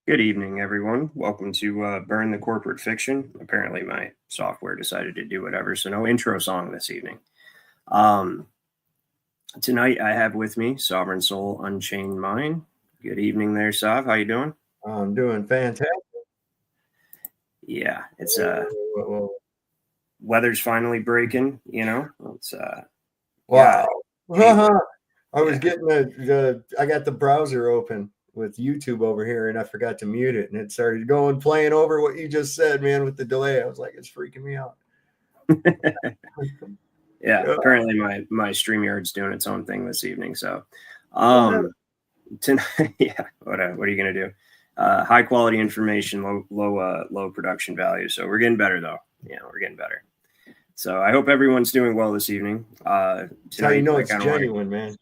Good evening, everyone. Welcome to Burn the Corporate Fiction. Apparently, my software decided to do whatever, so no intro song this evening. Um, Tonight, I have with me Sovereign Soul Unchained Mind. Good evening there, Sav. How you doing? I'm doing fantastic. Yeah, it's Well, weather's finally breaking. It's wow. God, hate weather. I was Yeah, getting I got the browser open with YouTube over here and I forgot to mute it and it started playing over what you just said, man, with the delay. I was like, it's freaking me out. yeah. Yeah. Apparently, my StreamYard's doing its own thing this evening. So, Whatever. tonight, yeah. What are you gonna do? High quality information, low production value. So we're getting better though. Yeah, we're getting better. So I hope everyone's doing well this evening. That's how you Tonight, know I it's kind of want to. genuine, man.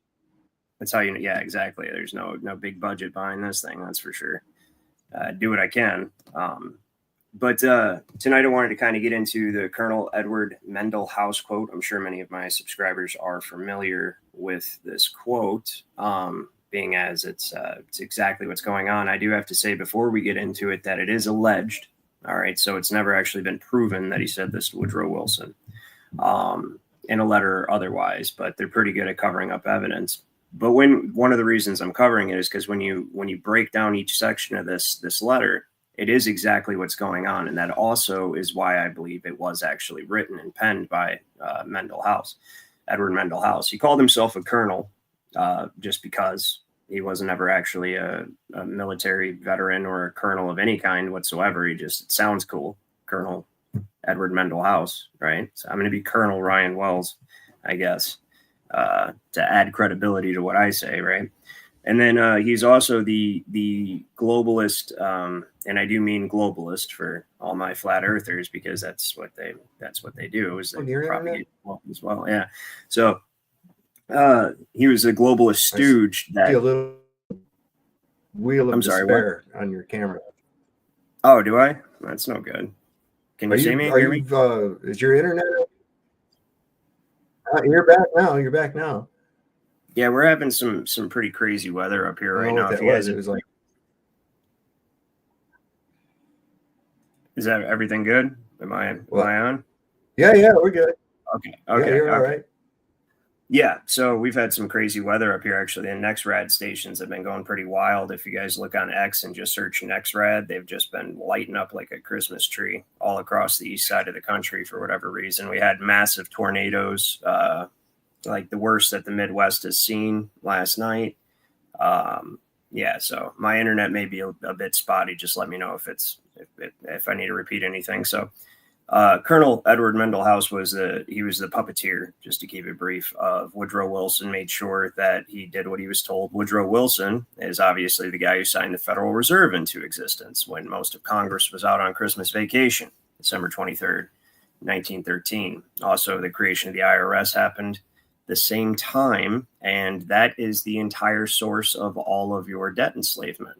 That's how you know. Yeah, exactly. There's no big budget behind this thing. That's for sure. Do what I can. But tonight I wanted to kind of get into the Colonel Edward Mendel House quote. I'm sure many of my subscribers are familiar with this quote, being as it's exactly what's going on. I do have to say before we get into it that it is alleged. All right, so it's never actually been proven that he said this to Woodrow Wilson in a letter or otherwise, but they're pretty good at covering up evidence. But one of the reasons I'm covering it is because when you break down each section of this letter, it is exactly what's going on, and that also is why I believe it was actually written and penned by Mendel House, Edward Mendel House. He called himself a colonel just because he wasn't ever actually a military veteran or a colonel of any kind whatsoever. It sounds cool, Colonel Edward Mendel House, right? So I'm going to be Colonel Ryan Wells, I guess, to add credibility to what I say, right? And then he's also the globalist, and I do mean globalist for all my flat earthers because that's what they do is they On your internet? propagate as well. Yeah. So he was a globalist I see stooge a that. little wheel of I'm sorry, what? despair on your camera. Oh, do I? That's no good. Can you see me? Are Hear me? you is your internet? You're back now. You're back now. Yeah, we're having some pretty crazy weather up here I don't right know what now. If that you guys, was. It was like, is that everything good? Am I well, on? yeah, we're good. Okay, Yeah, okay, you're all okay. right. Yeah, so we've had some crazy weather up here actually. The NextRad stations have been going pretty wild. If you guys look on X and just search NextRad, they've just been lighting up like a Christmas tree all across the east side of the country for whatever reason. We had massive tornadoes, like the worst that the Midwest has seen last night. Yeah, so my internet may be a bit spotty. Just let me know if I need to repeat anything. So Colonel Edward Mendel House was the puppeteer, just to keep it brief, of Woodrow Wilson. Made sure that he did what he was told. Woodrow Wilson is obviously the guy who signed the Federal Reserve into existence when most of Congress was out on Christmas vacation, December 23rd, 1913. Also, the creation of the IRS happened the same time, and that is the entire source of all of your debt enslavement.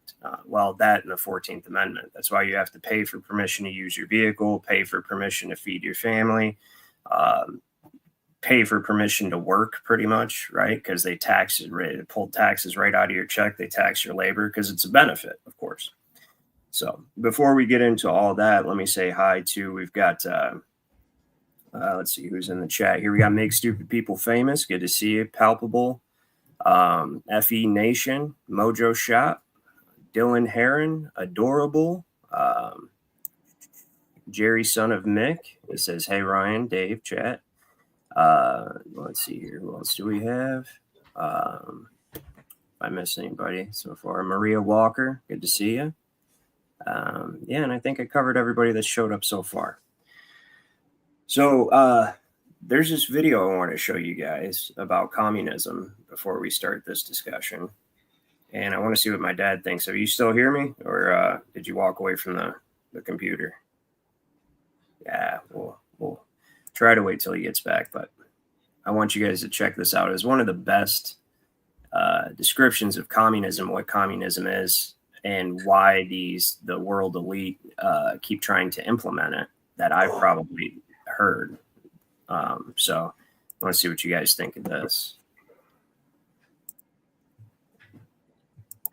That and the 14th Amendment. That's why you have to pay for permission to use your vehicle, pay for permission to feed your family, um, pay for permission to work, pretty much, right? Because they pull taxes right out of your check. They tax your labor because it's a benefit, of course. So before we get into all that, let me say hi to, we've got let's see who's in the chat here. We got Make Stupid People Famous. Good to see you. Palpable. FE Nation. Mojo Shop. Dylan Heron. Adorable. Jerry, son of Mick. He says, hey, Ryan, Dave, chat. Let's see here. Who else do we have? If I missed anybody so far. Maria Walker. Good to see you. Yeah, and I think I covered everybody that showed up so far. So there's this video I want to show you guys about communism before we start this discussion. And I want to see what my dad thinks. Are you still hear me? Or did you walk away from the computer? Yeah, we'll try to wait till he gets back. But I want you guys to check this out. It's one of the best descriptions of communism, what communism is, and why the world elite keep trying to implement it that I've probably heard. So I want to see what you guys think of this.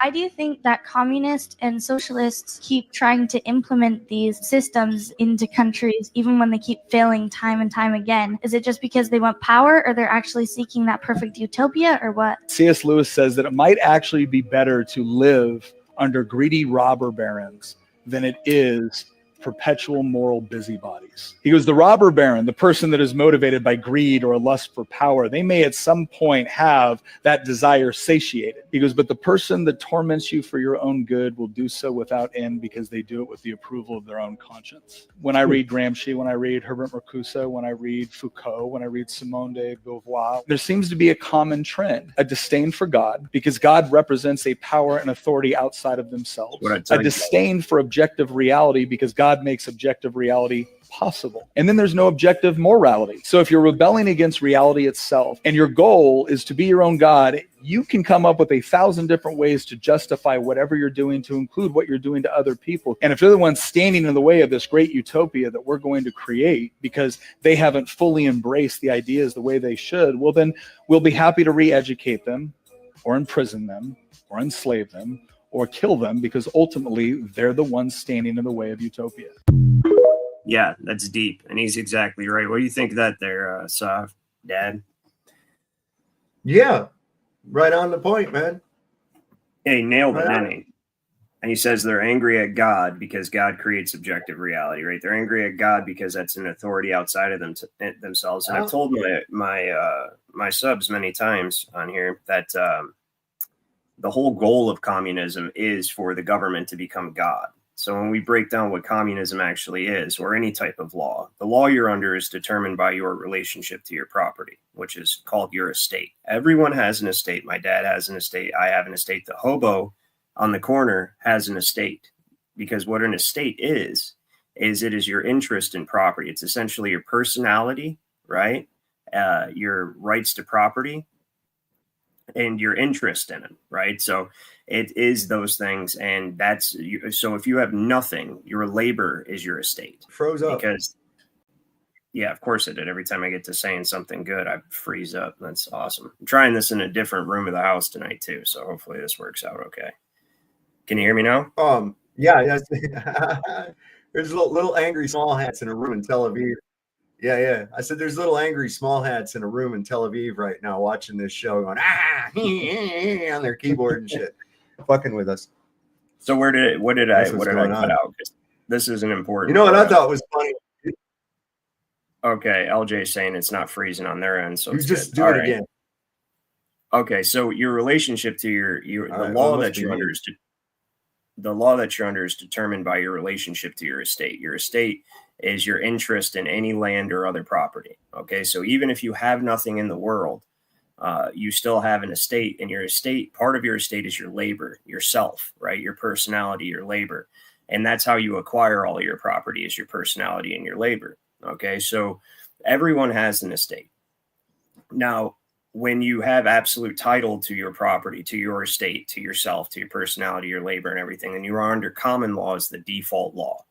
I do think that communists and socialists keep trying to implement these systems into countries, even when they keep failing time and time again. Is it just because they want power, or they're actually seeking that perfect utopia, or what? C.S. Lewis says that it might actually be better to live under greedy robber barons than it is perpetual moral busybodies. He goes, the robber baron, the person that is motivated by greed or a lust for power, they may at some point have that desire satiated. He goes, but the person that torments you for your own good will do so without end, because they do it with the approval of their own conscience. When I read Gramsci, when I read Herbert Marcuse, when I read Foucault, when I read Simone de Beauvoir, there seems to be a common trend, a disdain for God, because God represents a power and authority outside of themselves, a disdain for objective reality, because God makes objective reality possible. And then there's no objective morality. So if you're rebelling against reality itself and your goal is to be your own God, you can come up with 1,000 different ways to justify whatever you're doing, to include what you're doing to other people. And if they're the ones standing in the way of this great utopia that we're going to create because they haven't fully embraced the ideas the way they should, well, then we'll be happy to re-educate them or imprison them or enslave them or kill them, because ultimately they're the ones standing in the way of utopia. Yeah, that's deep, and he's exactly right. What do you think of that there, Sav, Dad? Yeah, right on the point, man. Yeah, he nailed it, didn't he? And he says they're angry at God because God creates objective reality, right? They're angry at God because that's an authority outside of themselves. And I've told my subs many times on here that the whole goal of communism is for the government to become God. So when we break down what communism actually is, or any type of law, the law you're under is determined by your relationship to your property, which is called your estate. Everyone has an estate. My dad has an estate. I have an estate. The hobo on the corner has an estate, because what an estate is it is your interest in property. It's essentially your personality, right? Your rights to property, and your interest in it, right? So it is those things, and that's so if you have nothing, your labor is your estate. Froze up. Because yeah, of course it did. Every time I get to saying something good, I freeze up. That's awesome. I'm trying this in a different room of the house tonight too, so hopefully this works out okay. Can you hear me now? Yeah. There's little angry small hats in a room in Tel Aviv. Yeah. I said there's little angry small hats in a room in Tel Aviv right now watching this show, going on their keyboard and shit, fucking with us. So what did I cut out? This is an important. You know what I thought was funny? Okay, LJ's saying it's not freezing on their end, so you just do it again. Okay, so your relationship to the law that you're under is the law that you're under is determined by your relationship to your estate. Your estate is your interest in any land or other property. Okay, so even if you have nothing in the world, you still have an estate, and your estate, part of your estate is your labor, yourself, right? Your personality, your labor. And that's how you acquire all of your property, is your personality and your labor. Okay, so everyone has an estate. Now, when you have absolute title to your property, to your estate, to yourself, to your personality, your labor, and everything, and you are under common law as the default law.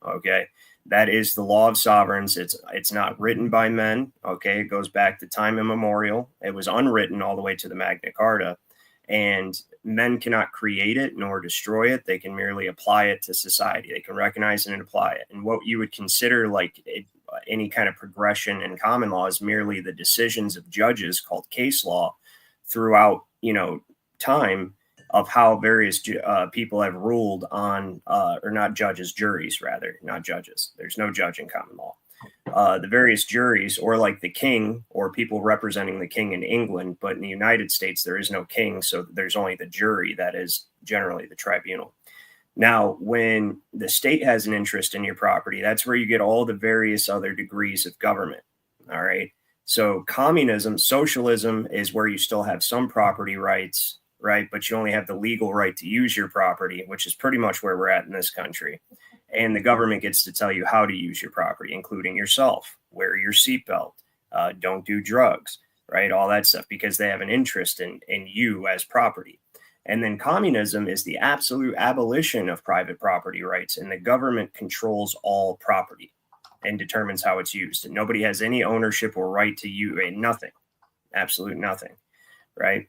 Okay, that is the law of sovereigns. It's not written by men. Okay, it goes back to time immemorial. It was unwritten all the way to the Magna Carta, and men cannot create it nor destroy it. They can merely apply it to society. They can recognize it and apply it. And what you would consider like any kind of progression in common law is merely the decisions of judges, called case law, throughout time, of how various people have ruled on, or not judges, juries rather, not judges. There's no judge in common law. The various juries, or like the king, or people representing the king in England, but in the United States there is no king, so there's only the jury, that is generally the tribunal. Now, when the state has an interest in your property, that's where you get all the various other degrees of government. All right. So communism, socialism is where you still have some property rights, right? But you only have the legal right to use your property, which is pretty much where we're at in this country. And the government gets to tell you how to use your property, including yourself, wear your seatbelt, don't do drugs, right? All that stuff, because they have an interest in you as property. And then communism is the absolute abolition of private property rights, and the government controls all property and determines how it's used. And nobody has any ownership or right to you, nothing, absolute nothing, right?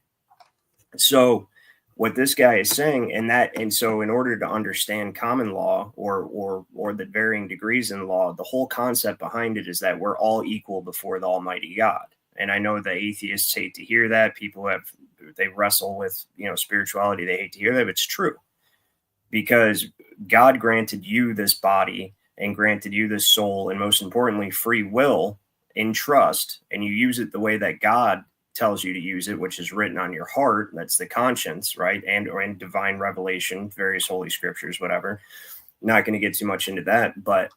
So what this guy is saying, and so in order to understand common law or the varying degrees in law, the whole concept behind it is that we're all equal before the Almighty God. And I know the atheists hate to hear that. People they wrestle with, spirituality. They hate to hear that, but it's true, because God granted you this body and granted you this soul, and most importantly, free will in trust, and you use it the way that God tells you to use it, which is written on your heart. That's the conscience, right? Or in divine revelation, various holy scriptures, whatever. Not going to get too much into that, but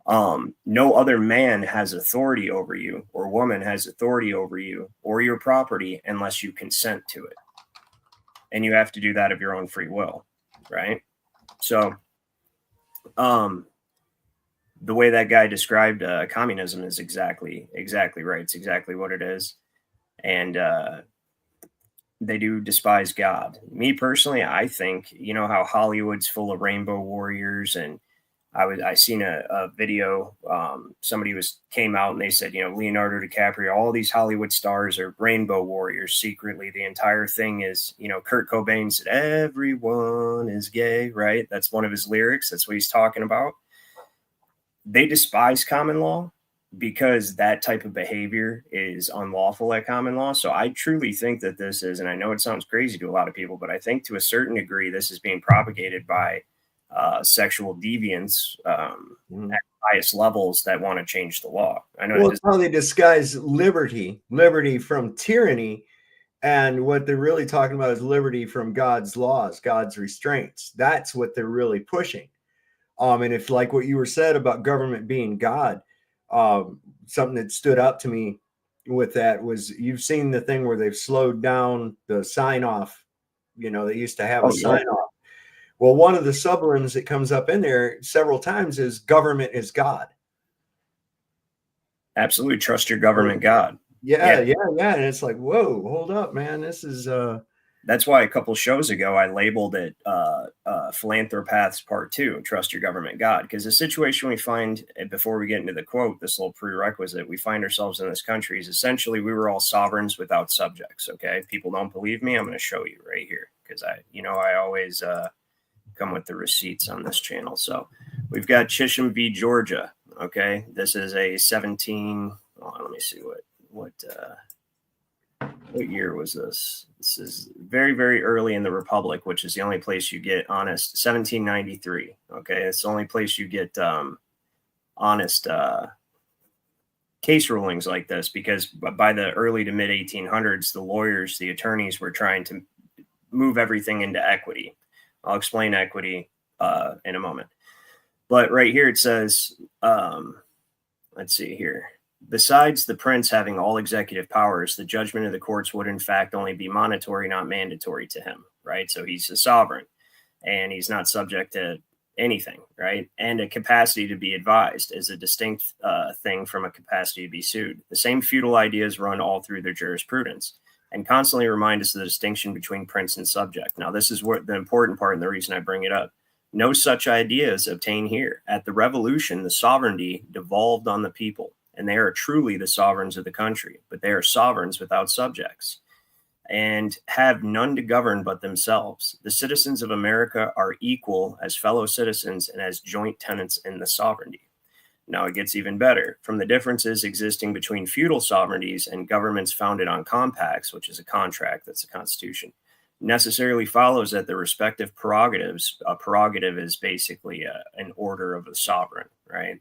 no other man has authority over you, or woman has authority over you or your property unless you consent to it. And you have to do that of your own free will, right? So the way that guy described communism is exactly right. It's exactly what it is. And they do despise God. Me personally, I think, how Hollywood's full of rainbow warriors, and I seen a video. Somebody came out and they said, Leonardo DiCaprio, all these Hollywood stars are rainbow warriors secretly. The entire thing is, Kurt Cobain said, everyone is gay, right? That's one of his lyrics. That's what he's talking about. They despise common law because that type of behavior is unlawful at common law. So I truly think that this is, and I know it sounds crazy to a lot of people, but I think to a certain degree, this is being propagated by sexual deviants at highest levels that want to change the law. I know. Well, it's how they disguise liberty from tyranny. And what they're really talking about is liberty from God's laws, God's restraints. That's what they're really pushing. And if, like what you were said about government being God, something that stood out to me with that was, you've seen the thing where they've slowed down the sign off. They used to have a sign off. Well, one of the sublines that comes up in there several times is government is God. Absolutely. Trust your government, God. Yeah. And it's like, whoa, hold up, man. This is that's why a couple shows ago I labeled it Philanthropaths Part 2, Trust Your Government, God. Because the situation we find, before we get into the quote, this little prerequisite, we find ourselves in this country is essentially we were all sovereigns without subjects. Okay. If people don't believe me, I'm going to show you right here, because I always come with the receipts on this channel. So we've got Chisholm v. Georgia. Okay. This is a 17. Let me see what year was this? This is very, very early in the Republic, which is the only place you get honest. 1793. Okay. It's the only place you get honest case rulings like this, because by the early to mid 1800s, the lawyers, the attorneys were trying to move everything into equity. I'll explain equity in a moment. But right here it says, let's see here. Besides the prince having all executive powers, the judgment of the courts would in fact only be monetary, not mandatory to him, right? So he's a sovereign and he's not subject to anything, right? And a capacity to be advised is a distinct thing from a capacity to be sued. The same feudal ideas run all through their jurisprudence and constantly remind us of the distinction between prince and subject. Now, this is what the important part and the reason I bring it up. No such ideas obtain here. At the Revolution, the sovereignty devolved on the people, and they are truly the sovereigns of the country, but they are sovereigns without subjects and have none to govern but themselves. The citizens of America are equal as fellow citizens and as joint tenants in the sovereignty. Now it gets even better. From the differences existing between feudal sovereignties and governments founded on compacts, which is a contract, that's a constitution, necessarily follows that the respective prerogatives, a prerogative is basically an order of the sovereign, right?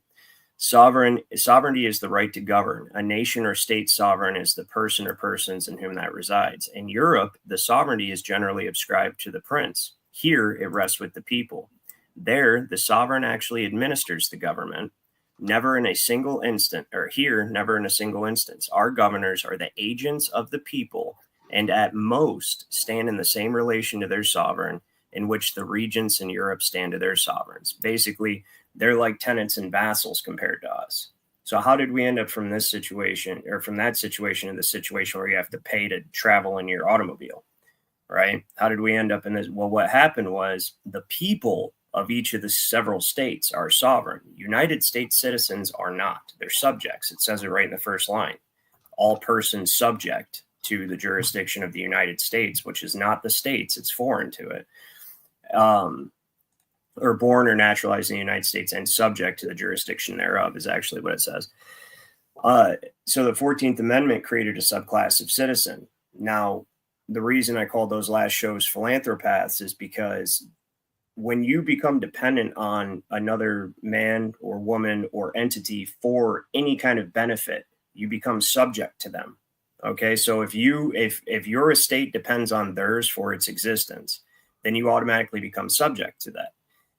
Sovereignty is the right to govern. A nation or state sovereign is the person or persons in whom that resides. In Europe, the sovereignty is generally ascribed to the prince. Here, it rests with the people. There, the sovereign actually administers the government. Never in a single instance. Our governors are the agents of the people and at most stand in the same relation to their sovereign in which the regents in Europe stand to their sovereigns. Basically, they're like tenants and vassals compared to us. So how did we end up from this situation, or from that situation to the situation where you have to pay to travel in your automobile, right? How did we end up in this? Well, what happened was the people of each of the several states are sovereign. United States citizens are not. They're subjects. It says it right in the first line. All persons subject to the jurisdiction of the United States, which is not the states, it's foreign to it, or born or naturalized in the United States and subject to the jurisdiction thereof is actually what it says. So the 14th Amendment created a subclass of citizen. Now, the reason I called those last shows philanthropaths is because when you become dependent on another man or woman or entity for any kind of benefit, you become subject to them. Okay, so if your estate depends on theirs for its existence, then you automatically become subject to that.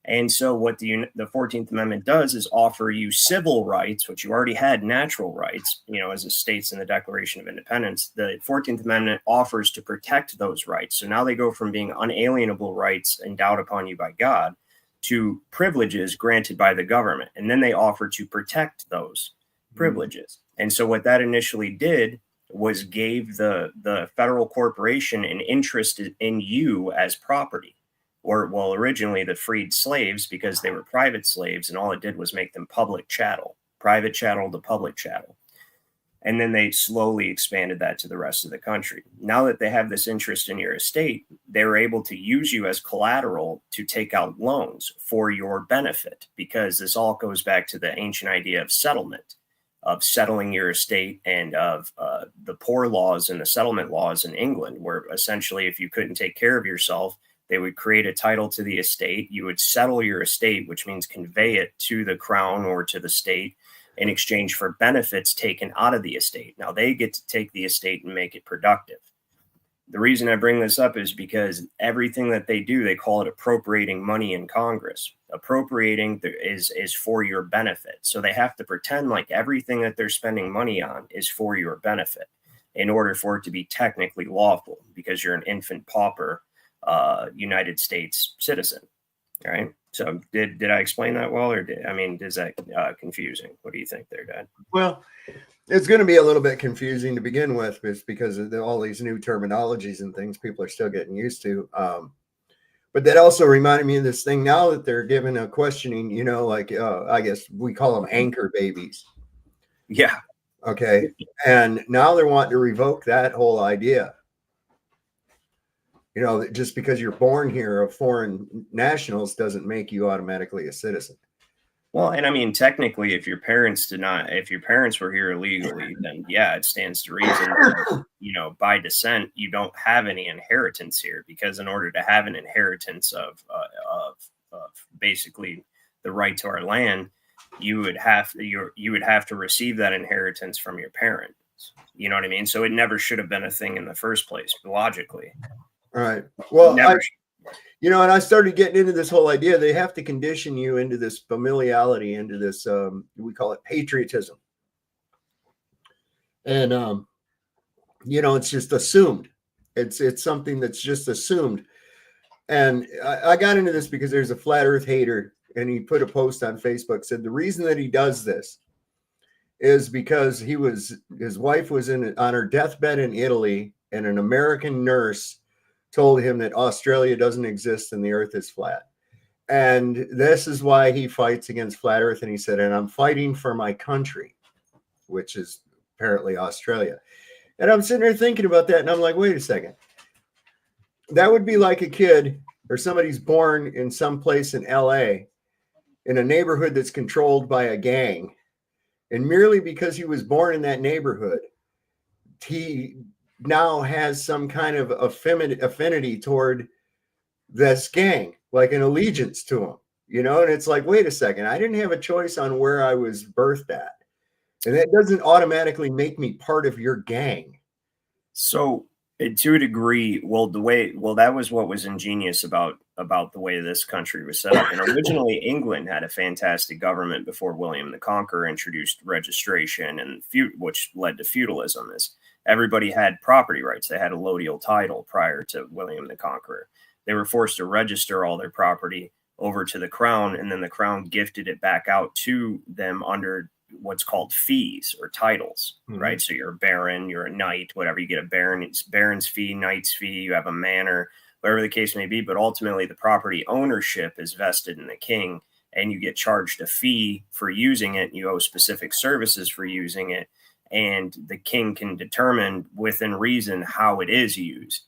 And so what the 14th Amendment does is offer you civil rights, which you already had natural rights, as it states in the Declaration of Independence. The 14th Amendment offers to protect those rights. So now they go from being unalienable rights endowed upon you by God to privileges granted by the government. And then they offer to protect those privileges. And so what that initially did was gave the federal corporation an interest in you as property. Or, well, originally the freed slaves, because they were private slaves, and all it did was make them public chattel, private chattel to public chattel. And then they slowly expanded that to the rest of the country. Now that they have this interest in your estate, they're able to use you as collateral to take out loans for your benefit, because this all goes back to the ancient idea of settlement, of settling your estate, and of the poor laws and the settlement laws in England, where essentially if you couldn't take care of yourself, they would create a title to the estate. You would settle your estate, which means convey it to the crown or to the state in exchange for benefits taken out of the estate. Now they get to take the estate and make it productive. The reason I bring this up is because everything that they do, they call it appropriating money in Congress. Appropriating is for your benefit. So they have to pretend like everything that they're spending money on is for your benefit in order for it to be technically lawful, because you're an infant pauper United States citizen. All right. So did I explain that well, or is that confusing? What do you think there, Dad? Well, it's going to be a little bit confusing to begin with, because of all these new terminologies and things people are still getting used to. But that also reminded me of this thing now that they're given a questioning, I guess we call them anchor babies. Yeah. Okay. And now they're wanting to revoke that whole idea. Just because you're born here of foreign nationals doesn't make you automatically a citizen. Well, and technically, if your parents were here illegally, then yeah, it stands to reason that, by descent, you don't have any inheritance here, because in order to have an inheritance of basically the right to our land, you would have to receive that inheritance from your parents. You know what I mean? So it never should have been a thing in the first place, logically. All right. Well, and I started getting into this whole idea. They have to condition you into this familiality, into this, we call it patriotism. And, it's just assumed. It's something that's just assumed. And I got into this because there's a flat earth hater, and he put a post on Facebook, said the reason that he does this is because his wife was on her deathbed in Italy, and an American nurse told him that Australia doesn't exist and the earth is flat. And this is why he fights against flat earth. And he said, and I'm fighting for my country, which is apparently Australia. And I'm sitting there thinking about that, and I'm like, wait a second. That would be like a kid or somebody's born in some place in LA in a neighborhood that's controlled by a gang. And merely because he was born in that neighborhood, he now has some kind of affinity toward this gang, like an allegiance to them, and it's like, wait a second, I didn't have a choice on where I was birthed at. And that doesn't automatically make me part of your gang. So to a degree, that was what was ingenious about the way this country was set up. And originally England had a fantastic government before William the Conqueror introduced registration, and which led to feudalism. Is everybody had property rights. They had a allodial title prior to William the Conqueror. They were forced to register all their property over to the crown, and then the crown gifted it back out to them under what's called fees or titles, right? So you're a baron, you're a knight, whatever. You get a baron's fee, knight's fee, you have a manor, whatever the case may be. But ultimately, the property ownership is vested in the king, and you get charged a fee for using it. You owe specific services for using it. and the king can determine within reason how it is used.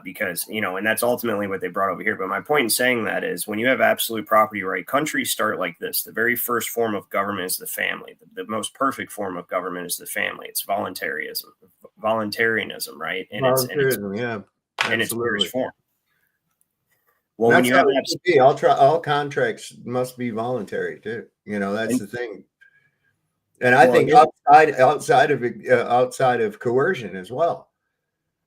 Because, and that's ultimately what they brought over here. But my point in saying that is when you have absolute property right, countries start like this. The very first form of government is the family. The most perfect form of government is the family. It's voluntarism, right? And voluntarism, yeah, in its purest form. Well, that's when you have it should be. All contracts must be voluntary too. That's the thing. And I think outside of coercion as well.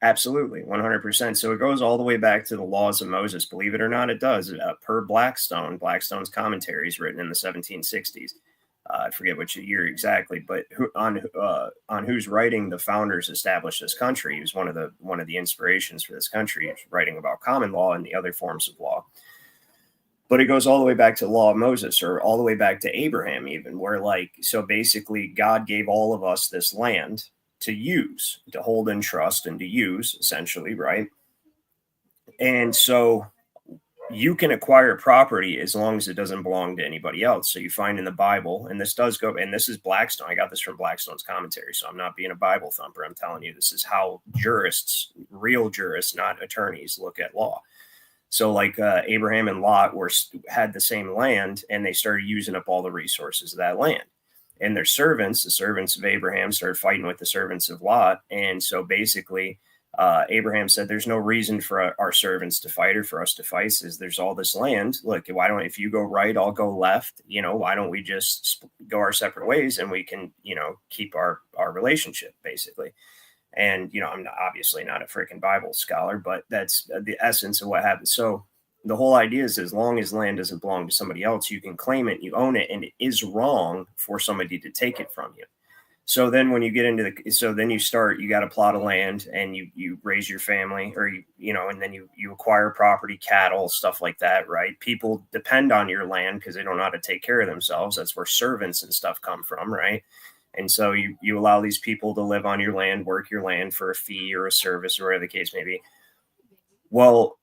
Absolutely, 100%. So it goes all the way back to the laws of Moses. Believe it or not, it does. Per Blackstone's commentaries written in the 1760s. I forget which year exactly, but on whose writing the founders established this country. He was one of the inspirations for this country. He was writing about common law and the other forms of law. But it goes all the way back to the law of Moses, or all the way back to Abraham, even, where so basically God gave all of us this land to use, to hold in trust and to use, essentially, right? And so you can acquire property as long as it doesn't belong to anybody else. So you find in the Bible, and this is Blackstone. I got this from Blackstone's commentary, so I'm not being a Bible thumper. I'm telling you, this is how real jurists, not attorneys, look at law. So Abraham and Lot had the same land, and they started using up all the resources of that land. And the servants of Abraham, started fighting with the servants of Lot. And so basically, Abraham said, there's no reason for our servants to fight or for us to fight. Says there's all this land. Look, if you go right, I'll go left. Why don't we just go our separate ways and we can, keep our relationship, basically. And, I'm obviously not a freaking Bible scholar, but that's the essence of what happened. So the whole idea is as long as land doesn't belong to somebody else, you can claim it, you own it, and it is wrong for somebody to take it from you. So then when you get into you got a plot of land and you raise your family, or and then you acquire property, cattle, stuff like that, right? People depend on your land because they don't know how to take care of themselves. That's where servants and stuff come from, right? And so you allow these people to live on your land, work your land for a fee or a service or whatever the case may be. Well,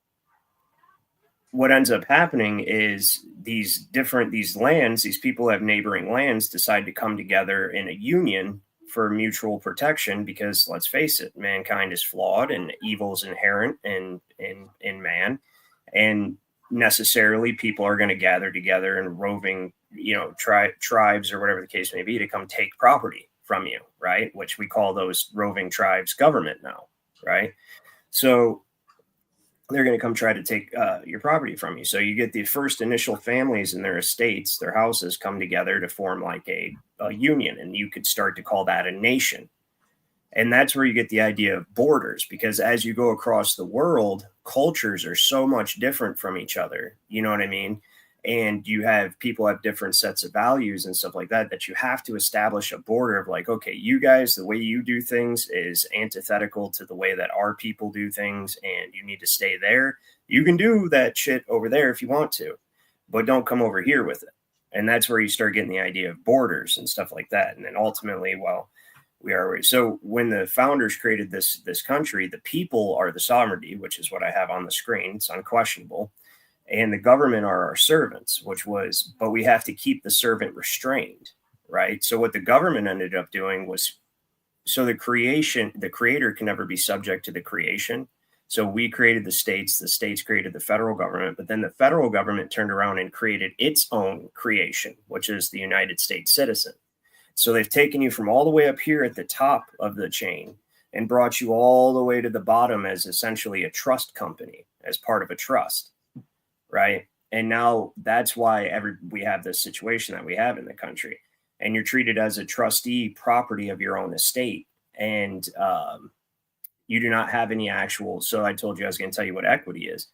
what ends up happening is these people have neighboring lands, decide to come together in a union for mutual protection, because let's face it, mankind is flawed and evil is inherent in man. And necessarily people are going to gather together in roving, tribes or whatever the case may be to come take property from you, right? Which we call those roving tribes government now, right? So they're going to come try to take your property from you. So you get the first initial families in their estates, their houses come together to form like a union, and you could start to call that a nation. And that's where you get the idea of borders, because as you go across the world, cultures are so much different from each other. You know what I mean? And people have different sets of values and stuff like that, that you have to establish a border of okay, you guys, the way you do things is antithetical to the way that our people do things, and you need to stay there. You can do that shit over there if you want to, but don't come over here with it. And that's where you start getting the idea of borders and stuff like that. And then ultimately, so when the founders created this country, the people are the sovereignty, which is what I have on the screen. It's unquestionable. And the government are our servants, but we have to keep the servant restrained, right? So what the government ended up doing was, so the creator can never be subject to the creation. So we created the states created the federal government, but then the federal government turned around and created its own creation, which is the United States citizen. So they've taken you from all the way up here at the top of the chain and brought you all the way to the bottom as essentially a trust company, as part of a trust. Right. And now that's why we have this situation that we have in the country, and you're treated as a trustee property of your own estate. And you do not have any actual. So I told you I was going to tell you what equity is.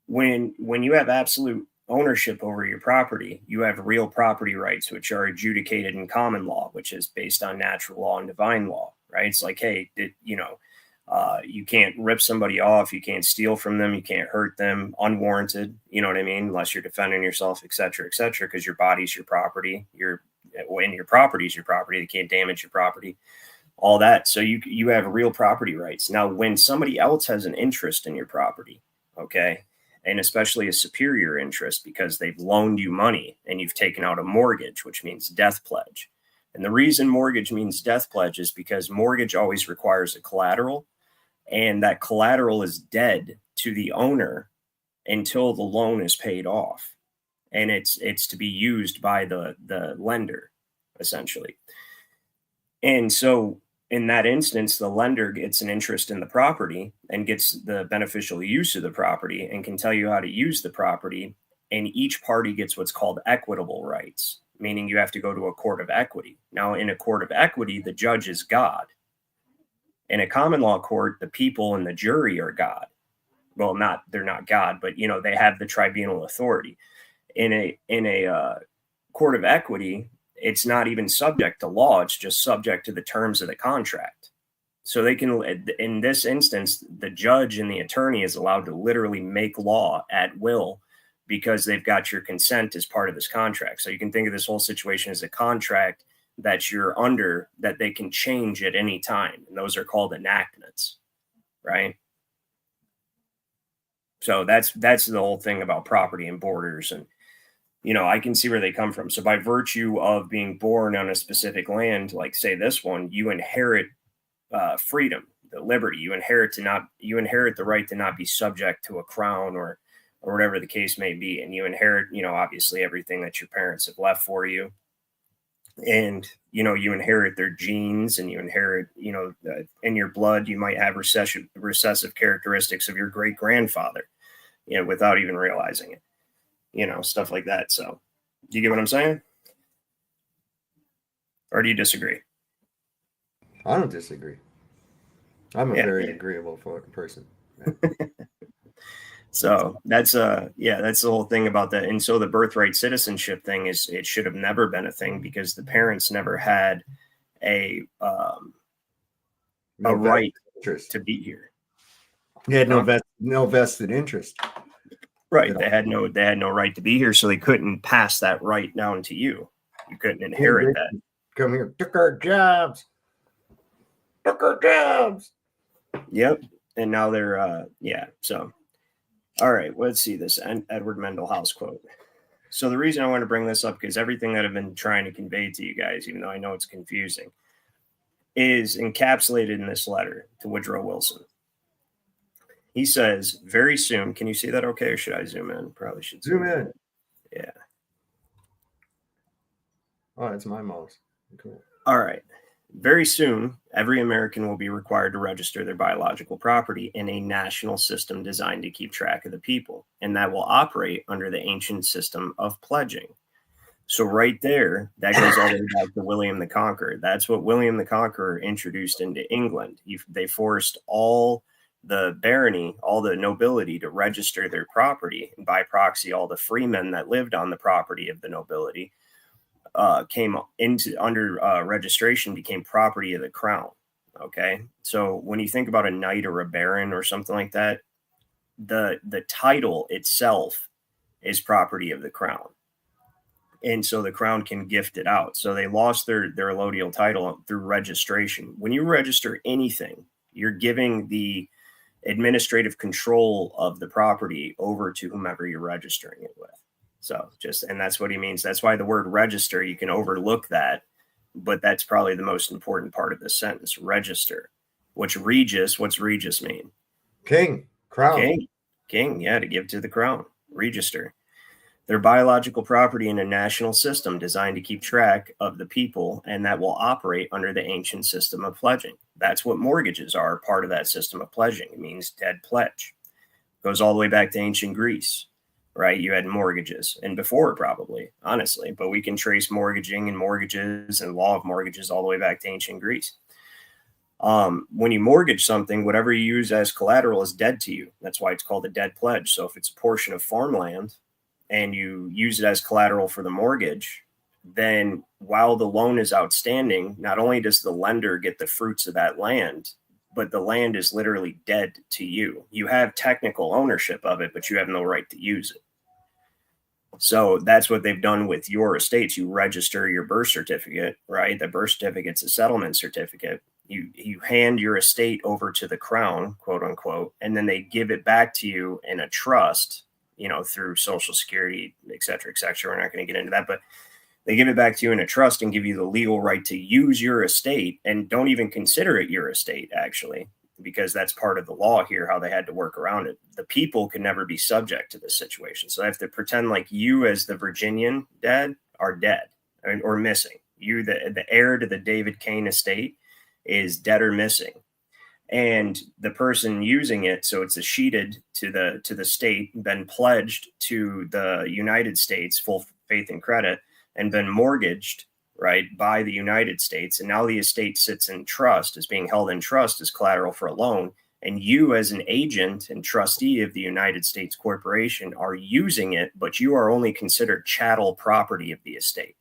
When you have absolute ownership over your property, you have real property rights, which are adjudicated in common law, which is based on natural law and divine law. Right. It's like, hey, you can't rip somebody off. You can't steal from them. You can't hurt them unwarranted. You know what I mean? Unless you're defending yourself, et cetera, because your body's your property. Your property is your property. They can't damage your property, all that. So you have real property rights. Now, when somebody else has an interest in your property, okay, and especially a superior interest because they've loaned you money and you've taken out a mortgage, which means death pledge. And the reason mortgage means death pledge is because mortgage always requires a collateral, and that collateral is dead to the owner until the loan is paid off. And it's to be used by the lender, essentially. And so in that instance, the lender gets an interest in the property and gets the beneficial use of the property and can tell you how to use the property. And each party gets what's called equitable rights, meaning you have to go to a court of equity. Now, in a court of equity, the judge is God. In a common law court, the people and the jury are God. Well, they're not God, but they have the tribunal authority. In a court of equity, it's not even subject to law. It's just subject to the terms of the contract. So they can, in this instance, the judge and the attorney is allowed to literally make law at will because they've got your consent as part of this contract. So you can think of this whole situation as a contract that you're under that they can change at any time. And those are called enactments, right? So that's the whole thing about property and borders. And, I can see where they come from. So by virtue of being born on a specific land, like say this one, you inherit freedom, the liberty. You inherit the right to not be subject to a crown or whatever the case may be. And you inherit, obviously everything that your parents have left for you. And, you inherit their genes, and you inherit, in your blood, you might have recessive characteristics of your great grandfather, without even realizing it. Stuff like that. So do you get what I'm saying? Or do you disagree? I don't disagree. I'm a very agreeable person. So that's the whole thing about that. And so the birthright citizenship thing is, it should have never been a thing because the parents never had a right to be here. They had no vested interest. Right. They had no right to be here, so they couldn't pass that right down to you. You couldn't inherit that. Come here, took our jobs. Yep. And now they're so all right, let's see this Edward Mendel House quote. So the reason I want to bring this up, because everything that I've been trying to convey to you guys, even though I know it's confusing, is encapsulated in this letter to Woodrow Wilson. He says, very soon, can you see that okay, or should I zoom in? Probably should zoom in. Yeah. Oh, it's my mouse. Cool. All right. Very soon, every American will be required to register their biological property in a national system designed to keep track of the people, and that will operate under the ancient system of pledging. So right there, that goes all the way back to William the Conqueror. That's what William the Conqueror introduced into England. They forced all the barony, all the nobility, to register their property, and by proxy, all the freemen that lived on the property of the nobility came into under registration, became property of the crown. Okay, so when you think about a knight or a baron or something like that, the title itself is property of the crown, and so the crown can gift it out. So they lost their allodial title through registration. When you register anything, you're giving the administrative control of the property over to whomever you're registering it with. So and that's what he means. That's why the word register, you can overlook that, but that's probably the most important part of the sentence. Register. What's Regis mean? King, crown. King, yeah, to give to the crown. Register. Their biological property in a national system designed to keep track of the people, and that will operate under the ancient system of pledging. That's what mortgages are, part of that system of pledging. It means dead pledge. Goes all the way back to ancient Greece. Right, you had mortgages, and before probably, honestly, but we can trace mortgaging and mortgages and law of mortgages all the way back to ancient Greece. When you mortgage something, whatever you use as collateral is dead to you. That's why it's called a dead pledge. So if it's a portion of farmland and you use it as collateral for the mortgage, then while the loan is outstanding, not only does the lender get the fruits of that land, but the land is literally dead to you. You have technical ownership of it, but you have no right to use it. So that's what they've done with your estates. You register your birth certificate, right? The birth certificate's a settlement certificate. You hand your estate over to the crown, quote unquote, and then they give it back to you in a trust, through Social Security, et cetera, et cetera. We're not going to get into that, but They give it back to you in a trust and give you the legal right to use your estate, and don't even consider it your estate, actually, because that's part of the law here, how they had to work around it. The people can never be subject to this situation. So they have to pretend like you, as the Virginian dad, are dead or missing. You, the heir to the David Kane estate, is dead or missing. And the person using it, so it's escheated to the state, been pledged to the United States, full faith and credit, and been mortgaged, right, by the United States. And now the estate sits in trust, is being held in trust as collateral for a loan. And you, as an agent and trustee of the United States corporation, are using it, but you are only considered chattel property of the estate.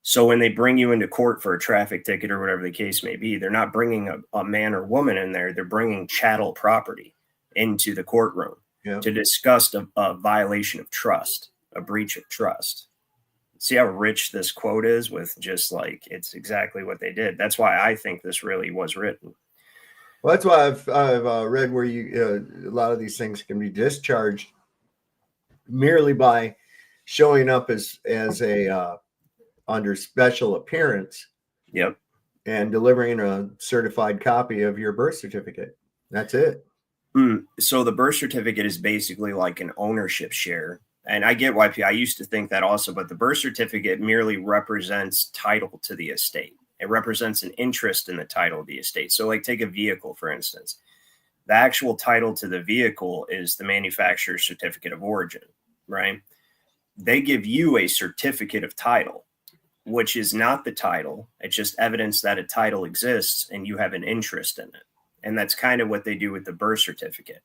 So when they bring you into court for a traffic ticket or whatever the case may be, they're not bringing a man or woman in there. They're bringing chattel property into the courtroom to discuss a violation of trust, a breach of trust. See how rich this quote is with just like, it's exactly what they did. That's why I think this really was written. Well, that's why I've read where a lot of these things can be discharged merely by showing up as a under special appearance. Yep. And delivering a certified copy of your birth certificate. That's it. So the birth certificate is basically like an ownership share. And I get why I used to think that also, but the birth certificate merely represents title to the estate. It represents an interest in the title of the estate. So like take a vehicle, for instance. The actual title to the vehicle is the manufacturer's certificate of origin, right? They give you a certificate of title, which is not the title. It's just evidence that a title exists and you have an interest in it. And that's kind of what they do with the birth certificate,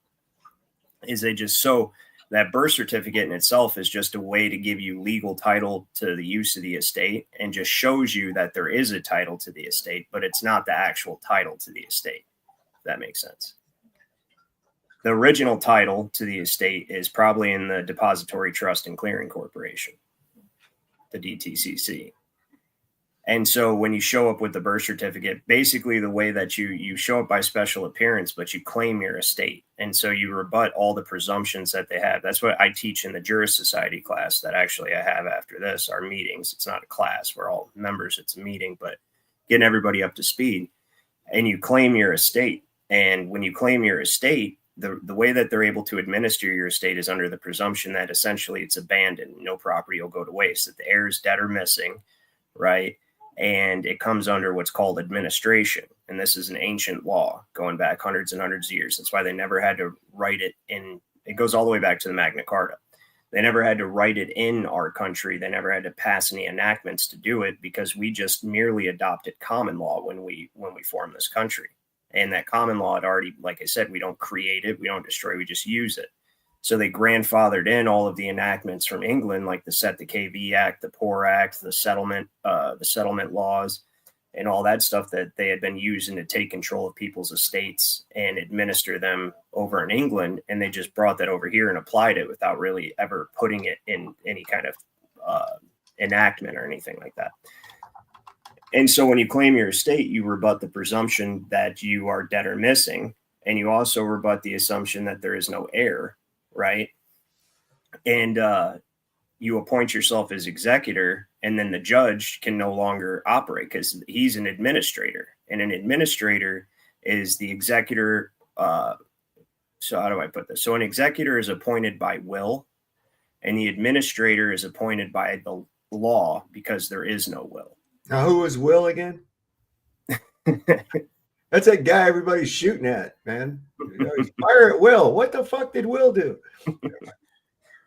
is they just so that birth certificate in itself is just a way to give you legal title to the use of the estate and just shows you that there is a title to the estate, but it's not the actual title to the estate. If that makes sense. The original title to the estate is probably in the Depository Trust and Clearing Corporation, the DTCC. And so when you show up with the birth certificate, basically the way that you show up by special appearance, but you claim your estate. And so you rebut all the presumptions that they have. That's what I teach in the Juris Society class that actually I have after this, our meetings. It's not a class. We're all members. It's a meeting, but getting everybody up to speed. And you claim your estate. And when you claim your estate, the way that they're able to administer your estate is under the presumption that essentially it's abandoned. No property will go to waste, that the heir is dead or missing, right? And it comes under what's called administration. And this is an ancient law going back hundreds and hundreds of years. That's why they never had to write it in. It goes all the way back to the Magna Carta. They never had to write it in our country. They never had to pass any enactments to do it because we just merely adopted common law when we formed this country. And that common law had already, like I said, we don't create it. We don't destroy. We just use it. So they grandfathered in all of the enactments from England, like the Set the KV Act, the Poor Act, the settlement laws, and all that stuff that they had been using to take control of people's estates and administer them over in England. And they just brought that over here and applied it without really ever putting it in any kind of enactment or anything like that. And so when you claim your estate, you rebut the presumption that you are dead or missing. And you also rebut the assumption that there is no heir. Right. And you appoint yourself as executor, and then the judge can no longer operate because he's an administrator, and an administrator is the executor. So how do I put this? So an executor is appointed by will, and the administrator is appointed by the law because there is no will. Now, who was Will again? That's that guy everybody's shooting at, man. He's fire at Will. What the fuck did Will do?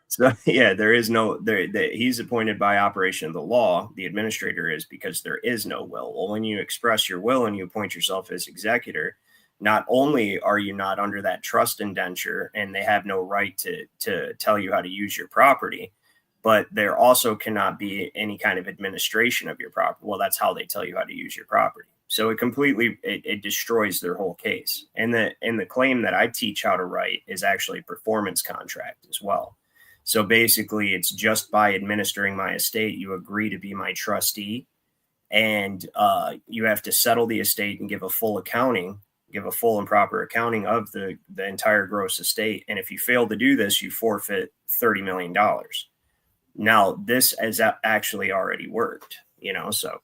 So, yeah, there is no, he's appointed by operation of the law. The administrator is because there is no will. Well, when you express your will and you appoint yourself as executor, not only are you not under that trust indenture and they have no right to tell you how to use your property, but there also cannot be any kind of administration of your property. Well, that's how they tell you how to use your property. So it completely, it destroys their whole case. And the claim that I teach how to write is actually a performance contract as well. So basically it's just by administering my estate, you agree to be my trustee, and you have to settle the estate and give a full and proper accounting of the entire gross estate. And if you fail to do this, you forfeit $30 million. Now, this has actually already worked, so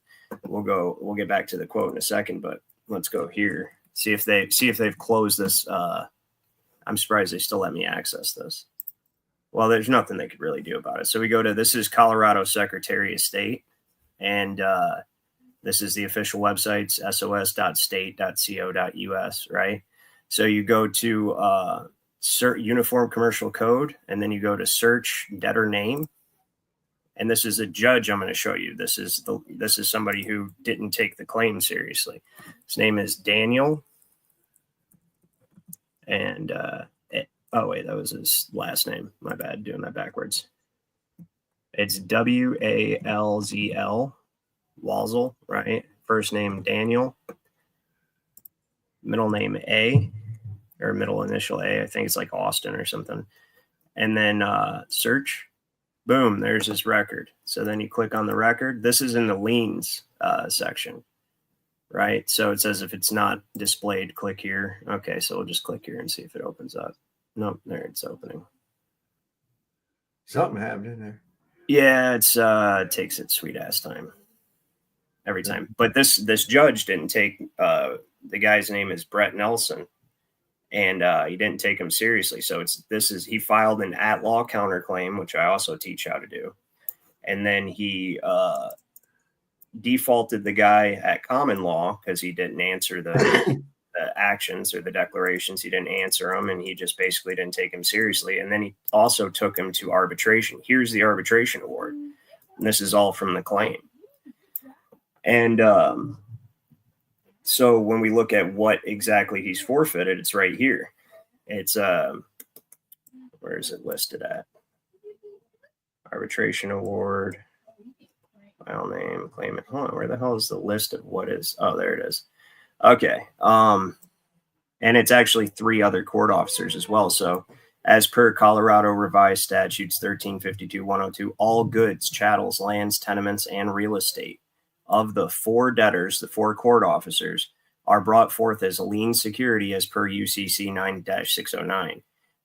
we'll get back to the quote in a second, but let's go here. See if they've closed this. I'm surprised they still let me access this. Well, there's nothing they could really do about it. So we go to, this is Colorado Secretary of State, and this is the official websites, sos.state.co.us, right? So you go to Uniform Commercial Code, and then you go to search debtor name. And this is a judge I'm going to show you. This is somebody who didn't take the claim seriously. His name is Daniel. And, oh, wait, that was his last name. My bad, doing that backwards. It's Walzl, Walzl, right? First name Daniel. Middle name A, or middle initial A. I think it's like Austin or something. And then search. Boom, there's his record. So then you click on the record. This is in the liens section, right? So it says if it's not displayed, click here. Okay, so we'll just click here and see if it opens up. Nope, there it's opening. Something happened in there. Yeah, it takes its sweet ass time every time. But this judge didn't take, the guy's name is Brett Nelson. And he didn't take him seriously. So he filed an at-law counterclaim, which I also teach how to do. And then he defaulted the guy at common law because he didn't answer the actions or the declarations. He didn't answer them, and he just basically didn't take him seriously. And then he also took him to arbitration. Here's the arbitration award. And this is all from the claim. And so when we look at what exactly he's forfeited, it's right here. It's where is it listed at? Arbitration award, file name, claimant. Hold on, where the hell is the list of what is? Oh, there it is. Okay. And it's actually 3 other court officers as well. So as per Colorado Revised Statutes 1352-102, all goods, chattels, lands, tenements, and real estate of the 4 debtors, the 4 court officers, are brought forth as a lien security as per UCC 9-609,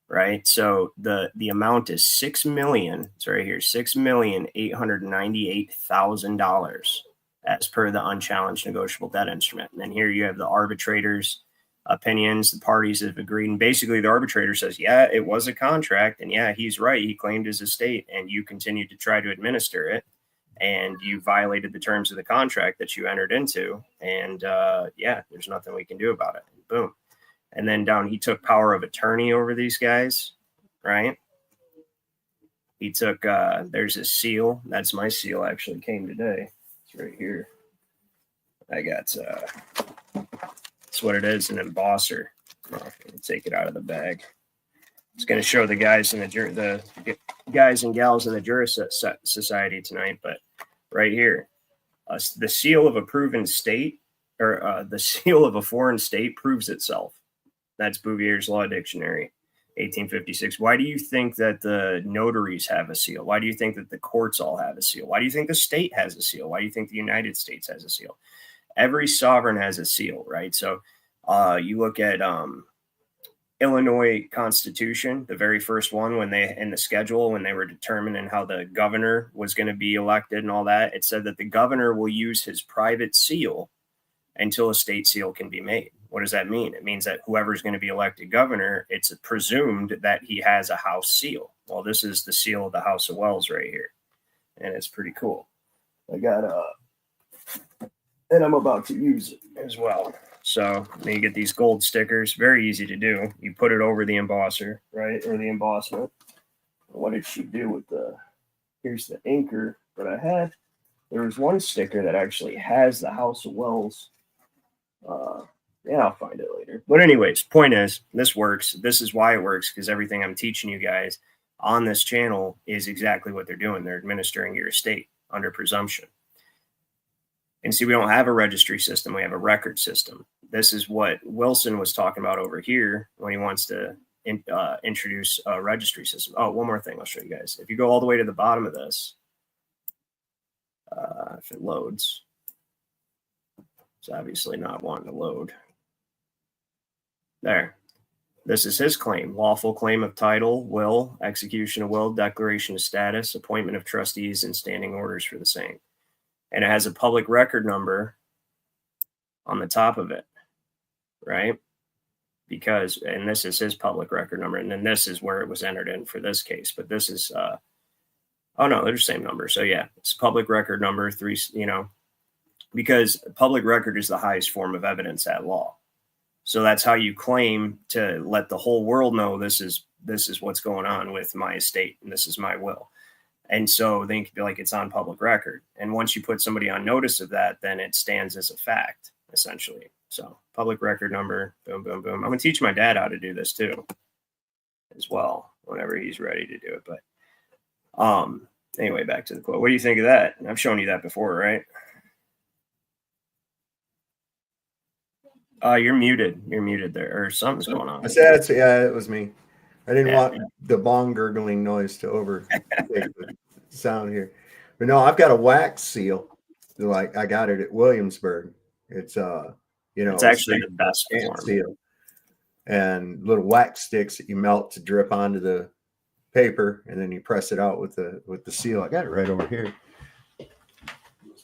right? So the amount is $6 million. It's right here, $6,898,000 as per the unchallenged negotiable debt instrument. And then here you have the arbitrator's opinions. The parties have agreed, and basically the arbitrator says, yeah, it was a contract, and yeah, he's right. He claimed his estate, and you continued to try to administer it. And you violated the terms of the contract that you entered into. And yeah, there's nothing we can do about it. Boom. And then down, he took power of attorney over these guys, right? He took, there's a seal. That's my seal, actually came today. It's right here. I got, that's what it is, an embosser. I'm going to take it out of the bag. It's going to show the guys in the guys and gals in the Juris Society tonight, but right here, the seal of a proven state, or the seal of a foreign state, proves itself. That's Bouvier's Law Dictionary, 1856. Why do you think that the notaries have a seal? Why do you think that the courts all have a seal? Why do you think the state has a seal? Why do you think the United States has a seal? Every sovereign has a seal, right? So you look at Illinois Constitution, the very first one, when they in the schedule, when they were determining how the governor was going to be elected and all that, it said that the governor will use his private seal until a state seal can be made. What does that mean? It means that whoever's going to be elected governor, it's presumed that he has a house seal. Well, this is the seal of the House of Wells right here, and it's pretty cool. I got and I'm about to use it as well. So then you get these gold stickers, very easy to do. You put it over the embosser, right? Or the embossment. What did she do with here's the anchor that there was one sticker that actually has the House of Wells. Yeah, I'll find it later. But anyways, point is, this works. This is why it works, because everything I'm teaching you guys on this channel is exactly what they're doing. They're administering your estate under presumption. And see, we don't have a registry system. We have a record system. This is what Wilson was talking about over here when he wants to introduce a registry system. Oh, one more thing I'll show you guys. If you go all the way to the bottom of this, if it loads, it's obviously not wanting to load. There. This is his claim: lawful claim of title, will, execution of will, declaration of status, appointment of trustees, and standing orders for the same. And it has a public record number on the top of it, right? Because, and this is his public record number, and then this is where it was entered in for this case. But this is, oh no, they're the same number. So yeah, it's public record number 3, because public record is the highest form of evidence at law. So that's how you claim to let the whole world know this is what's going on with my estate, and this is my will. And so they can be like, it's on public record. And once you put somebody on notice of that, then it stands as a fact, essentially. So public record number, boom, boom, boom. I'm going to teach my dad how to do this too, as well, whenever he's ready to do it. But anyway, back to the quote. What do you think of that? I've shown you that before, right? You're muted. You're muted there, or something's going on. Yeah, it was me. I didn't want the bong gurgling noise to overtake the sound here. But no, I've got a wax seal. Like I got it at Williamsburg. It's it's actually the best form. Seal. And little wax sticks that you melt to drip onto the paper, and then you press it out with the seal. I got it right over here. I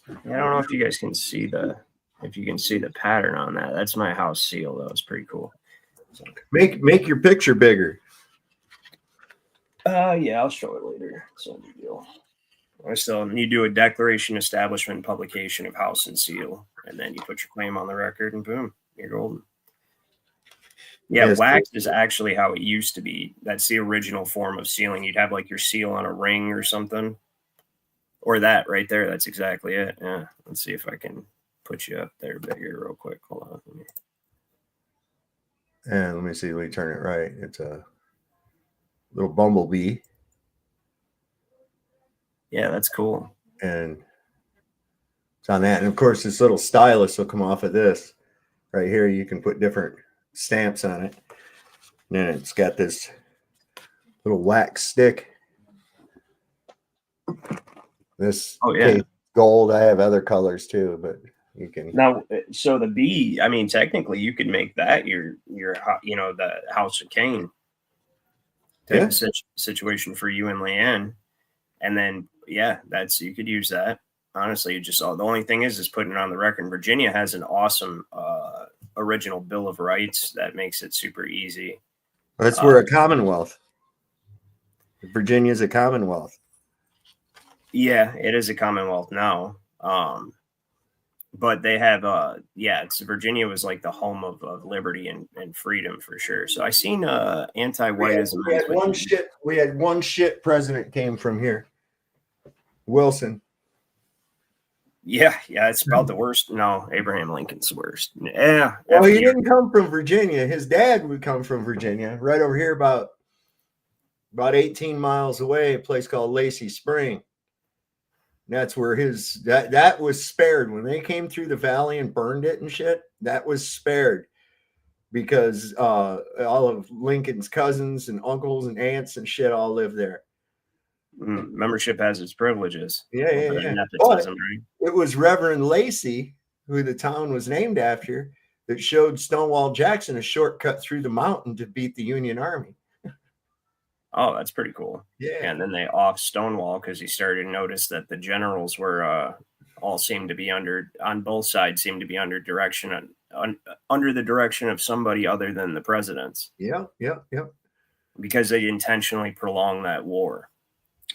don't know if you guys can see the pattern on that. That's my house seal, though. It's pretty cool. So. Make your picture bigger. Yeah, I'll show it later. It's no big deal. You do a declaration, establishment, publication of house and seal, and then you put your claim on the record, and boom, you're golden. Yeah, yes, wax is actually how it used to be. That's the original form of sealing. You'd have like your seal on a ring or something, or that right there. That's exactly it. Yeah. Let's see if I can put you up there bigger real quick. Hold on. And let me see. Let me turn it right. It's a little bumblebee. Yeah, that's cool. And it's on that. And of course, this little stylus will come off of this right here. You can put different stamps on it. And then it's got this little wax stick. This gold. I have other colors too, but you can now. So the bee, I mean, technically, you could make that your the House of Cain type of situation for you and Leanne, and then you could use that. Honestly, the only thing is putting it on the record. Virginia has an awesome original Bill of Rights that makes it super easy. That's we're a Commonwealth. Virginia's a Commonwealth. Yeah, it is a Commonwealth now. But they have, Virginia was like the home of liberty and freedom for sure. So I seen anti-whiteism. We had one shit president came from here. Wilson. Yeah, it's about the worst. No, Abraham Lincoln's the worst. Yeah. Well, he didn't come from Virginia. His dad would come from Virginia, right over here about 18 miles away, a place called Lacey Spring. And that's where that was spared when they came through the valley and burned it and shit. That was spared because all of Lincoln's cousins and uncles and aunts and shit all live there. Membership has its privileges. Yeah. Nepotism, right? It was Reverend Lacey, who the town was named after, that showed Stonewall Jackson a shortcut through the mountain to beat the Union Army. Oh, that's pretty cool. Yeah. And then they off Stonewall because he started to notice that the generals were all seemed to be on both sides seemed to be under the direction of somebody other than the presidents. Yeah. Because they intentionally prolonged that war.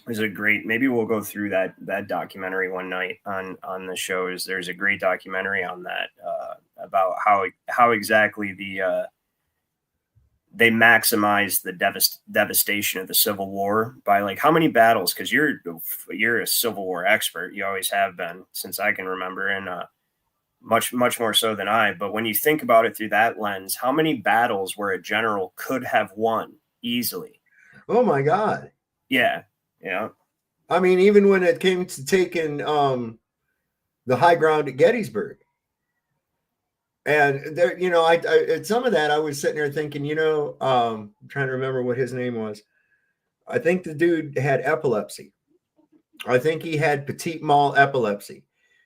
It was maybe we'll go through that documentary one night on the show. There's a great documentary on that about how exactly they maximize the devastation of the Civil War by like how many battles, because you're a Civil War expert. You always have been since I can remember, and much more so than I. But when you think about it through that lens, how many battles where a general could have won easily? Oh my God. Yeah. I mean, even when it came to taking the high ground at Gettysburg. And there, I at some of that, I was sitting there thinking, I'm trying to remember what his name was. I think the dude had epilepsy. I think he had petit mal epilepsy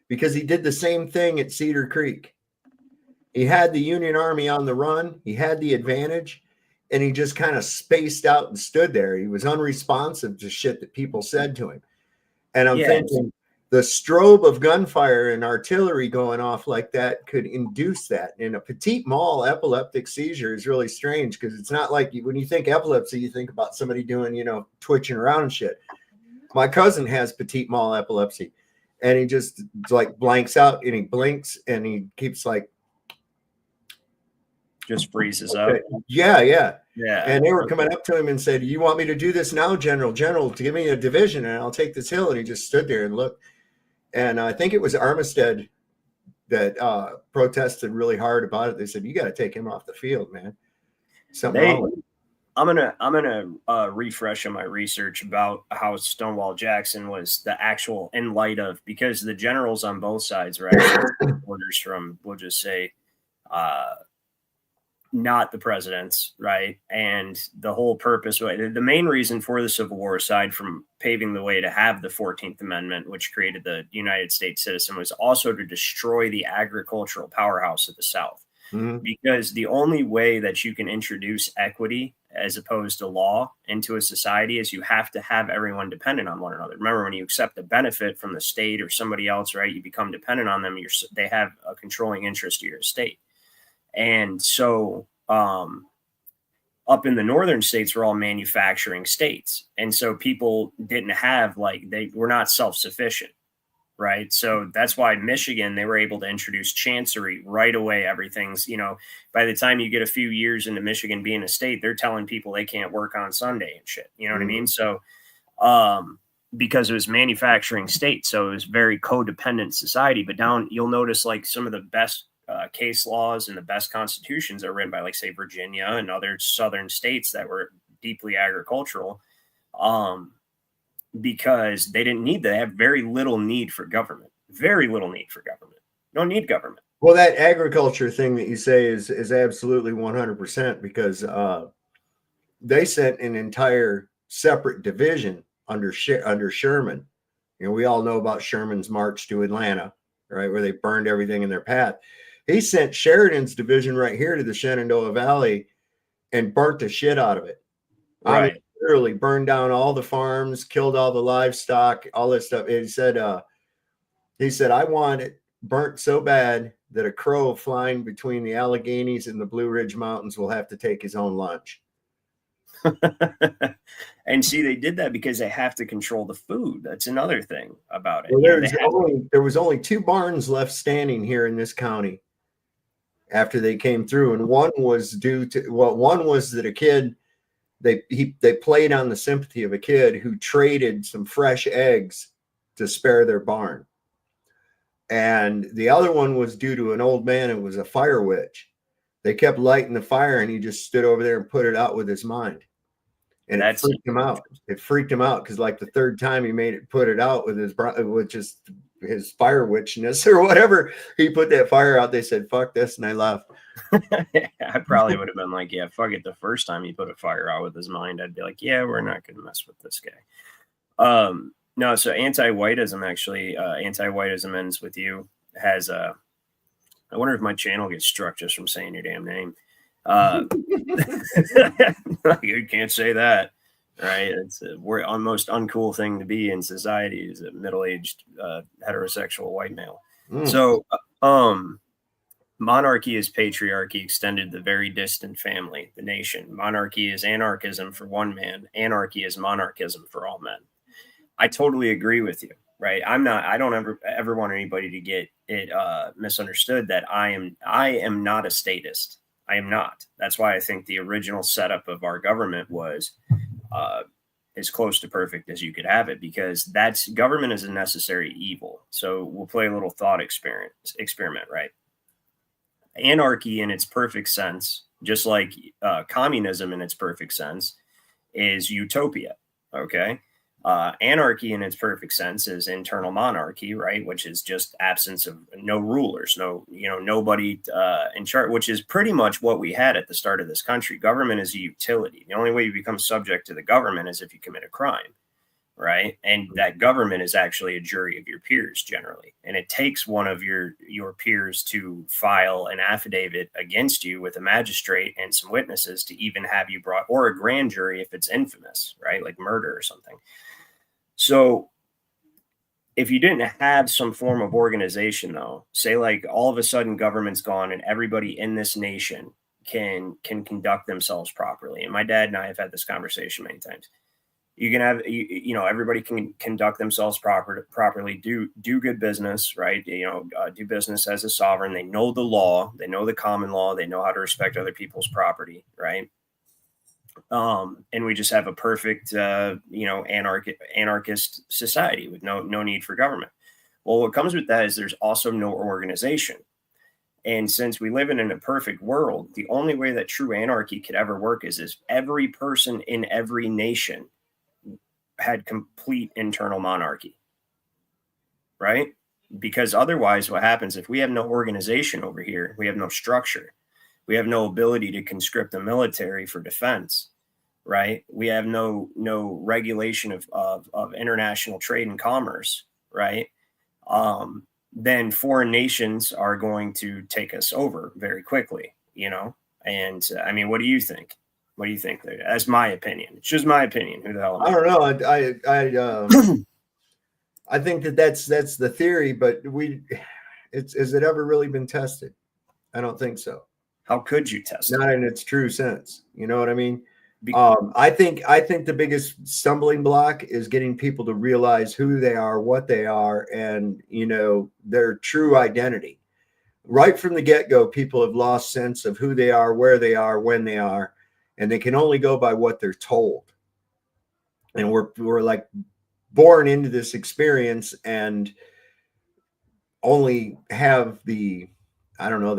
because he did the same thing at Cedar Creek. He had the Union Army on the run. He had the advantage. and he just kind of spaced out and stood there. He was unresponsive to shit that people said to him. And I'm thinking the strobe of gunfire and artillery going off like that could induce that. And a petit mal epileptic seizure is really strange because it's not like when you think epilepsy, you think about somebody doing, you know, twitching around and shit. My cousin has petit mal epilepsy, and he just like blanks out and he blinks and he keeps like just freezes up. Yeah. And they were coming up to him and said, "You want me to do this now, General, to give me a division and I'll take this hill." And he just stood there and looked. And I think it was Armistead that protested really hard about it. They said, "You got to take him off the field, man." I'm gonna refresh on my research about how Stonewall Jackson was the actual, in light of, because the generals on both sides were actually orders from, we'll just say, not the presidents, right? And the whole purpose, the main reason for the Civil War, aside from paving the way to have the 14th Amendment, which created the United States citizen, was also to destroy the agricultural powerhouse of the South. Mm-hmm. Because the only way that you can introduce equity as opposed to law into a society is you have to have everyone dependent on one another. Remember, when you accept a benefit from the state or somebody else, right, you become dependent on them. They have a controlling interest to your estate. And so up in the northern states were all manufacturing states. And so people didn't have, like, they were not self-sufficient, right? So that's why Michigan, they were able to introduce chancery right away. Everything's, you know, by the time you get a few years into Michigan being a state, they're telling people they can't work on Sunday and shit. You know what I mean? So because it was manufacturing state, so it was very codependent society. But down, you'll notice like some of the best case laws and the best constitutions are written by, like, say, Virginia and other southern states that were deeply agricultural, because they didn't need that. They have very little need for government. Don't need government. Well, that agriculture thing that you say is absolutely 100%, because they sent an entire separate division under Sherman. You know, we all know about Sherman's march to Atlanta, right, where they burned everything in their path. He sent Sheridan's division right here to the Shenandoah Valley and burnt the shit out of it. Right. I mean, literally burned down all the farms, killed all the livestock, all this stuff. He said, "I want it burnt so bad that a crow flying between the Alleghenies and the Blue Ridge Mountains will have to take his own lunch." And see, they did that because they have to control the food. That's another thing about it. Well, there was only 2 barns left standing here in this county after they came through, and one was that a kid, they played on the sympathy of a kid who traded some fresh eggs to spare their barn, and the other one was due to an old man who was a fire witch. They kept lighting the fire, and he just stood over there and put it out with his mind. And it freaked him out. It freaked him out because, like, the third time he made it, put it out with just his fire witchness or whatever, he put that fire out. They said, "Fuck this," and I left. I probably would have been like, "Yeah, fuck it." The first time he put a fire out with his mind, I'd be like, "Yeah, we're not going to mess with this guy." No, so anti-whiteism actually, anti-whiteism ends with you has I wonder if my channel gets struck just from saying your damn name. You can't say that, right? It's the most uncool thing to be in society is a middle-aged heterosexual white male. So monarchy is patriarchy extended to the very distant family, the nation. Monarchy is anarchism for one man. Anarchy is monarchism for all men. I totally agree with you, right? I don't ever want anybody to get it misunderstood that I am not a statist. I am not. That's why I think the original setup of our government was as close to perfect as you could have it, because government is a necessary evil. So we'll play a little thought experiment, right? Anarchy in its perfect sense, just like communism in its perfect sense, is utopia. Okay. Anarchy in its perfect sense is internal monarchy, right? Which is just absence of no rulers, nobody in charge, which is pretty much what we had at the start of this country. Government is a utility. The only way you become subject to the government is if you commit a crime. right? And that government is actually a jury of your peers generally. And it takes one of your peers to file an affidavit against you with a magistrate and some witnesses to even have you brought, or a grand jury if it's infamous, right? Like murder or something. So if you didn't have some form of organization, though, say like all of a sudden government's gone and everybody in this nation can conduct themselves properly. And my dad and I have had this conversation many times. You can have, everybody can conduct themselves properly, do good business, right? Do business as a sovereign. They know the law, they know the common law, they know how to respect other people's property, right? And we just have a perfect, anarchist society with no need for government. Well, what comes with that is there's also no organization. And since we live in a perfect world, the only way that true anarchy could ever work is if every person in every nation had complete internal monarchy, right? Because otherwise what happens if we have no organization over here, we have no structure, we have no ability to conscript the military for defense, right? We have no regulation of international trade and commerce, right? Then foreign nations are going to take us over very quickly, And I mean, what do you think? What do you think? That's my opinion. It's just my opinion. Who the hell? I don't know. I think that's the theory, but has it ever really been tested? I don't think so. How could you test it? Not in its true sense. You know what I mean? I think the biggest stumbling block is getting people to realize who they are, what they are, and their true identity. Right from the get-go, people have lost sense of who they are, where they are, when they are, and they can only go by what they're told. And we're like born into this experience and only have the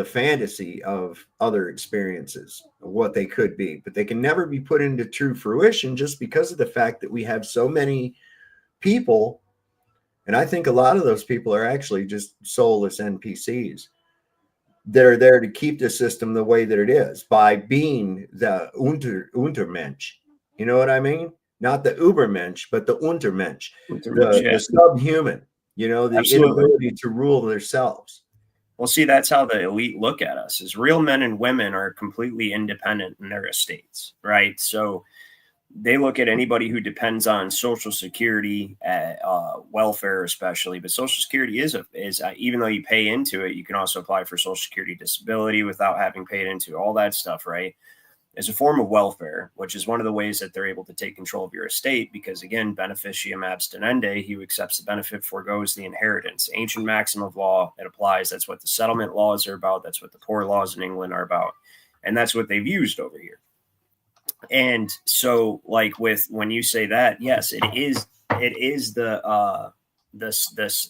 fantasy of other experiences, of what they could be, but they can never be put into true fruition just because of the fact that we have so many people. And I think a lot of those people are actually just soulless NPCs that are there to keep the system the way that it is by being the Untermensch. You know what I mean? Not the Ubermensch, but the Untermensch, the subhuman, the Absolutely. inability to rule themselves. Well, see, that's how the elite look at us, is real men and women are completely independent in their estates, right? So they look at anybody who depends on Social Security, welfare especially, but Social Security is even though you pay into it, you can also apply for Social Security disability without having paid into all that stuff, right? As a form of welfare, which is one of the ways that they're able to take control of your estate, because again, beneficium abstinende, he who accepts the benefit foregoes the inheritance. Ancient maxim of law, it applies. That's what the settlement laws are about. That's what the poor laws in England are about. And that's what they've used over here. And so like when you say that, yes, it is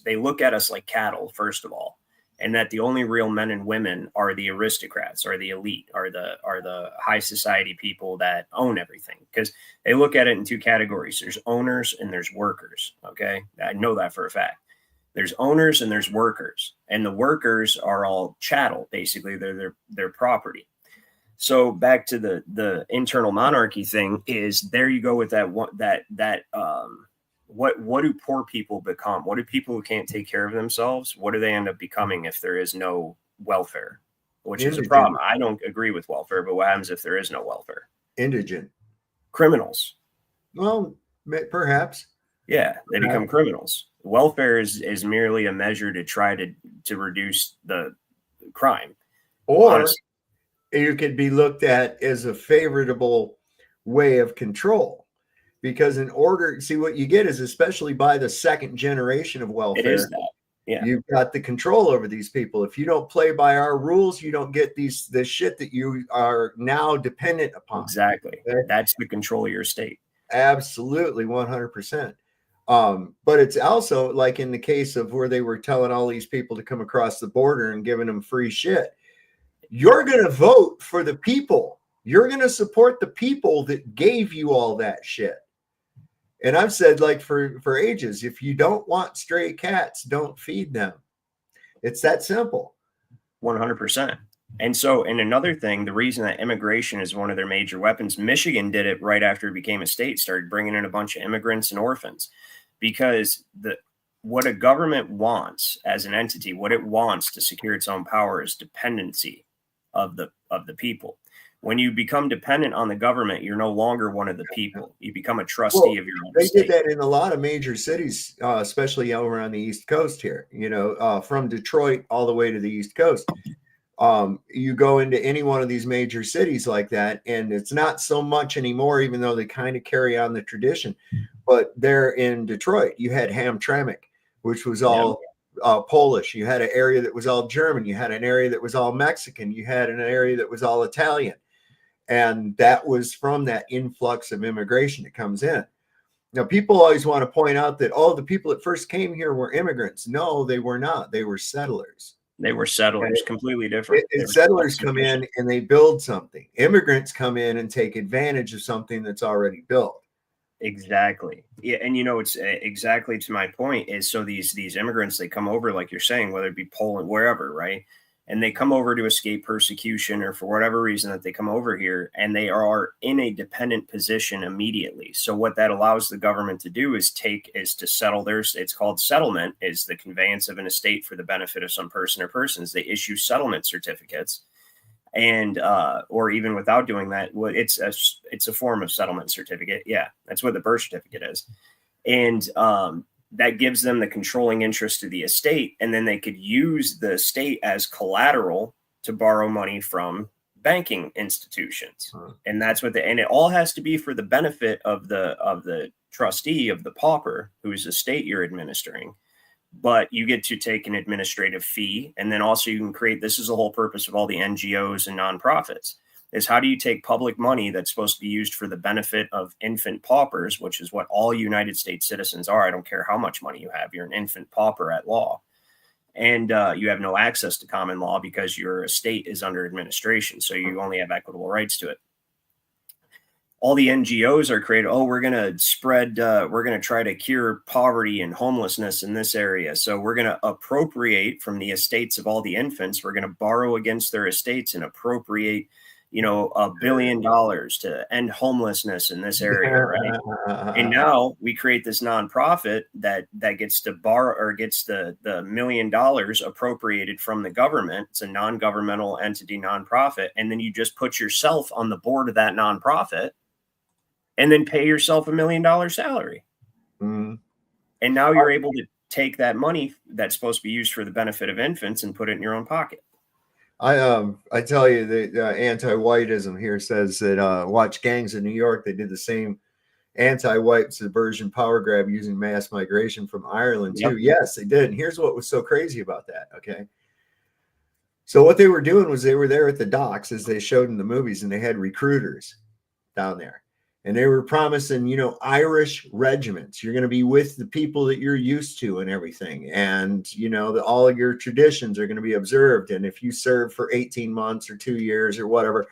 they look at us like cattle, first of all. And that the only real men and women are the aristocrats, or the elite, are the high society people that own everything. Because they look at it in two categories. There's owners and there's workers. Okay. I know that for a fact. There's owners and there's workers. And the workers are all chattel, basically. They're their property. So back to the internal monarchy thing is there you go with what do poor people become? What do people who can't take care of themselves? What do they end up becoming if there is no welfare? Which is a problem. I don't agree with welfare, but what happens if there is no welfare? Indigent. Criminals. Well, perhaps. Yeah, they become criminals. Welfare is merely a measure to try to reduce the crime. Or honestly, you could be looked at as a favorable way of control. Because see what you get is, especially by the second generation of welfare, it is that. Yeah. You've got the control over these people. If you don't play by our rules, you don't get the shit that you are now dependent upon. Exactly. Okay? That's the control of your state. Absolutely, 100%. But it's also like in the case of where they were telling all these people to come across the border and giving them free shit. You're going to vote for the people. You're going to support the people that gave you all that shit. And I've said, like, for ages, if you don't want stray cats, don't feed them. It's that simple. 100%. And so, and another thing, the reason that immigration is one of their major weapons, Michigan did it right after it became a state, started bringing in a bunch of immigrants and orphans, because what a government wants as an entity, what it wants to secure its own power is dependency of the people. When you become dependent on the government, you're no longer one of the people. You become a trustee of your own They state. did that in a lot of major cities, especially over on the East Coast here, from Detroit all the way to the East Coast. You go into any one of these major cities like that, and it's not so much anymore, even though they kind of carry on the tradition. But there in Detroit, you had Hamtramck, which was all Polish. You had an area that was all German. You had an area that was all Mexican. You had an area that was all Italian. And that was from that influx of immigration that comes in. Now, people always want to point out that, the people that first came here were immigrants. No, they were not. They were settlers. They were settlers, completely different. Settlers come in and they build something. Immigrants come in and take advantage of something that's already built. Exactly. Yeah, and it's exactly to my point is, so these immigrants, they come over, like you're saying, whether it be Poland, wherever, right? And they come over to escape persecution, or for whatever reason that they come over here, and they are in a dependent position immediately. So what that allows the government to do is to settle it's called settlement, is the conveyance of an estate for the benefit of some person or persons. They issue settlement certificates, and or even without doing that, it's a form of settlement certificate. Yeah, that's what the birth certificate is. And that gives them the controlling interest of the estate, and then they could use the estate as collateral to borrow money from banking institutions. And that's what and it all has to be for the benefit of the trustee of the pauper, whose estate you're administering. But you get to take an administrative fee, and then also you can create, this is the whole purpose of all the NGOs and nonprofits, is how do you take public money that's supposed to be used for the benefit of infant paupers, which is what all United States citizens are. I don't care how much money you have, you're an infant pauper at law. And you have no access to common law because your estate is under administration. So you only have equitable rights to it. All the NGOs are created. We're going to try to cure poverty and homelessness in this area. So we're going to appropriate from the estates of all the infants. We're going to borrow against their estates and appropriate $1 billion to end homelessness in this area, right? And now we create this nonprofit that gets to borrow, or gets the $1 million appropriated from the government. It's a non-governmental entity nonprofit. And then you just put yourself on the board of that nonprofit and then pay yourself $1 million salary. And now you're able to take that money that's supposed to be used for the benefit of infants and put it in your own pocket. I tell you, the anti-whiteism here says that watch Gangs of New York. They did the same anti-white subversion power grab using mass migration from Ireland too. Yes, they did. And here's what was so crazy about that. Okay. So what they were doing was they were there at the docks, as they showed in the movies, and they had recruiters down there. And they were promising, Irish regiments. You're going to be with the people that you're used to and everything. And, all of your traditions are going to be observed. And if you serve for 18 months or 2 years or whatever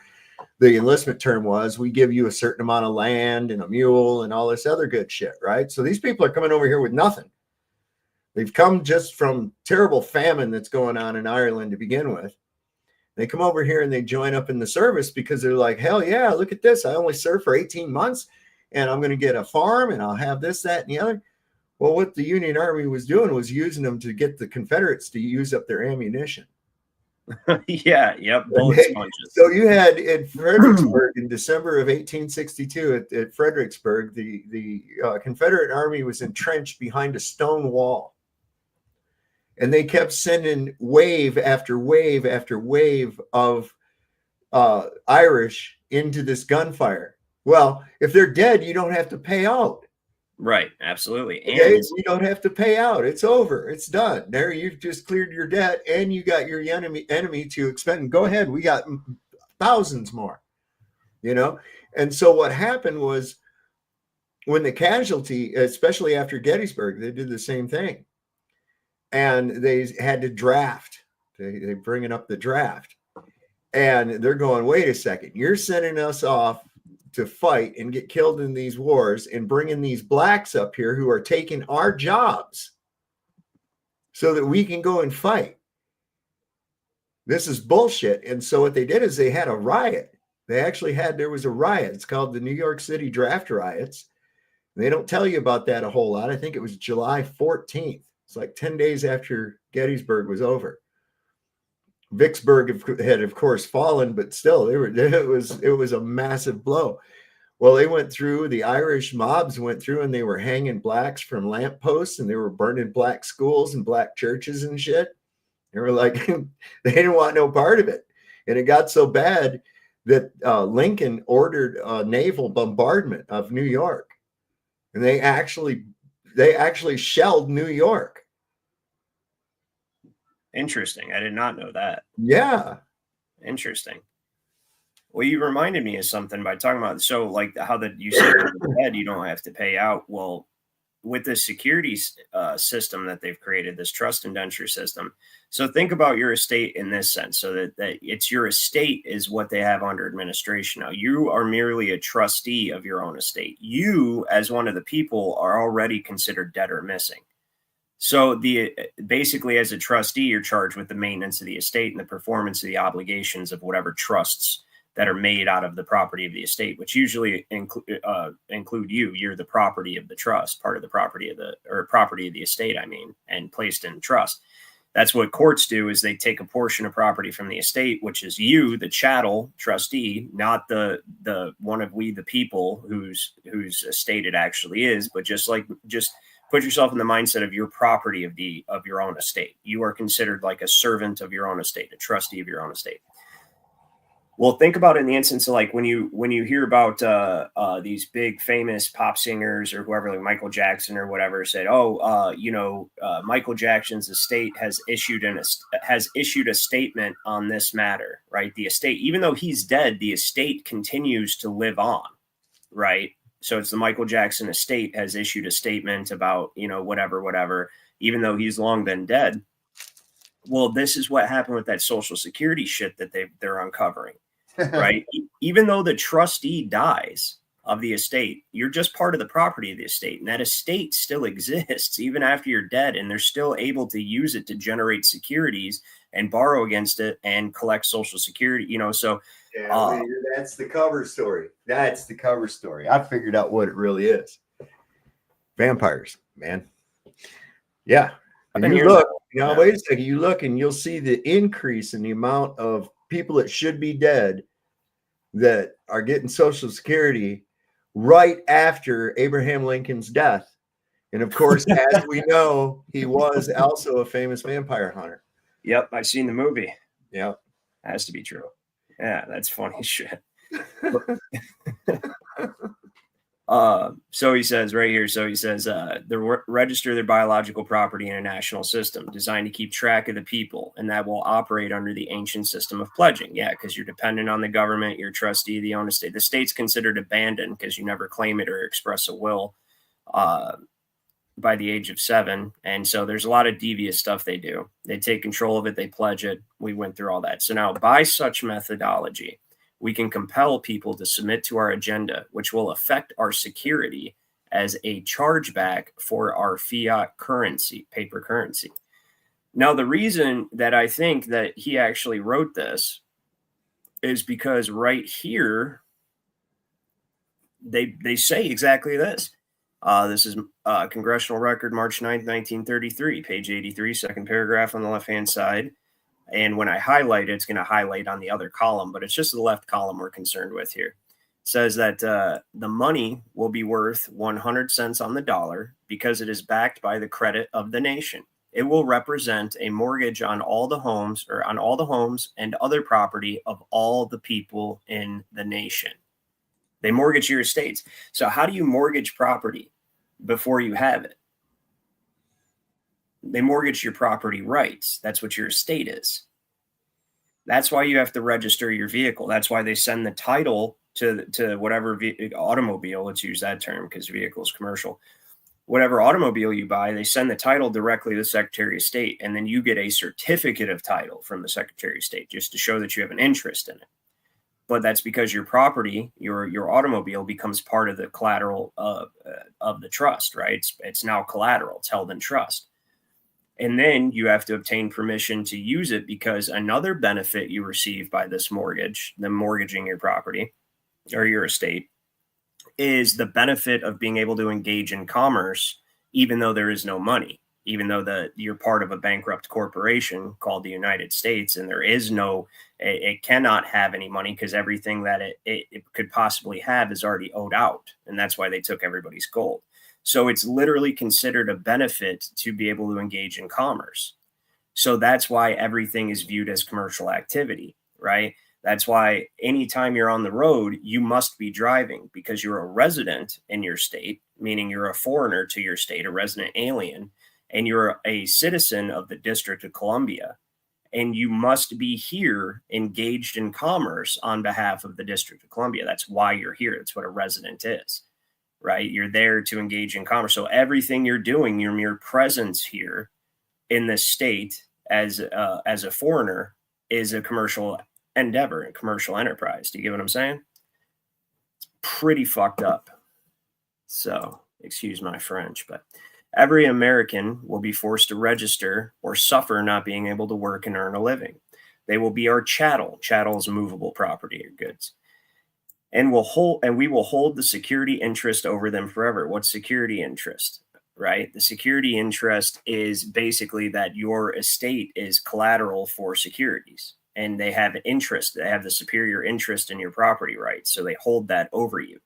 the enlistment term was, we give you a certain amount of land and a mule and all this other good shit, right? So these people are coming over here with nothing. They've come just from terrible famine that's going on in Ireland to begin with. They come over here and they join up in the service because they're like, hell yeah, look at this. I only served for 18 months and I'm going to get a farm and I'll have this, that, and the other. Well, what the Union Army was doing was using them to get the Confederates to use up their ammunition. Bullet sponges. So you had in Fredericksburg in December of 1862 at Fredericksburg, the Confederate Army was entrenched behind a stone wall. And they kept sending wave after wave after wave of Irish into this gunfire. Well, if they're dead, you don't have to pay out. Right, absolutely. And you don't have to pay out. It's over. It's done. There, you've just cleared your debt, and you got your enemy to expend. Go ahead. We got thousands more. And so what happened was, when the casualty, especially after Gettysburg, they did the same thing. And they had to draft. They bringing up the draft. And they're going, wait a second. You're sending us off to fight and get killed in these wars and bringing these blacks up here who are taking our jobs so that we can go and fight. this is bullshit. And so what they did is they had a riot. There was a riot. It's called the New York City Draft Riots. They don't tell you about that a whole lot. I think it was July 14th. It's like 10 days after Gettysburg was over. Vicksburg had, of course, fallen, but still, it was a massive blow. Well, they went through, the Irish mobs went through, and they were hanging blacks from lampposts, and they were burning black schools and black churches and shit. They were like, they didn't want no part of it. And it got so bad that Lincoln ordered a naval bombardment of New York. And they actually shelled New York. Interesting. I did not know that. Yeah. Interesting. Well, you reminded me of something by talking about, so like how that you said dead, you don't have to pay out. Well, with the security system that they've created, this trust indenture system. So think about your estate in this sense, so that it's your estate is what they have under administration. Now, you are merely a trustee of your own estate. You, as one of the people, are already considered dead or missing. So basically, as a trustee, you're charged with the maintenance of the estate and the performance of the obligations of whatever trusts that are made out of the property of the estate, which usually include you. You're the property of the trust, part of the property of the estate, and placed in trust. That's what courts do, is they take a portion of property from the estate, which is you, the chattel trustee, not the one of we, the people whose estate it actually is, but just put yourself in the mindset of your property of your own estate. You are considered like a servant of your own estate, a trustee of your own estate. Well, think about it in the instance of like when you hear about these big famous pop singers or whoever, like Michael Jackson or whatever, said, Michael Jackson's estate has issued a statement on this matter, right? The estate, even though he's dead, the estate continues to live on, right? So it's the Michael Jackson estate has issued a statement about, whatever, even though he's long been dead. Well, this is what happened with that Social Security shit that they're uncovering, right? Even though the trustee dies of the estate, you're just part of the property of the estate, and that estate still exists even after you're dead, and they're still able to use it to generate securities and borrow against it and collect Social Security. So yeah, that's the cover story. That's the cover story. I figured out what it really is. Vampires, man. Yeah. And you look, wait a second. You look and you'll see the increase in the amount of people that should be dead that are getting Social Security right after Abraham Lincoln's death. And of course, as we know, he was also a famous vampire hunter. Yep, I've seen the movie. Yep. Has to be true. Yeah, that's funny shit. So he says right here, they register their biological property in a national system designed to keep track of the people, and that will operate under the ancient system of pledging. Yeah, because you're dependent on the government, you're a trustee of the own estate. The state's considered abandoned because you never claim it or express a will by the age of 7. And so there's a lot of devious stuff they do. They take control of it, they pledge it. We went through all that. So now by such methodology, we can compel people to submit to our agenda, which will affect our security as a chargeback for our fiat currency, paper currency. Now, the reason that I think that he actually wrote this is because right here, they say exactly this. This is Congressional Record, March 9th, 1933, page 83, second paragraph on the left-hand side. And when I highlight it, it's going to highlight on the other column, but it's just the left column we're concerned with here. It says that the money will be worth 100 cents on the dollar because it is backed by the credit of the nation. It will represent a mortgage on all the homes and other property of all the people in the nation. They mortgage your estates. So how do you mortgage property before you have it? They mortgage your property rights. That's what your estate is. That's why you have to register your vehicle. That's why they send the title to whatever automobile. Let's use that term because vehicle is commercial. Whatever automobile you buy, they send the title directly to the Secretary of State, and then you get a certificate of title from the Secretary of State just to show that you have an interest in it. But that's because your property, your automobile, becomes part of the collateral of the trust, right? It's now collateral. It's held in trust. And then you have to obtain permission to use it, because another benefit you receive by this mortgage, the mortgaging your property or your estate, is the benefit of being able to engage in commerce, even though there is no money, even though you're part of a bankrupt corporation called the United States, and there is no, it cannot have any money because everything that it could possibly have is already owed out. And that's why they took everybody's gold. So it's literally considered a benefit to be able to engage in commerce. So that's why everything is viewed as commercial activity, right? That's why anytime you're on the road, you must be driving, because you're a resident in your state, meaning you're a foreigner to your state, a resident alien, and you're a citizen of the District of Columbia. And you must be here engaged in commerce on behalf of the District of Columbia. That's why you're here. That's what a resident is, right? You're there to engage in commerce. So everything you're doing, your mere presence here in this state as a foreigner is a commercial endeavor, a commercial enterprise. Do you get what I'm saying? It's pretty fucked up. So excuse my French, but every American will be forced to register or suffer not being able to work and earn a living. They will be our chattel. Chattel is movable property or goods. And we will hold the security interest over them forever. What's security interest? Right? The security interest is basically that your estate is collateral for securities, and they have interest. They have the superior interest in your property rights. So they hold that over you,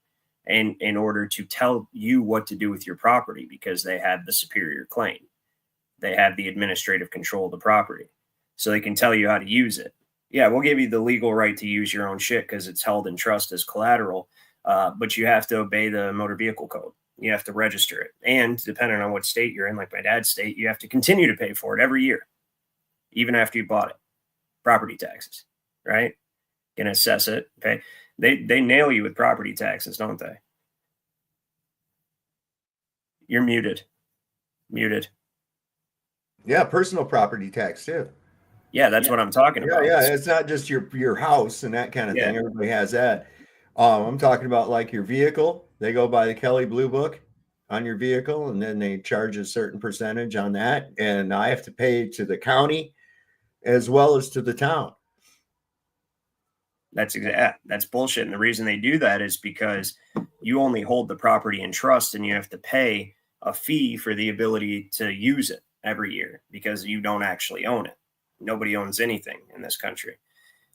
and in order to tell you what to do with your property, because they have the superior claim. They have the administrative control of the property, so they can tell you how to use it. Yeah, we'll give you the legal right to use your own shit because it's held in trust as collateral, but you have to obey the motor vehicle code. You have to register it. And depending on what state you're in, like my dad's state, you have to continue to pay for it every year, even after you bought it. Property taxes, right? Can assess it. Okay. They nail you with property taxes, don't they? You're muted. Muted. Yeah, personal property tax too. Yeah, that's what I'm talking about. Yeah, it's not just your house and that kind of thing. Everybody has that. I'm talking about like your vehicle. They go by the Kelly Blue Book on your vehicle, and then they charge a certain percentage on that. And I have to pay to the county as well as to the town. That's bullshit. And the reason they do that is because you only hold the property in trust, and you have to pay a fee for the ability to use it every year because you don't actually own it. Nobody owns anything in this country.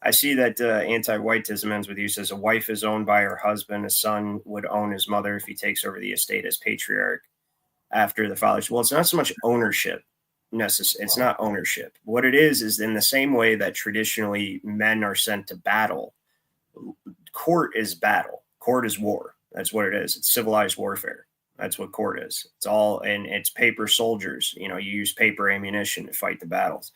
I see that anti-whiteism ends with you, says a wife is owned by her husband. A son would own his mother if he takes over the estate as patriarch after the father. Well, it's not so much ownership. It's not ownership. What it is in the same way that traditionally men are sent to battle. Court is battle. Court is war. That's what it is. It's civilized warfare. That's what court is. It's all, and it's paper soldiers. You use paper ammunition to fight the battles.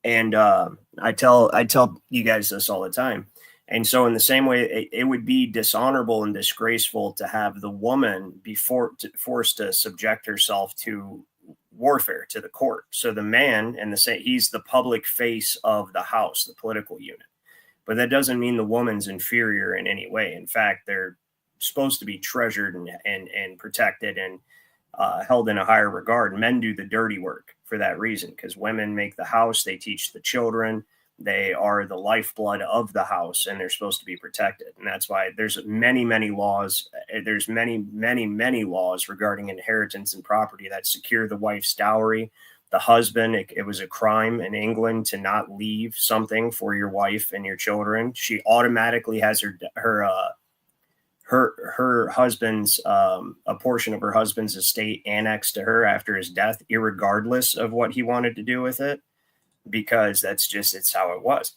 And I tell you guys this all the time. And so in the same way, it would be dishonorable and disgraceful to have the woman be forced to subject herself to warfare, to the court. So the man, he's the public face of the house, the political unit. But that doesn't mean the woman's inferior in any way. In fact, they're supposed to be treasured and protected and held in a higher regard. Men do the dirty work for that reason, because women make the house, they teach the children, they are the lifeblood of the house, and they're supposed to be protected. And that's why there's many laws. There's many laws regarding inheritance and property that secure the wife's dowry. The husband, it was a crime in England to not leave something for your wife and your children. She automatically has her husband's a portion of her husband's estate annexed to her after his death, irregardless of what he wanted to do with it, because it's how it was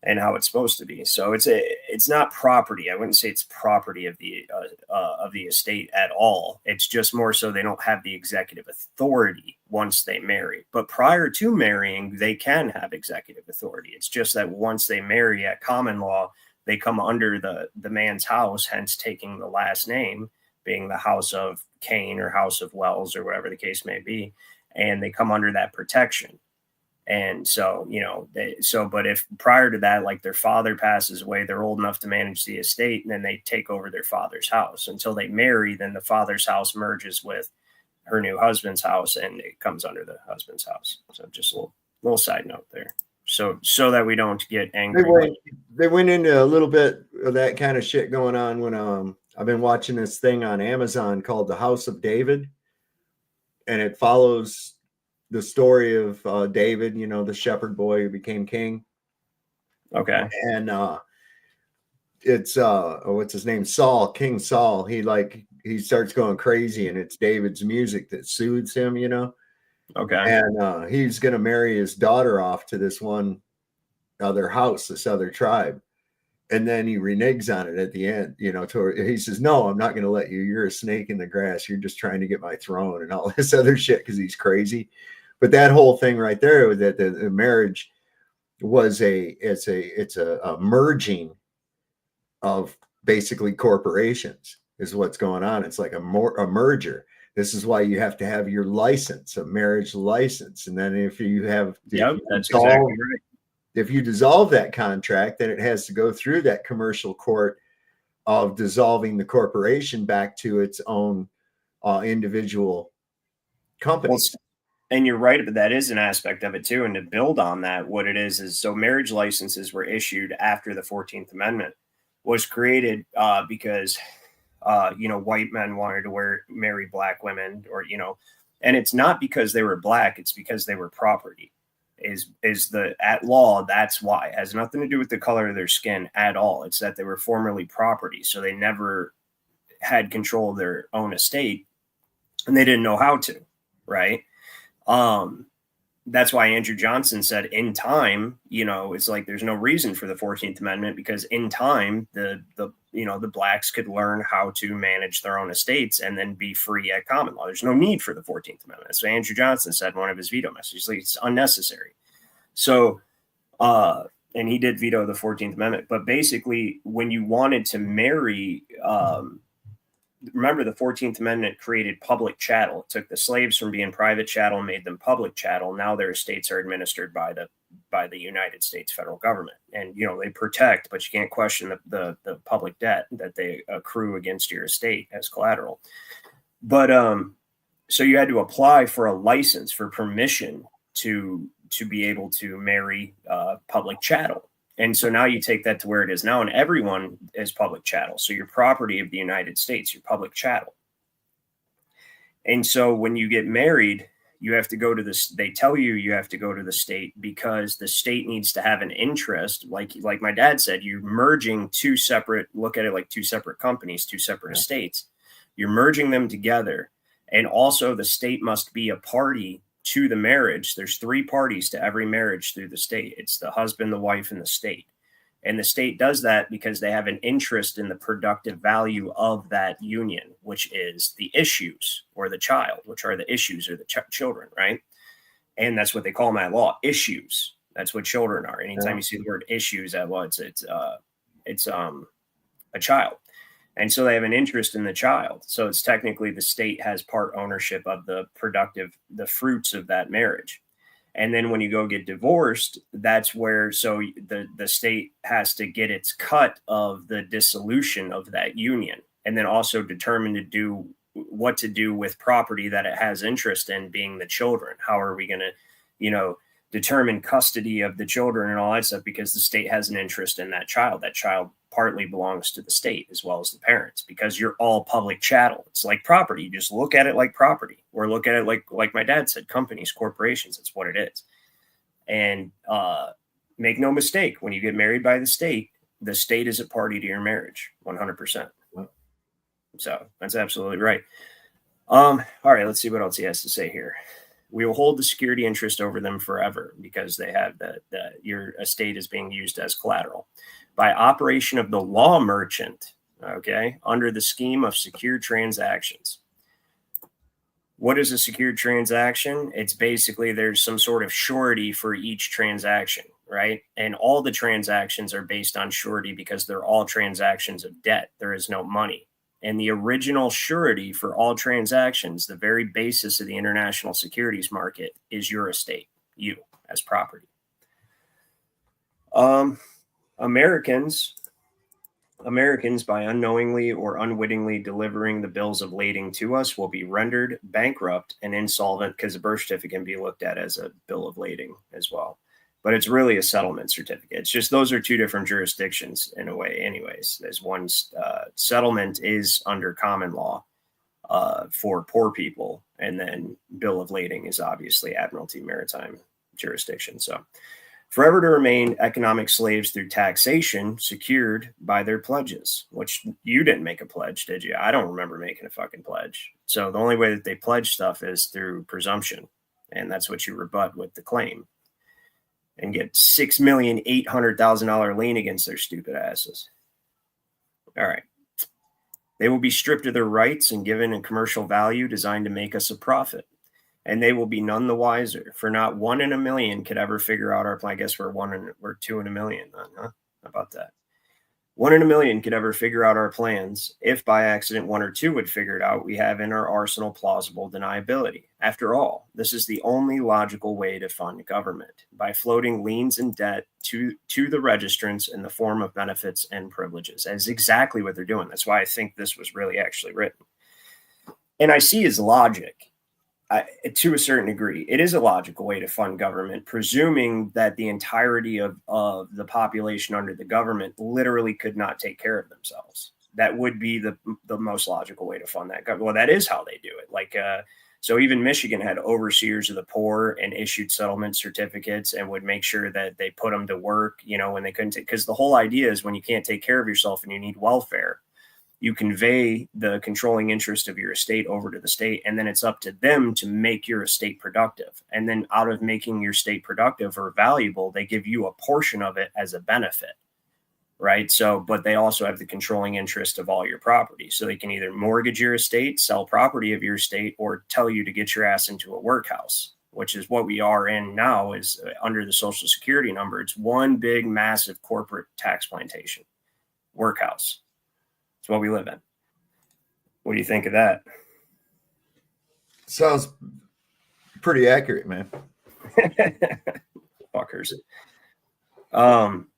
and how it's supposed to be. So it's not property. I wouldn't say it's property of the estate at all. It's just more so they don't have the executive authority once they marry. But prior to marrying, they can have executive authority. It's just that once they marry at common law, they come under the man's house, hence taking the last name, being the House of Cain or House of Wells or whatever the case may be. And they come under that protection. And so, but if prior to that, like their father passes away, they're old enough to manage the estate, and then they take over their father's house until they marry. Then the father's house merges with her new husband's house, and it comes under the husband's house. So just a little side note there. So that we don't get angry. They went into a little bit of that kind of shit going on when I've been watching this thing on Amazon called The House of David, and it follows the story of David, you know, the shepherd boy who became king. Okay. And it's what's his name? Saul, King Saul. He starts going crazy, and it's David's music that soothes him, you know. Okay. And he's gonna marry his daughter off to this one other house, this other tribe. And then he reneges on it at the end, you know, he says, no, I'm not going to let you. You're a snake in the grass. You're just trying to get my throne and all this other shit because he's crazy. But that whole thing right there, that the marriage was it's a merging of basically corporations is what's going on. It's like a merger. This is why you have to have your license, a marriage license. And then if you have, that's exactly right. If you dissolve that contract, then it has to go through that commercial court of dissolving the corporation back to its own individual companies. Well, and you're right, but that is an aspect of it too. And to build on that, what it is so marriage licenses were issued after the 14th Amendment was created because, white men wanted to marry black women, or, and it's not because they were black, it's because they were property. Is the at law, that's why. It has nothing to do with the color of their skin at all. It's that they were formerly property, so they never had control of their own estate, and they didn't know how to, right? That's why Andrew Johnson said in time, it's like there's no reason for the 14th Amendment, because in time the blacks could learn how to manage their own estates and then be free at common law. There's no need for the 14th Amendment. So Andrew Johnson said in one of his veto messages, like, it's unnecessary. So, and he did veto the 14th Amendment. But basically, when you wanted to marry, remember the 14th Amendment created public chattel. It took the slaves from being private chattel and made them public chattel. Now their estates are administered by the United States federal government. And, they protect, but you can't question the public debt that they accrue against your estate as collateral. But so you had to apply for a license, for permission to be able to marry public chattel. And so now you take that to where it is now, and everyone is public chattel. So you're property of the United States, you're public chattel. And so when you get married, you have to go to this. They tell you have to go to the state, because the state needs to have an interest. Like my dad said, you're merging look at it like two separate companies, two separate estates. You're merging them together. And also the state must be a party to the marriage. There's 3 parties to every marriage through the state. It's the husband, the wife, and the state. And the state does that because they have an interest in the productive value of that union, which is the issues, or the child, which are the issues, or the children, right? And that's what they call them at law, issues. That's what children are. Anytime you see the word issues at law, it's a child. And so they have an interest in the child. So it's technically the state has part ownership of the fruits of that marriage. And then when you go get divorced, that's where, so the state has to get its cut of the dissolution of that union, and then also determine what to do with property that it has interest in, being the children. How are we going to, determine custody of the children and all that stuff, because the state has an interest in that child. That child partly belongs to the state as well as the parents, because you're all public chattel. It's like property. You just look at it like property, or look at it like my dad said, companies, corporations. It's what it is. And make no mistake, when you get married by the state is a party to your marriage, 100%. So that's absolutely right. All right, let's see what else he has to say here. We will hold the security interest over them forever, because they have your estate is being used as collateral by operation of the law merchant, okay, under the scheme of secured transactions. What is a secured transaction? It's basically there's some sort of surety for each transaction, right? And all the transactions are based on surety because they're all transactions of debt. There is no money. And the original surety for all transactions, the very basis of the international securities market, is your estate, you as property. Americans Americans, by unknowingly or unwittingly delivering the bills of lading to us, will be rendered bankrupt and insolvent, because the birth certificate can be looked at as a bill of lading as well. But it's really a settlement certificate. It's just those are two different jurisdictions in a way anyways. There's one settlement is under common law for poor people, and then bill of lading is obviously Admiralty maritime jurisdiction. So forever to remain economic slaves through taxation secured by their pledges, which you didn't make a pledge, did you? I don't remember making a fucking pledge. So the only way that they pledge stuff is through presumption, and that's what you rebut with the claim and get $6,800,000 lien against their stupid asses. All right. They will be stripped of their rights and given a commercial value designed to make us a profit. And they will be none the wiser, for not 1 in a million could ever figure out our plan. I guess we're 2 in a million, huh? How about that? 1 in a million could ever figure out our plans. If by accident 1 or 2 would figure it out, we have in our arsenal plausible deniability. After all, this is the only logical way to fund government, by floating liens and debt to the registrants in the form of benefits and privileges. That is exactly what they're doing. That's why I think this was really actually written. And I see his logic. To a certain degree, it is a logical way to fund government, presuming that the entirety of the population under the government literally could not take care of themselves. That would be the most logical way to fund that government. Well, that is how they do it. Like, so even Michigan had overseers of the poor and issued settlement certificates and would make sure that they put them to work, when they couldn't take, because the whole idea is when you can't take care of yourself and you need welfare, you convey the controlling interest of your estate over to the state, and then it's up to them to make your estate productive. And then out of making your estate productive or valuable, they give you a portion of it as a benefit, right? So, but they also have the controlling interest of all your property. So they can either mortgage your estate, sell property of your estate, or tell you to get your ass into a workhouse, which is what we are in now, is under the Social Security number. It's one big, massive corporate tax plantation, workhouse. It's what we live in. What do you think of that? Sounds pretty accurate, man. Fuckers.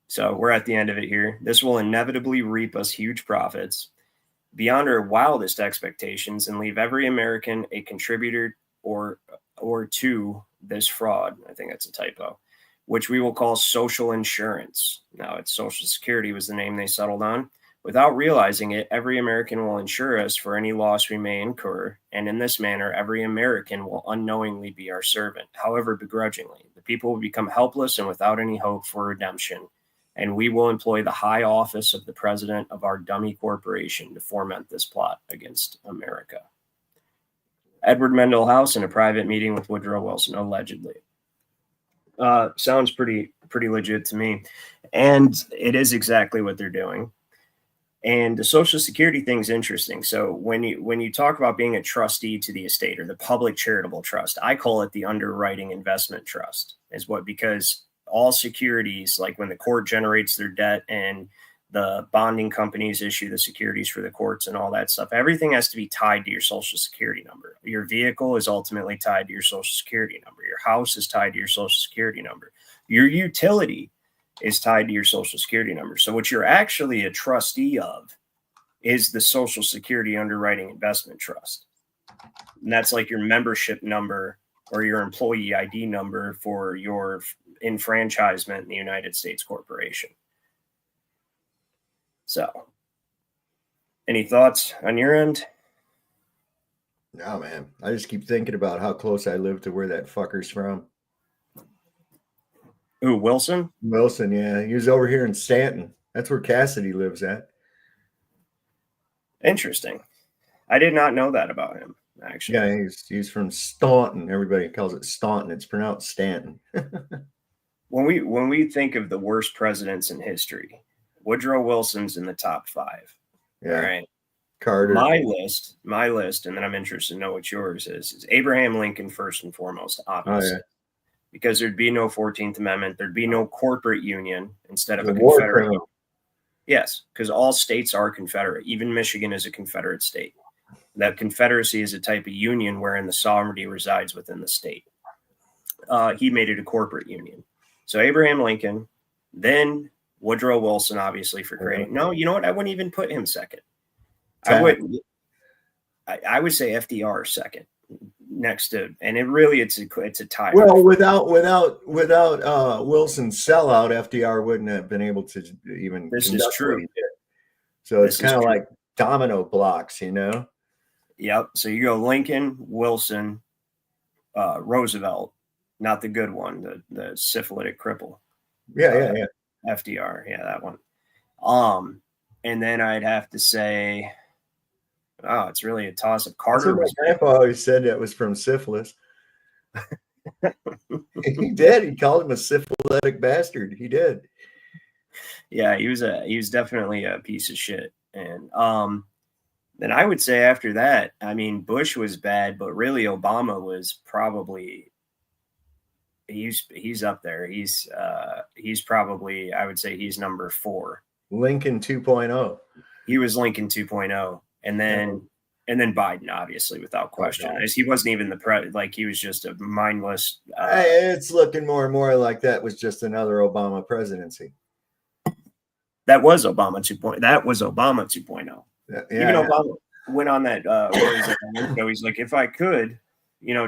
So we're at the end of it here. This will inevitably reap us huge profits beyond our wildest expectations and leave every American a contributor or to this fraud. I think that's a typo, which we will call social insurance. Now, it's Social Security was the name they settled on. Without realizing it, every American will insure us for any loss we may incur, and in this manner, every American will unknowingly be our servant, however begrudgingly. The people will become helpless and without any hope for redemption, and we will employ the high office of the president of our dummy corporation to foment this plot against America. Edward Mendel House in a private meeting with Woodrow Wilson, allegedly. Sounds pretty legit to me, and it is exactly what they're doing. And the Social Security thing is interesting. So when you talk about being a trustee to the estate, or the public charitable trust, I call it the underwriting investment trust, because all securities, like when the court generates their debt and the bonding companies issue the securities for the courts and all that stuff, everything has to be tied to your Social Security number. Your vehicle is ultimately tied to your Social Security number. Your house is tied to your Social Security number. Your utility is tied to your Social Security number. So what you're actually a trustee of is the Social Security Underwriting Investment Trust. And that's like your membership number or your employee ID number for your enfranchisement in the United States corporation. So, any thoughts on your end? No, man. I just keep thinking about how close I live to where that fucker's from. Ooh, Wilson? Wilson, yeah. He was over here in Stanton. That's where Cassidy lives at. Interesting. I did not know that about him, actually. Yeah, he's from Staunton. Everybody calls it Staunton. It's pronounced Stanton. When we think of the worst presidents in history, Woodrow Wilson's in the top 5. Yeah. All right. Carter. My list, and then I'm interested to know what yours is Abraham Lincoln first and foremost, obviously. Oh, yeah. Because there'd be no 14th Amendment. There'd be no corporate union instead of a Confederate union. Yes, because all states are Confederate. Even Michigan is a Confederate state. That Confederacy is a type of union wherein the sovereignty resides within the state. He made it a corporate union. So Abraham Lincoln, then Woodrow Wilson, obviously, for creating. No, you know what? I wouldn't even put him second. Tap. I would say FDR second, next to, and it's a tie. Well, without Wilson's sellout, FDR wouldn't have been able to even. This is true. So it's kind of like domino blocks, you know. Yep. So you go Lincoln, Wilson, Roosevelt, not the good one, the syphilitic cripple. Yeah. FDR, yeah, that one. And then I'd have to say, it's really a toss up. Carter. My grandpa always said that was from syphilis. He did. He called him a syphilitic bastard. He did. Yeah, he was definitely a piece of shit. And then I would say after that, I mean, Bush was bad, but really Obama was probably he's up there. He's probably, I would say he's number 4. Lincoln 2.0. He was Lincoln 2.0. And then Biden, obviously, without question. As he wasn't even he was just a mindless. It's looking more and more like that was just another Obama presidency. That was Obama 2.0. That was Obama 2.0. Yeah, even Obama went on that. He's like, if I could,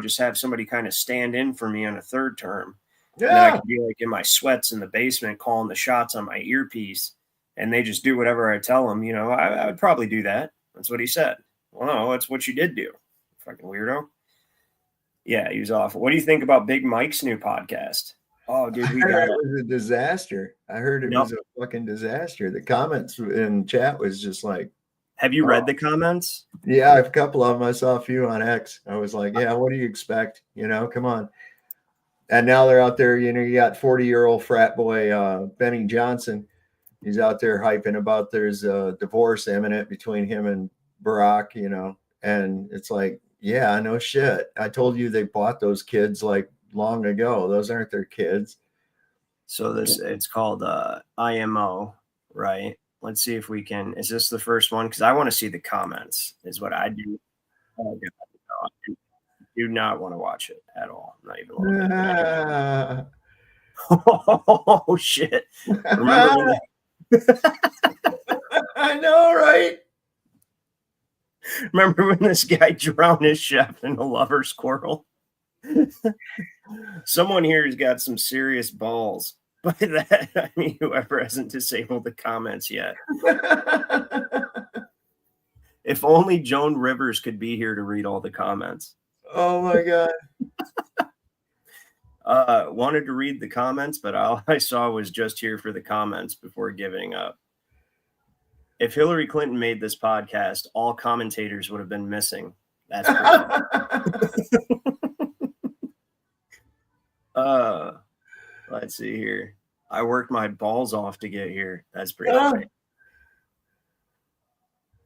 just have somebody kind of stand in for me on a third term. Yeah. And then I could be like in my sweats in the basement calling the shots on my earpiece, and they just do whatever I tell them. I would probably do that. That's what he said. Well, no, that's what you did do. Fucking weirdo. Yeah, he was awful. What do you think about Big Mike's new podcast? Oh, dude, it was a disaster. I heard it was a fucking disaster. The comments in chat was just like. Have you read the comments? Yeah, I have a couple of them. I saw a few on X. I was like, yeah, what do you expect? Come on. And now they're out there, you got 40-year-old frat boy Benny Johnson. He's out there hyping about there's a divorce imminent between him and Barack, and it's like, yeah, no shit. I told you they bought those kids like long ago. Those aren't their kids. So it's called IMO, right? Let's see if we can. Is this the first one? Because I want to see the comments. Is what I do. Oh, God, I do not want to watch it at all. Not even a little bit. Oh shit! Remember when I know, right? Remember when this guy drowned his chef in a lover's quarrel? Someone here has got some serious balls. By that, I mean whoever hasn't disabled the comments yet. If only Joan Rivers could be here to read all the comments. Oh my God. Wanted to read the comments, but all I saw was just here for the comments before giving up. If Hillary Clinton made this podcast, all commentators would have been missing. That's let's see here. I worked my balls off to get here. That's pretty funny.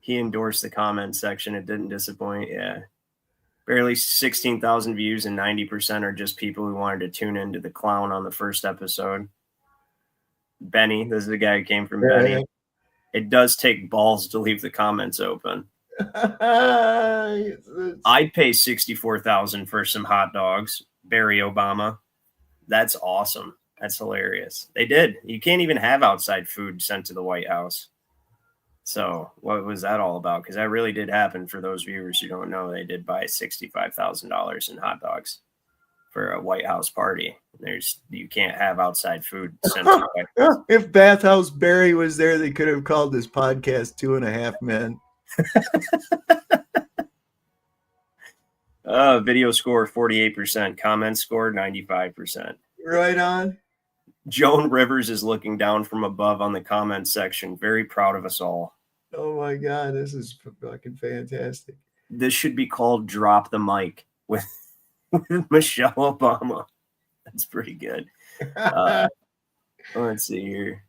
He endorsed the comment section. It didn't disappoint. Yeah. Barely 16,000 views, and 90% are just people who wanted to tune into the clown on the first episode. Benny. This is the guy who came from Benny. It does take balls to leave the comments open. I'd pay $64,000 for some hot dogs. Barry Obama. That's awesome. That's hilarious. They did. You can't even have outside food sent to the White House. So what was that all about? Because that really did happen. For those viewers who don't know, they did buy $65,000 in hot dogs for a White House party. You can't have outside food sent to the White House. If Bathhouse Barry was there, they could have called this podcast 2.5 Men. Video score 48%, comment score 95%. Right on. Joan Rivers is looking down from above on the comment section, very proud of us all. Oh my God, this is fucking fantastic. This should be called Drop the Mic with Michelle Obama. That's pretty good. Let's see here.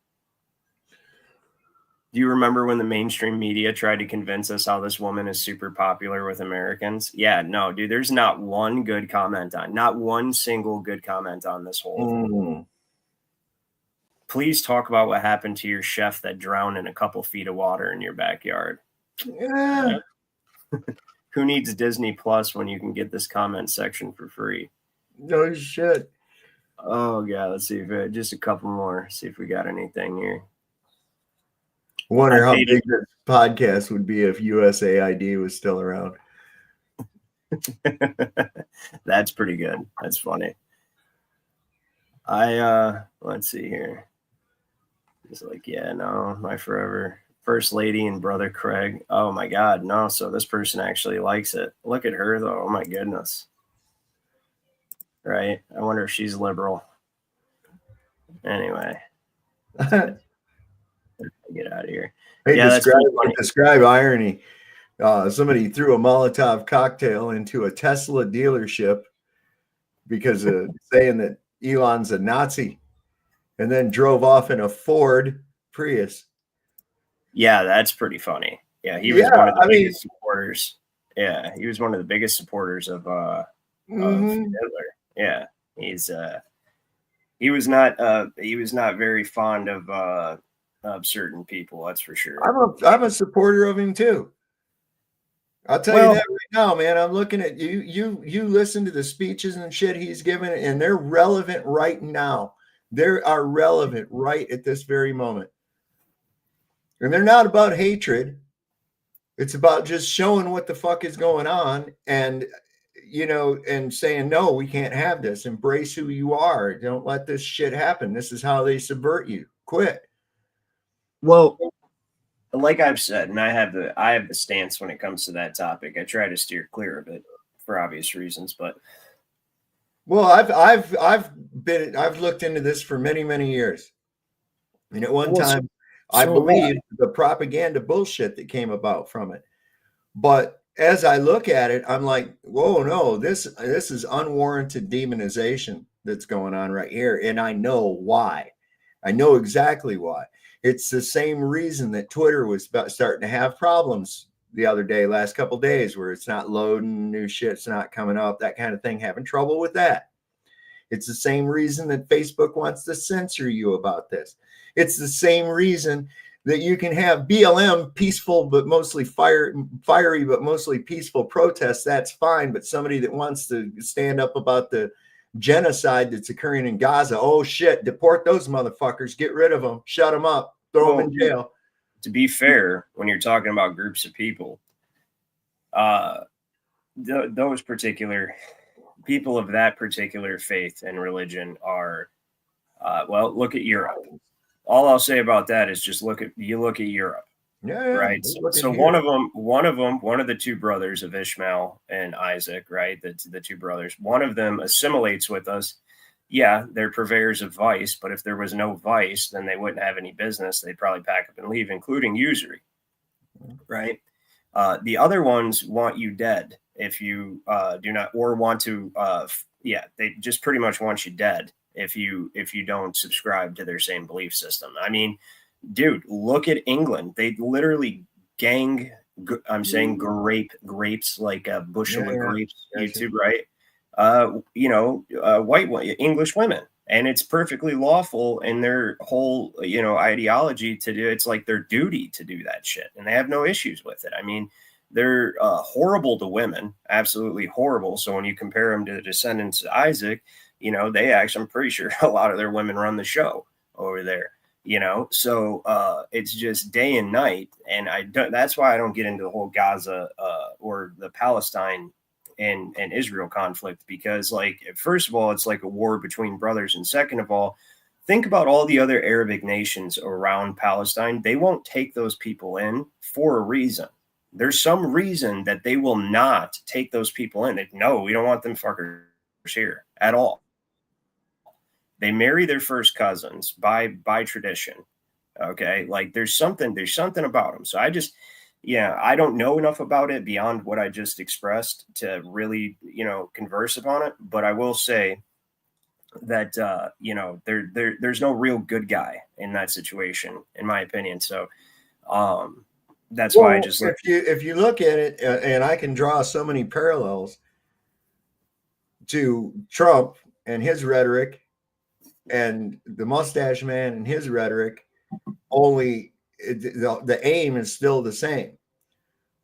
Do you remember when the mainstream media tried to convince us how this woman is super popular with Americans? Yeah, no, dude, there's not one good comment not one single good comment on this whole thing. Please talk about what happened to your chef that drowned in a couple feet of water in your backyard. Yeah. Who needs Disney Plus when you can get this comment section for free? No shit. Oh god, let's see if just a couple more. See if we got anything here. Wonder how big this podcast would be if USAID was still around. That's pretty good. That's funny. Let's see here. It's like, yeah, no, my forever first lady and brother Craig. Oh my god, no. So this person actually likes it. Look at her though. Oh my goodness. Right? I wonder if she's liberal. Anyway. Get out of here. Hey, yeah, describe irony. Somebody threw a Molotov cocktail into a Tesla dealership because of saying that Elon's a Nazi, and then drove off in a Ford Prius. Yeah, that's pretty funny. Yeah, he was one of the biggest supporters. Yeah, he was one of the biggest supporters of Hitler. Yeah, he was not very fond of certain people. That's for sure. I'm a supporter of him too. I'll tell you that right now, man. I'm looking at you. You listen to the speeches and shit he's given, and they're relevant right now. They are relevant right at this very moment. And they're not about hatred. It's about just showing what the fuck is going on and, and saying, no, we can't have this. Embrace who you are. Don't let this shit happen. This is how they subvert you. Quit. Well, like I've said, and I have the stance when it comes to that topic. I try to steer clear of it for obvious reasons, but well, I've looked into this for many, many years. And at one time, I believe the propaganda bullshit that came about from it. But as I look at it, I'm like, whoa, no, this is unwarranted demonization that's going on right here. And I know why. I know exactly why. It's the same reason that Twitter was starting to have problems the other day, last couple of days, where it's not loading, new shit's not coming up, that kind of thing, having trouble with that. It's the same reason that Facebook wants to censor you about this. It's the same reason that you can have BLM, peaceful but mostly fiery but mostly peaceful protests. That's fine. But somebody that wants to stand up about the genocide that's occurring in Gaza, oh shit, deport those motherfuckers, get rid of them, shut them up, throw them in jail. To be fair, when you're talking about groups of people, those particular people of that particular faith and religion are, look at Europe. All I'll say about that is just look at Europe. Yeah, right. So one of the two brothers of Ishmael and Isaac, right? The two brothers, one of them assimilates with us. Yeah, they're purveyors of vice, but if there was no vice, then they wouldn't have any business. They'd probably pack up and leave, including usury, right? The other ones want you dead if you do not, or want to, they just pretty much want you dead if you don't subscribe to their same belief system. I mean, dude, look at England. They literally gang, I'm saying grapes like a bushel of grapes, YouTube, right? White English women. And it's perfectly lawful in their whole, ideology to do. It's like their duty to do that shit. And they have no issues with it. I mean, they're horrible to women, absolutely horrible. So when you compare them to the descendants of Isaac, they actually, I'm pretty sure a lot of their women run the show over there. So it's just day and night. And that's why I don't get into the whole Gaza or the Palestine and Israel conflict, because first of all, it's like a war between brothers. And second of all, think about all the other Arabic nations around Palestine. They won't take those people in for a reason. There's some reason that they will not take those people in. No, we don't want them fuckers here at all. They marry their first cousins by tradition. Okay. There's something about them. So I don't know enough about it beyond what I just expressed to really, converse upon it. But I will say that, there's no real good guy in that situation, in my opinion. So, that's why I just if you look at it, and I can draw so many parallels to Trump and his rhetoric and the mustache man and his rhetoric, only the aim is still the same.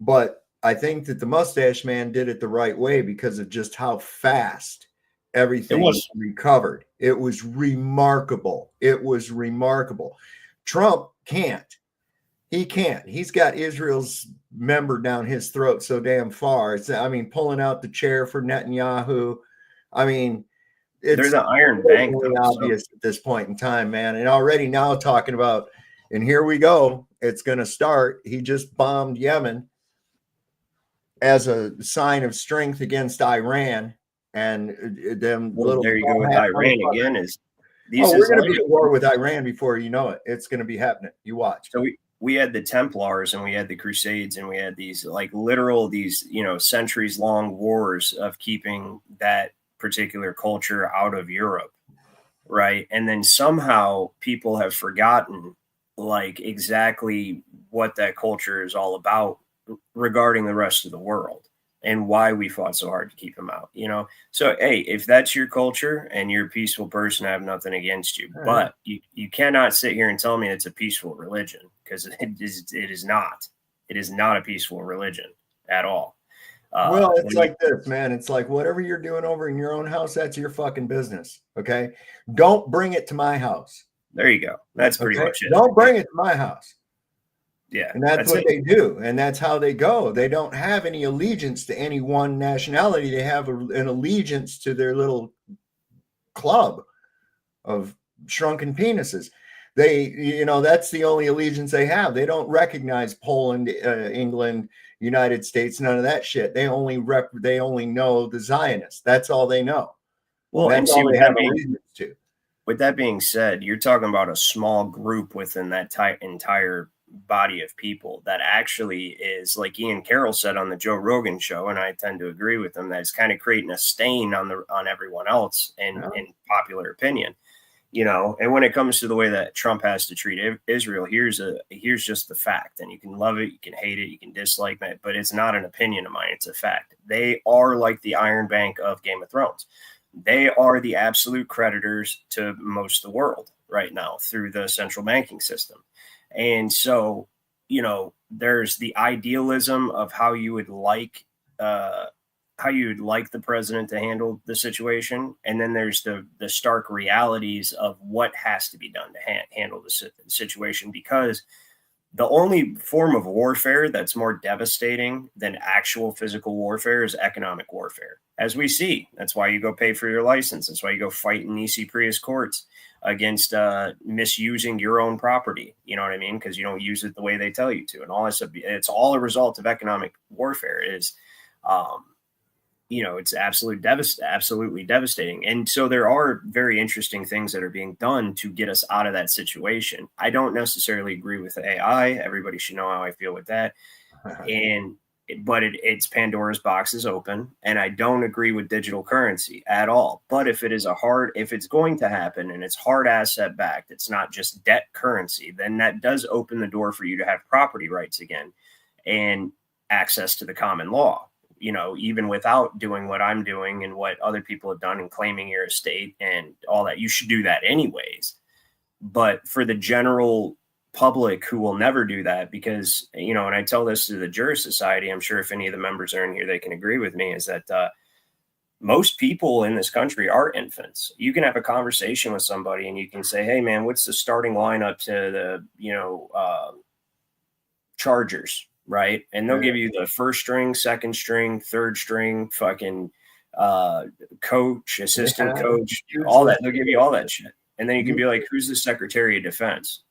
But I think that the mustache man did it the right way because of just how fast everything was. recovered. It was remarkable. It was remarkable. Trump can't. He can't. He's got Israel's member down his throat so damn far. I mean, pulling out the chair for Netanyahu. I mean, it's They're the Iron Bank, though, obvious at this point in time, man. And already now talking about, and here we go. It's going to start. He just bombed Yemen as a sign of strength against Iran. And them little. There you go with Iran again. We're going to be at war with Iran before you know it. It's going to be happening. You watch. So we had the Templars and we had the Crusades and we had these centuries long wars of keeping that particular culture out of Europe, right? And then somehow people have forgotten exactly what that culture is all about regarding the rest of the world and why we fought so hard to keep them out, So, hey, if that's your culture and you're a peaceful person, I have nothing against you. All but right. you cannot sit here and tell me it's a peaceful religion, because it is not. It is not a peaceful religion at all. Well, it's like this, man. It's like whatever you're doing over in your own house, that's your fucking business. Okay. Don't bring it to my house. There you go. That's pretty much it. Don't bring it to my house. Yeah. And that's what they do. And that's how they go. They don't have any allegiance to any one nationality. They have an allegiance to their little club of shrunken penises. That's the only allegiance they have. They don't recognize Poland, England, United States, none of that shit. They only know the Zionists. That's all they know. Well, that's all they have allegiance to. With that being said, you're talking about a small group within that entire body of people that actually is, like Ian Carroll said on the Joe Rogan show, and I tend to agree with him, that it's kind of creating a stain on everyone else in popular opinion. And when it comes to the way that Trump has to treat Israel, here's just the fact. And you can love it, you can hate it, you can dislike that, but it's not an opinion of mine. It's a fact. They are like the Iron Bank of Game of Thrones. They are the absolute creditors to most of the world right now through the central banking system. And so, there's the idealism of how you would like the president to handle the situation. And then there's the stark realities of what has to be done to handle the situation, because the only form of warfare that's more devastating than actual physical warfare is economic warfare. As we see, that's why you go pay for your license. That's why you go fight in Nisi Prius courts against misusing your own property. You know what I mean? Because you don't use it the way they tell you to. And all this, it's all a result of economic warfare. It's absolutely devastating. And so there are very interesting things that are being done to get us out of that situation. I don't necessarily agree with AI. Everybody should know how I feel with that. But it's Pandora's box is open, and I don't agree with digital currency at all. But if it's going to happen and it's hard asset backed, it's not just debt currency, then that does open the door for you to have property rights again and access to the common law, even without doing what I'm doing and what other people have done and claiming your estate and all that. You should do that anyways. But for the general public who will never do that, because, and I tell this to the Jurist Society, I'm sure if any of the members are in here, they can agree with me, is that most people in this country are infants. You can have a conversation with somebody and you can say, hey man, what's the starting lineup to the, Chargers, right? And they'll give you the first string, second string, third string, fucking coach, assistant coach, all that. They'll give you all that shit. And then you can be like, who's the Secretary of Defense?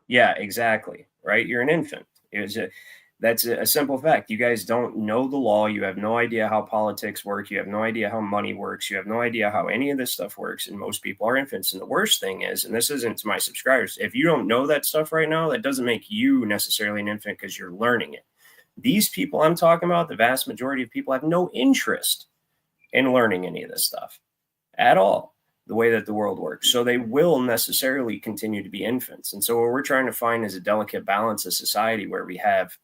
Yeah, exactly. Right. You're an infant. That's a simple fact. You guys don't know the law. You have no idea how politics work. You have no idea how money works. You have no idea how any of this stuff works. And most people are infants. And the worst thing is, and this isn't to my subscribers, if you don't know that stuff right now, that doesn't make you necessarily an infant because you're learning it. These people I'm talking about, the vast majority of people, have no interest in learning any of this stuff at all, the way that the world works. So they will necessarily continue to be infants. And so what we're trying to find is a delicate balance of society where we have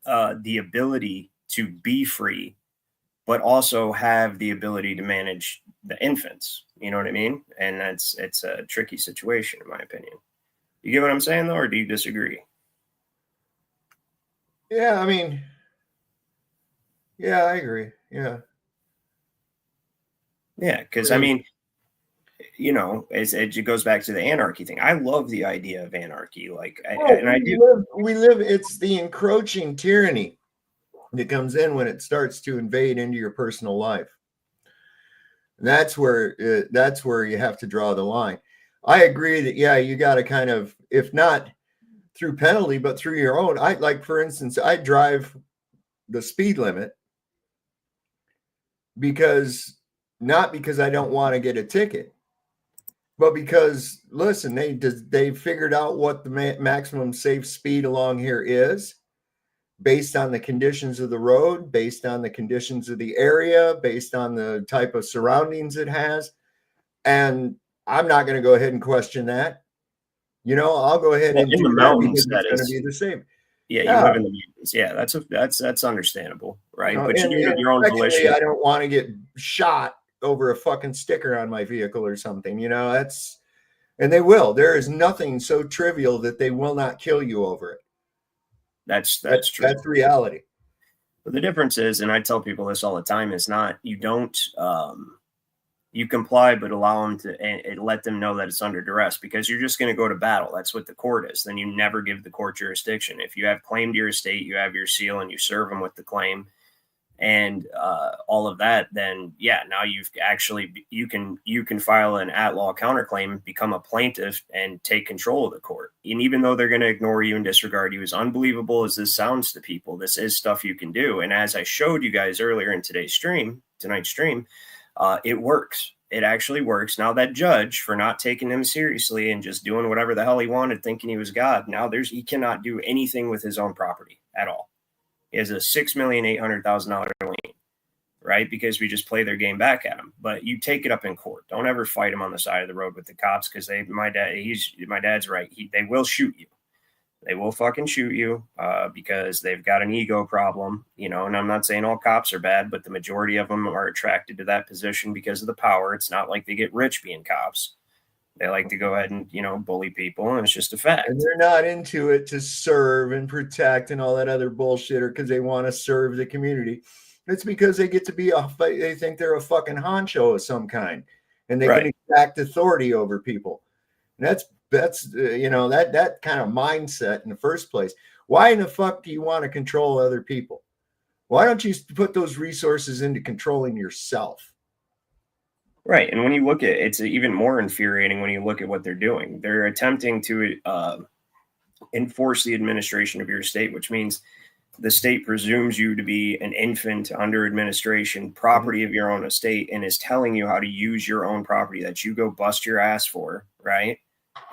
the ability to be free, but also have the ability to manage the infants. You know what I mean? And it's a tricky situation, in my opinion. You get what I'm saying, though, or do you disagree? Yeah, I mean, Yeah, I agree. Yeah. Yeah, because I mean, you know, it goes back to the anarchy thing. I love the idea of anarchy. Like, I do. We live, it's the encroaching tyranny that comes in when it starts to invade into your personal life. That's where you have to draw the line. I agree that, yeah, you got to kind of, if not through penalty, but through your own. I like, for instance, I drive the speed limit not because I don't want to get a ticket, but because, listen, they figured out what the maximum safe speed along here is based on the conditions of the road, based on the conditions of the area, based on the type of surroundings it has. And I'm not going to go ahead and question that. You know, I'll go ahead and do that because it's going to be the same. Yeah, you live in the mountains. Yeah, that's understandable, right? But you do it of your own volition. I don't want to get shot over a fucking sticker on my vehicle or something. You know, and they will. There is nothing so trivial that they will not kill you over it. That's true. That's reality. But the difference is, and I tell people this all the time, is not you don't you comply, but allow them to and let them know that it's under duress, because you're just going to go to battle. That's what the court is. Then you never give the court jurisdiction. If you have claimed your estate, you have your seal, and you serve them with the claim and all of that, then yeah, now you've actually you can file an at-law counterclaim, become a plaintiff, and take control of the court. And even though they're going to ignore you and disregard you, as unbelievable as this sounds to people, this is stuff you can do. And as I showed you guys earlier in tonight's stream, it works. It actually works. Now that judge, for not taking him seriously and just doing whatever the hell he wanted, thinking he was God, now he cannot do anything with his own property at all. He has a $6,800,000 lien, right? Because we just play their game back at him. But you take it up in court. Don't ever fight him on the side of the road with the cops, because my dad's right. They will shoot you. They will fucking shoot you because they've got an ego problem, you know. And I'm not saying all cops are bad, but the majority of them are attracted to that position because of the power. It's not like they get rich being cops. They like to go ahead and, you know, bully people, and it's just a fact. And they're not into it to serve and protect and all that other bullshit, or because they want to serve the community. It's because they get to be they think they're a fucking honcho of some kind, and they can exact authority over people. And that's you know, that kind of mindset in the first place. Why in the fuck do you want to control other people? Why don't you put those resources into controlling yourself? Right. And when you look at it, it's even more infuriating when you look at what they're doing. They're attempting to enforce the administration of your estate, which means the state presumes you to be an infant under administration, property of your own estate, and is telling you how to use your own property that you go bust your ass for, right?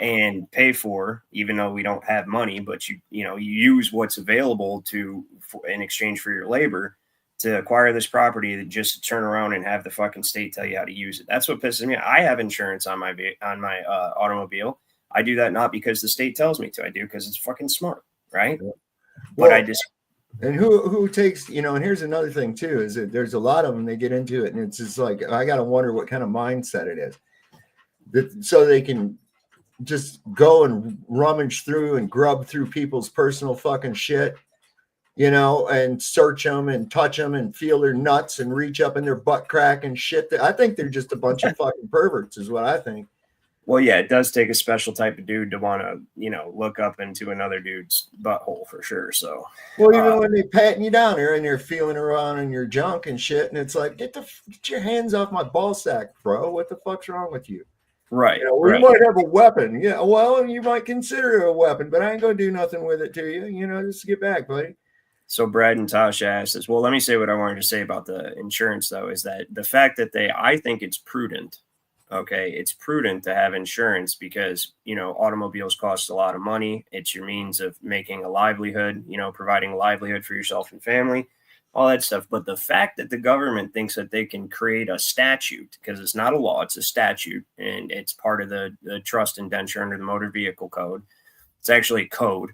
And pay for, even though we don't have money, but you use what's available in exchange for your labor to acquire this property, that just to turn around and have the fucking state tell you how to use it. That's what pisses me off. I have insurance on my automobile. I do that not because the state tells me to. I do because it's fucking smart, right? Well, but I just and who takes, you know, and here's another thing too, is that there's a lot of them, they get into it, and it's just like, I gotta wonder what kind of mindset it is, so they can just go and rummage through and grub through people's personal fucking shit, you know, and search them and touch them and feel their nuts and reach up in their butt crack and shit. I think they're just a bunch of fucking perverts is what I think. Well, yeah, it does take a special type of dude to want to, you know, look up into another dude's butthole for sure. So, well, you know, when they patting you down there and they're feeling around in your junk and shit, and it's like, get your hands off my ball sack, bro. What the fuck's wrong with you? Right. You know, we might have a weapon. Yeah, well, you might consider it a weapon, but I ain't going to do nothing with it to you. You know, just get back, buddy. So Brad and Tasha asked us, well, let me say what I wanted to say about the insurance, though, is that the fact that I think it's prudent. Okay, it's prudent to have insurance because, you know, automobiles cost a lot of money. It's your means of making a livelihood, you know, providing a livelihood for yourself and family, all that stuff. But the fact that the government thinks that they can create a statute, because it's not a law, it's a statute, and it's part of the trust indenture under the motor vehicle code. It's actually a code,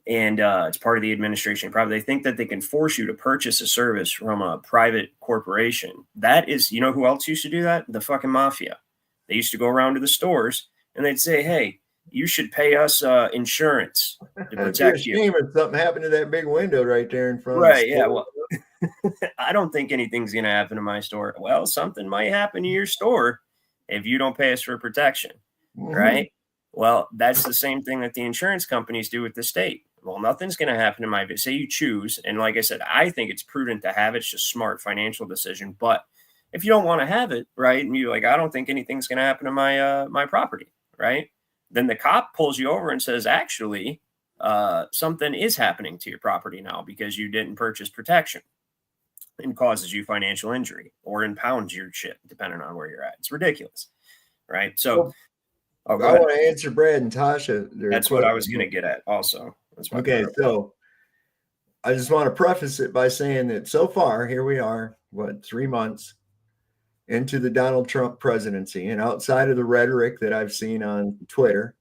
and it's part of the administration. Probably they think that they can force you to purchase a service from a private corporation. That is, you know who else used to do that? The fucking mafia. They used to go around to the stores and they'd say, hey, you should pay us insurance to protect you. If something happened to that big window right there in front. Right. Yeah. Well, I don't think anything's going to happen to my store. Well, something might happen to your store if you don't pay us for protection, right? Well, that's the same thing that the insurance companies do with the state. Well, nothing's going to happen to my, say you choose. And like I said, I think it's prudent to have it. It's just smart financial decision. But if you don't want to have it, right, and you're like, I don't think anything's going to happen to my my property, right? Then the cop pulls you over and says, actually, something is happening to your property now because you didn't purchase protection, and causes you financial injury or impounds your shit, depending on where you're at. It's ridiculous, right? So, I want to answer Brad and Tasha. That's what I was going to get at also. Okay, so I just want to preface it by saying that so far, here we are, 3 months into the Donald Trump presidency, and outside of the rhetoric that I've seen on Twitter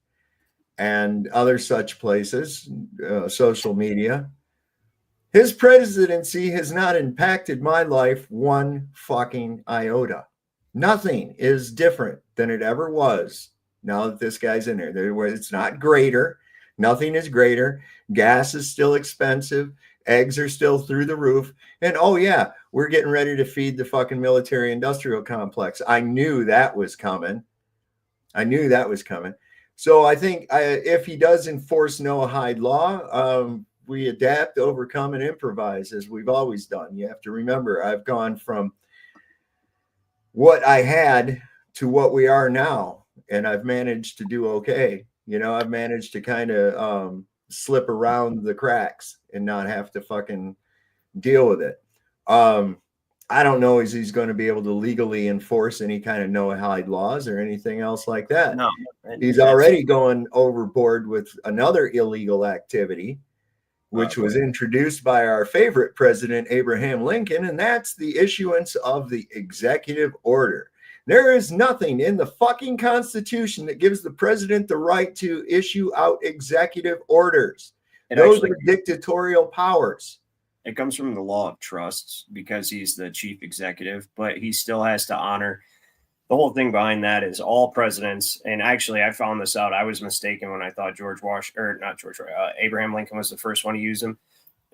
and other such places, social media, his presidency has not impacted my life one fucking iota. Nothing is different than it ever was now that this guy's in there. It's not greater. Nothing is greater. Gas is still expensive. Eggs are still through the roof. And oh yeah, we're getting ready to feed the fucking military industrial complex. I knew that was coming. So I think if he does enforce no-hide law, we adapt, overcome, and improvise as we've always done. You have to remember, I've gone from what I had to what we are now, and I've managed to do okay. I've managed to kind of slip around the cracks and not have to fucking deal with it. I don't know if he's going to be able to legally enforce any kind of no-hide laws or anything else like that. No, he's already going overboard with another illegal activity, which was introduced by our favorite president, Abraham Lincoln, and that's the issuance of the executive order. There is nothing in the fucking Constitution that gives the president the right to issue out executive orders. Those are dictatorial powers. It comes from the law of trusts because he's the chief executive, but he still has to honor. The whole thing behind that is all presidents, and actually I found this out. I was mistaken when I thought Abraham Lincoln was the first one to use them.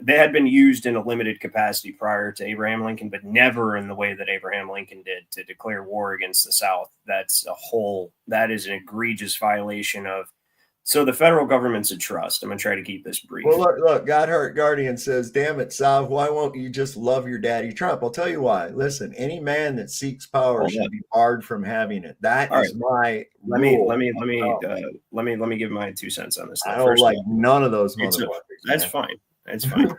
They had been used in a limited capacity prior to Abraham Lincoln, but never in the way that Abraham Lincoln did to declare war against the South. That is an egregious violation of. So the federal government's a trust. I'm going to try to keep this brief. Well, look, Godheart Guardian says, damn it, Sav, why won't you just love your daddy Trump? I'll tell you why. Listen, any man that seeks power should be barred from having it. That is my let me give my 2 cents on this. I don't like none of those motherfuckers. That's fine. That's fine.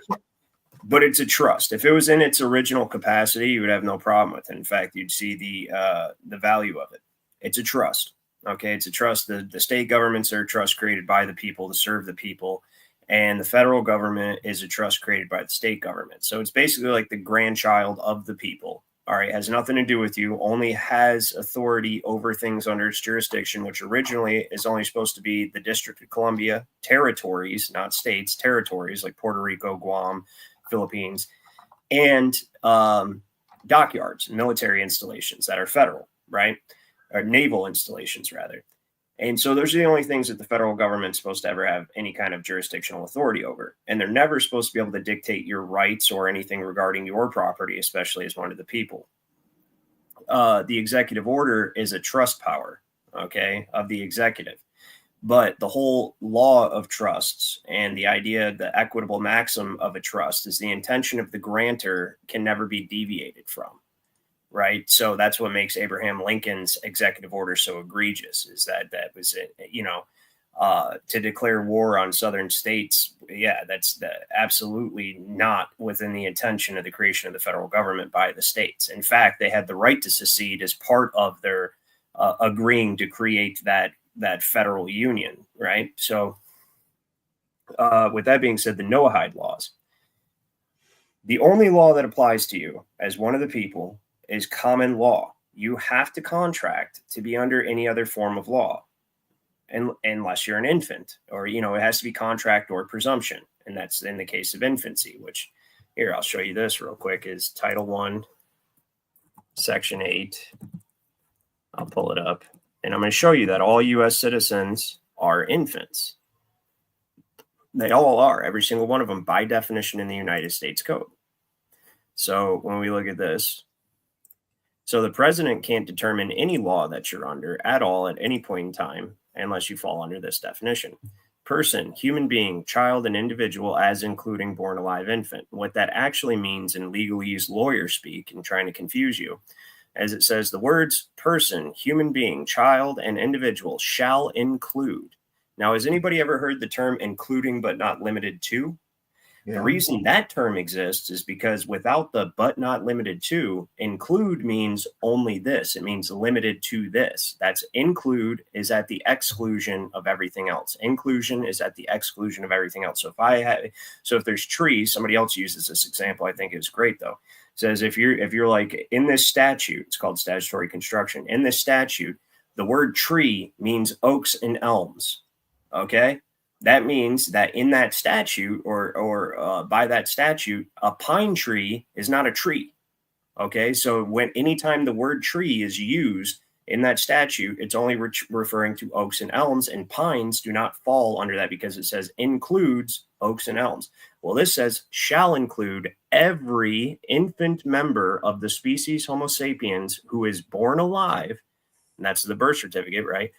But it's a trust. If it was in its original capacity, you would have no problem with it. In fact, you'd see the value of it. It's a trust. Okay, it's a trust. The state governments are a trust created by the people to serve the people, and the federal government is a trust created by the state government. So it's basically like the grandchild of the people. All right, has nothing to do with you, only has authority over things under its jurisdiction, which originally is only supposed to be the District of Columbia, territories, not states, territories like Puerto Rico, Guam, Philippines, and dockyards, military installations that are federal, right? Or naval installations, rather. And so those are the only things that the federal government's supposed to ever have any kind of jurisdictional authority over. And they're never supposed to be able to dictate your rights or anything regarding your property, especially as one of the people. The executive order is a trust power, okay, of the executive. But the whole law of trusts and the idea, the equitable maxim of a trust is the intention of the grantor can never be deviated from. Right. So that's what makes Abraham Lincoln's executive order so egregious, is that was it, to declare war on southern states. Yeah, that's absolutely not within the intention of the creation of the federal government by the states. In fact, they had the right to secede as part of their agreeing to create that federal union. Right. So with that being said, the no-hide laws, the only law that applies to you as one of the people is common law. You have to contract to be under any other form of law, and unless you're an infant, or it has to be contract or presumption, and that's in the case of infancy. Which here, I'll show you this real quick. Is Title I, Section 8. I'll pull it up, and I'm going to show you that all U.S. citizens are infants. They all are, every single one of them, by definition in the United States Code. So when we look at this, so the president can't determine any law that you're under at all at any point in time unless you fall under this definition. Person, human being, child, and individual as including born alive infant. What that actually means in legalese lawyer speak and trying to confuse you, as it says the words person, human being, child, and individual shall include. Now, has anybody ever heard the term including but not limited to? The reason that term exists is because without the but not limited to, include means only this. It means limited to this. That's include is at the exclusion of everything else. Inclusion is at the exclusion of everything else. So if there's trees, somebody else uses this example. I think it's great though. It says if you're like in this statute, it's called statutory construction. In this statute, the word tree means oaks and elms. Okay. That means that in that statute or by that statute, a pine tree is not a tree. Okay. So anytime the word tree is used in that statute, it's only referring to oaks and elms, and pines do not fall under that because it says includes oaks and elms. Well, this says shall include every infant member of the species Homo sapiens who is born alive. And that's the birth certificate, right?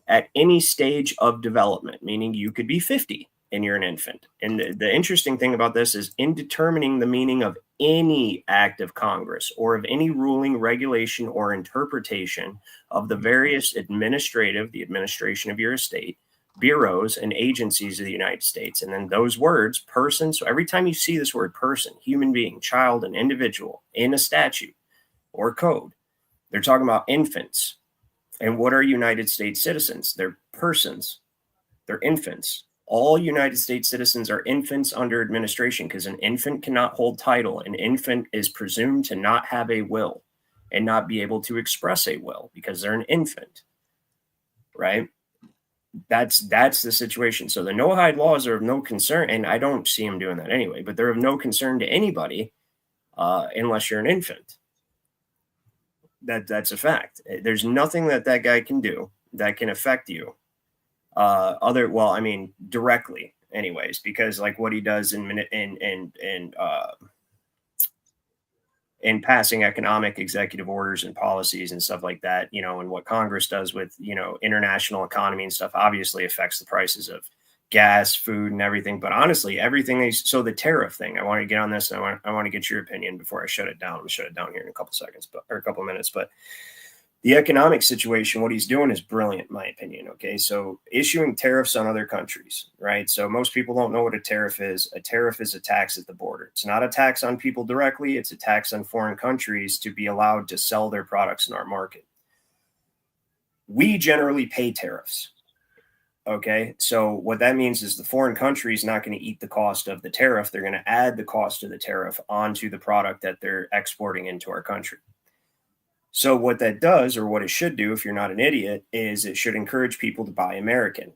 At any stage of development, meaning you could be 50 and you're an infant. And the interesting thing about this is in determining the meaning of any act of Congress or of any ruling, regulation, or interpretation of the various the administration of your estate, bureaus, and agencies of the United States. And then those words, person. So every time you see this word person, human being, child, and individual in a statute or code, they're talking about infants. And what are United States citizens? They're persons. They're infants. All United States citizens are infants under administration because an infant cannot hold title. An infant is presumed to not have a will and not be able to express a will because they're an infant, right? That's the situation. So the no-hide laws are of no concern, and I don't see them doing that anyway, but they're of no concern to anybody unless you're an infant. That's a fact. There's nothing that guy can do that can affect you directly anyways, because like what he does in passing economic executive orders and policies and stuff like that, and what Congress does with, international economy and stuff obviously affects the prices of gas, food, and everything. But honestly, so the tariff thing, I want to get on this. And I want to get your opinion before I shut it down. I'm gonna shut it down here in a couple minutes. But the economic situation, what he's doing is brilliant, in my opinion. Okay. So issuing tariffs on other countries, right? So most people don't know what a tariff is. A tariff is a tax at the border. It's not a tax on people directly. It's a tax on foreign countries to be allowed to sell their products in our market. We generally pay tariffs. Okay, so what that means is the foreign country is not going to eat the cost of the tariff. They're going to add the cost of the tariff onto the product that they're exporting into our country. So what that does, or what it should do if you're not an idiot, is it should encourage people to buy American.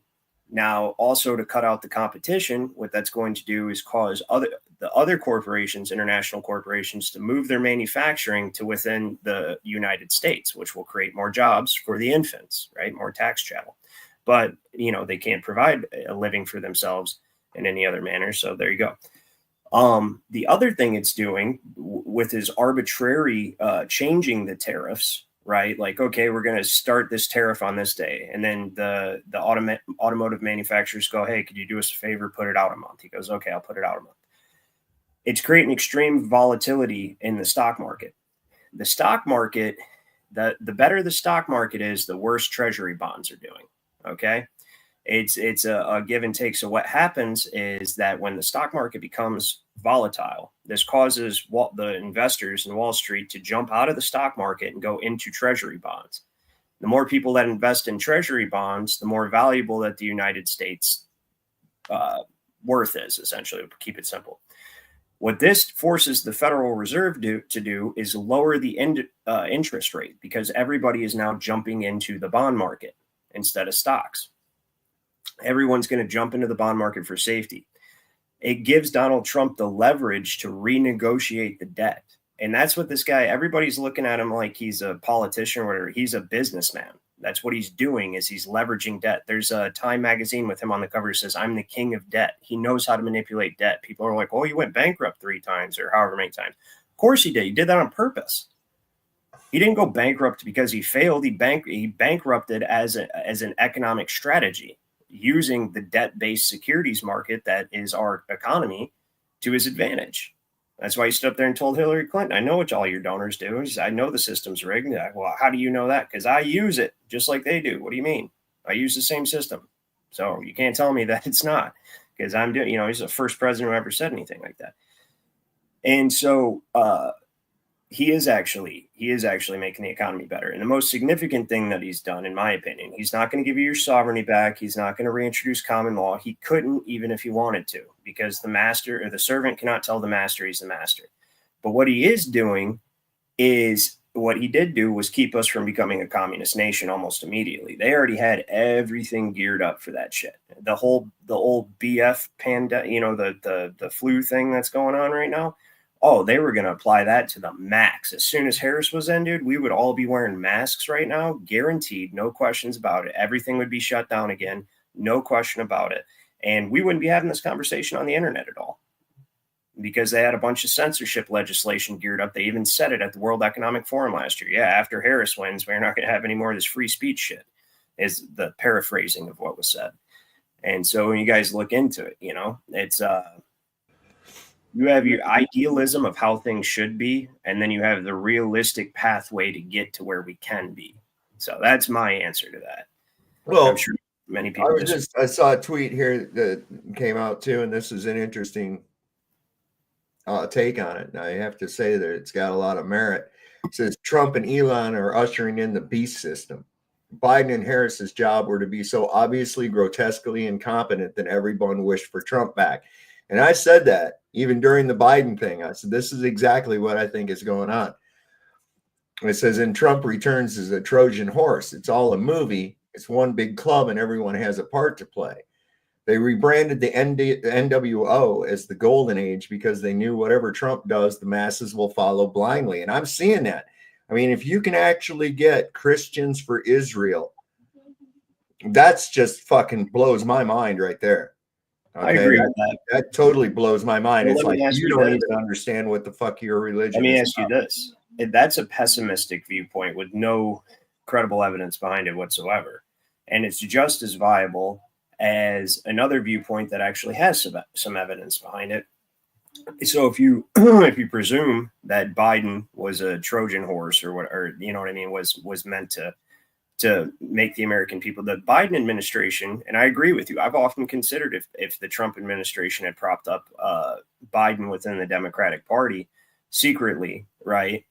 Now, also to cut out the competition, what that's going to do is cause the other corporations, international corporations, to move their manufacturing to within the United States, which will create more jobs for the infants, right? More tax chattel. But, they can't provide a living for themselves in any other manner. So there you go. The other thing it's doing with his arbitrary changing the tariffs, right? Like, okay, we're going to start this tariff on this day. And then the automotive manufacturers go, hey, could you do us a favor, put it out a month? He goes, okay, I'll put it out a month. It's creating extreme volatility in the stock market. The stock market, the better the stock market is, the worse treasury bonds are doing. Okay. It's a give and take. So what happens is that when the stock market becomes volatile, this causes the investors in Wall Street to jump out of the stock market and go into treasury bonds. The more people that invest in treasury bonds, the more valuable that the United States worth is, essentially, to keep it simple. What this forces the Federal Reserve to do is lower the interest rate, because everybody is now jumping into the bond market instead of stocks. Everyone's going to jump into the bond market for safety. It gives Donald Trump the leverage to renegotiate the debt. And that's what this guy, everybody's looking at him like he's a politician or whatever. He's a businessman. That's what he's doing, is he's leveraging debt. There's a Time magazine with him on the cover that says, I'm the king of debt. He knows how to manipulate debt. People are like, oh, you went bankrupt 3 times or however many times. Of course he did. He did that on purpose. He didn't go bankrupt because he failed. He bankrupted as an economic strategy, using the debt-based securities market that is our economy to his advantage. That's why he stood up there and told Hillary Clinton, I know what all your donors do. I know the system's rigged. Well, how do you know that? Because I use it just like they do. What do you mean? I use the same system. So you can't tell me that it's not, because I'm doing, he's the first president who ever said anything like that. And so he is actually making the economy better. And the most significant thing that he's done, in my opinion, he's not going to give you your sovereignty back. He's not going to reintroduce common law. He couldn't, even if he wanted to, because the master or the servant cannot tell the master he's the master. But what he is doing is, what he did do was keep us from becoming a communist nation almost immediately. They already had everything geared up for that shit. The old BF pandemic, the flu thing that's going on right now. Oh, they were going to apply that to the max. As soon as Harris was ended, we would all be wearing masks right now, guaranteed, no questions about it. Everything would be shut down again, no question about it. And we wouldn't be having this conversation on the internet at all, because they had a bunch of censorship legislation geared up. They even said it at the World Economic Forum last year. Yeah, after Harris wins, we're not going to have any more of this free speech shit, is the paraphrasing of what was said. And so when you guys look into it, it's you have your idealism of how things should be, and then you have the realistic pathway to get to where we can be. So that's my answer to that. Well, I'm sure many people I saw a tweet here that came out too, and this is an interesting take on it. And I have to say that it's got a lot of merit. It says Trump and Elon are ushering in the beast system. Biden and Harris's job were to be so obviously grotesquely incompetent that everyone wished for Trump back. And I said that even during the Biden thing. I said, this is exactly what I think is going on. It says, and Trump returns as a Trojan horse. It's all a movie. It's one big club and everyone has a part to play. They rebranded the NWO as the golden age because they knew whatever Trump does, the masses will follow blindly. And I'm seeing that. I mean, if you can actually get Christians for Israel, that's just fucking blows my mind right there. Okay? I agree with that. That totally blows my mind. Well, it's like you don't this. even understand what the fuck your religion Let me is ask you this. That's a pessimistic viewpoint with no credible evidence behind it whatsoever. And it's just as viable as another viewpoint that actually has some evidence behind it. So if you presume that Biden was a Trojan horse or you know what I mean, was meant to make the American people, the Biden administration, and I agree with you, I've often considered if the Trump administration had propped up Biden within the Democratic Party secretly, right?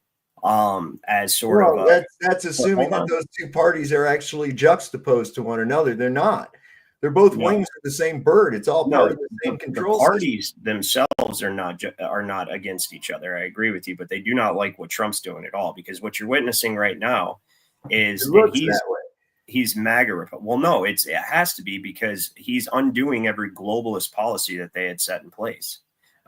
As sort of that's assuming that those two parties are actually juxtaposed to one another. They're not. They're both wings of the same bird. It's all part of the same control. The parties themselves are not against each other. I agree with you, but they do not like what Trump's doing at all, because what you're witnessing right now is he's MAGA. Well, no, it has to be, because he's undoing every globalist policy that they had set in place.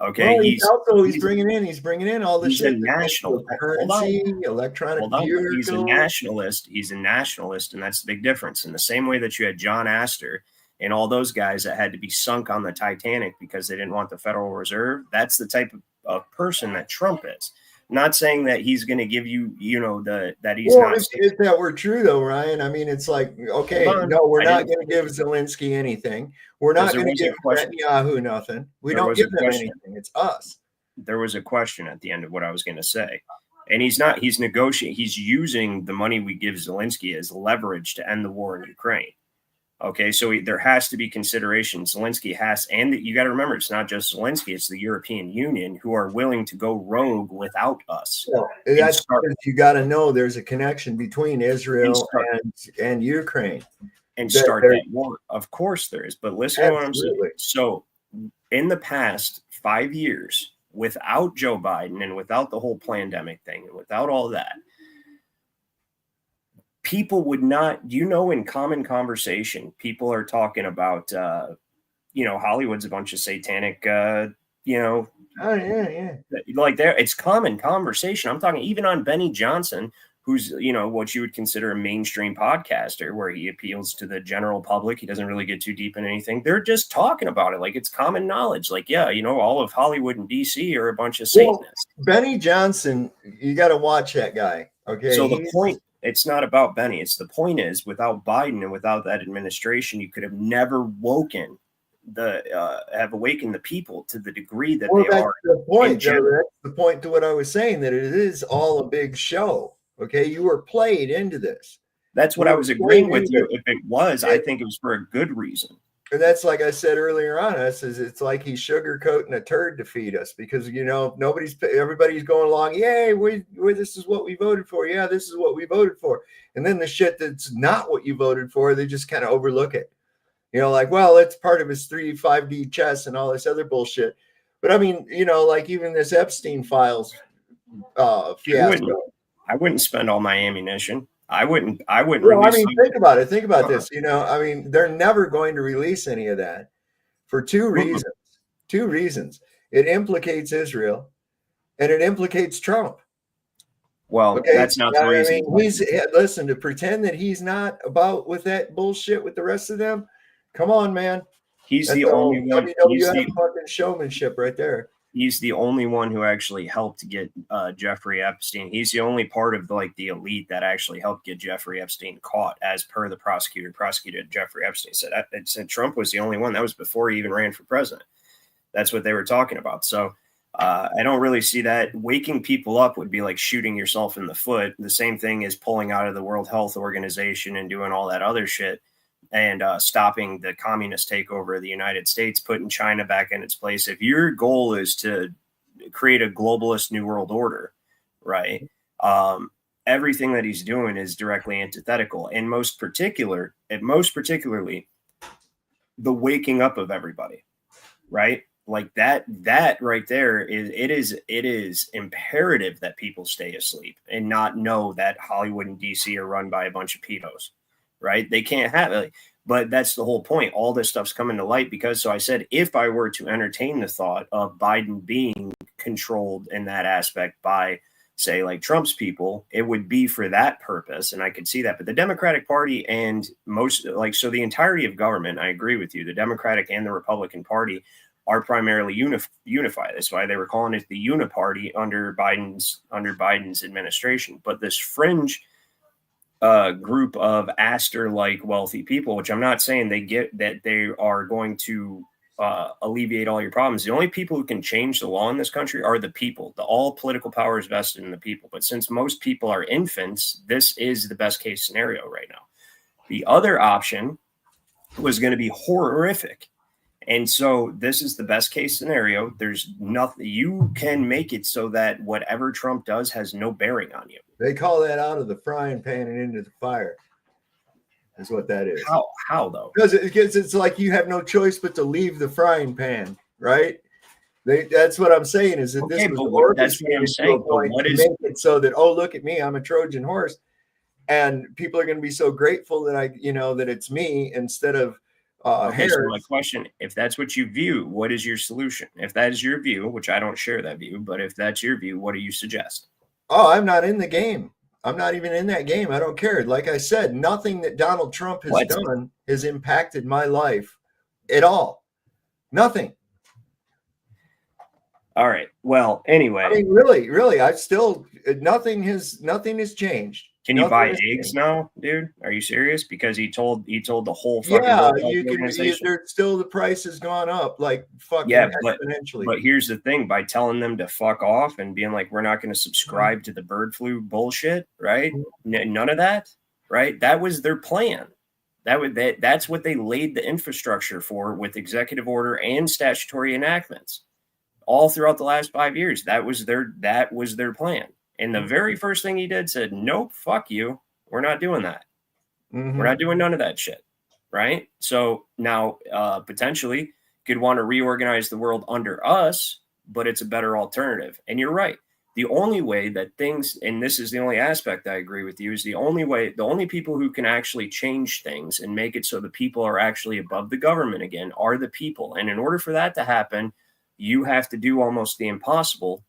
Okay, well, he's bringing in all this shit. National currency, electronic vehicle. He's a nationalist. He's a nationalist, and that's the big difference. In the same way that you had John Astor and all those guys that had to be sunk on the Titanic because they didn't want the Federal Reserve, that's the type of person that Trump is. Not saying that he's going to give you, that he's not. If that were true, though, Ryan, I mean, it's like, okay, no, we're not going to give Zelensky anything. We're not going to give Netanyahu nothing. We don't give them anything. It's us. There was a question at the end of what I was going to say. And he's negotiating. He's using the money we give Zelensky as leverage to end the war in Ukraine. Okay, so there has to be consideration. Zelensky has, and you got to remember, it's not just Zelensky, it's the European Union who are willing to go rogue without us. Well, that's you got to know there's a connection between Israel and Ukraine. And start that war. Of course there is, but listen to what I'm saying. So in the past 5 years, without Joe Biden and without the whole pandemic thing and without all that, people would not, in common conversation, people are talking about, Hollywood's a bunch of satanic, Oh, yeah. Like it's common conversation. I'm talking even on Benny Johnson, who's, you know, what you would consider a mainstream podcaster, where he appeals to the general public. He doesn't really get too deep in anything. They're just talking about it like it's common knowledge. Like, yeah, you know, all of Hollywood and DC are a bunch of Satanists. Benny Johnson, you got to watch that guy. Okay. So the point, it's not about Benny. It's the point is, without Biden and without that administration, you could have never awakened the people to the degree that they are. The point, Joe, that's the point to what I was saying, that it is all a big show. Okay, you were played into this. That's what I was agreeing with you. If it was, I think it was for a good reason. And that's, like I said earlier on, it's like he's sugarcoating a turd to feed us, because, you know, everybody's going along. Yay, this is what we voted for. Yeah, this is what we voted for. And then the shit that's not what you voted for, they just kind of overlook it. You know, like, well, it's part of his 5D chess and all this other bullshit. But I mean, you know, like even this Epstein files fiasco. I wouldn't spend all my ammunition. I wouldn't. Well, I mean, think about it. Think about this. You know, I mean, they're never going to release any of that for two reasons. Two reasons. It implicates Israel, and it implicates Trump. Well, okay? That's not the reason. I mean, listen, to pretend that he's not about with that bullshit with the rest of them. Come on, man. He's the only one. He's the fucking showmanship right there. He's the only one who actually helped get Jeffrey Epstein. He's the only part of like the elite that actually helped get Jeffrey Epstein caught, as per the prosecutor. Prosecuted Jeffrey Epstein said Trump was the only one. That was before he even ran for president. That's what they were talking about. So I don't really see that. Waking people up would be like shooting yourself in the foot. The same thing as pulling out of the World Health Organization and doing all that other shit. And stopping the communist takeover of the United States, putting China back in its place. If your goal is to create a globalist new world order, right? Everything that he's doing is directly antithetical, and most particularly, the waking up of everybody, right? Like that right there is imperative that people stay asleep and not know that Hollywood and DC are run by a bunch of pedos. Right? They can't have it. But that's the whole point. All this stuff's coming to light because, so I said, if I were to entertain the thought of Biden being controlled in that aspect by, say, like Trump's people, it would be for that purpose. And I could see that. But the Democratic Party and so the entirety of government, I agree with you, the Democratic and the Republican Party are primarily unified. That's why they were calling it the Uniparty under Biden's administration. But this fringe group of Astor-like wealthy people, which I'm not saying they get that they are going to alleviate all your problems. The only people who can change the law in this country are the people. All political power is vested in the people. But since most people are infants, this is the best case scenario right now. The other option was going to be horrific. And so this is the best case scenario. There's nothing, you can make it so that whatever Trump does has no bearing on you. They call that out of the frying pan and into the fire. Is what that is. How though? Because it's like you have no choice but to leave the frying pan, right? That's what I'm saying, is that this was that's what I'm saying. But what is make it so that, oh, look at me, I'm a Trojan horse, and people are going to be so grateful that that it's me instead of okay, so my question, if that's what you view, what is your solution? If that is your view, which I don't share that view, but if that's your view, what do you suggest? Oh, I'm not in the game. I'm not even in that game. I don't care. Like I said, nothing that Donald Trump has done has impacted my life at all. Nothing. All right. Well, anyway. I mean, really, nothing has changed. Can you buy eggs now, dude? Are you serious? Because he told the whole fucking there's still, the price has gone up like fucking exponentially. But here's the thing: by telling them to fuck off and being like, we're not going to subscribe to the bird flu bullshit, right? None of that, right? That was their plan. That's what they laid the infrastructure for with executive order and statutory enactments all throughout the last 5 years. That was their plan. And the very first thing he did said, nope, fuck you. We're not doing that. Mm-hmm. We're not doing none of that shit. Right. So now potentially could want to reorganize the world under us, but it's a better alternative. And you're right. The only way that things, and this is the only aspect I agree with you, is the only people who can actually change things and make it so the people are actually above the government again are the people. And in order for that to happen, you have to do almost the impossible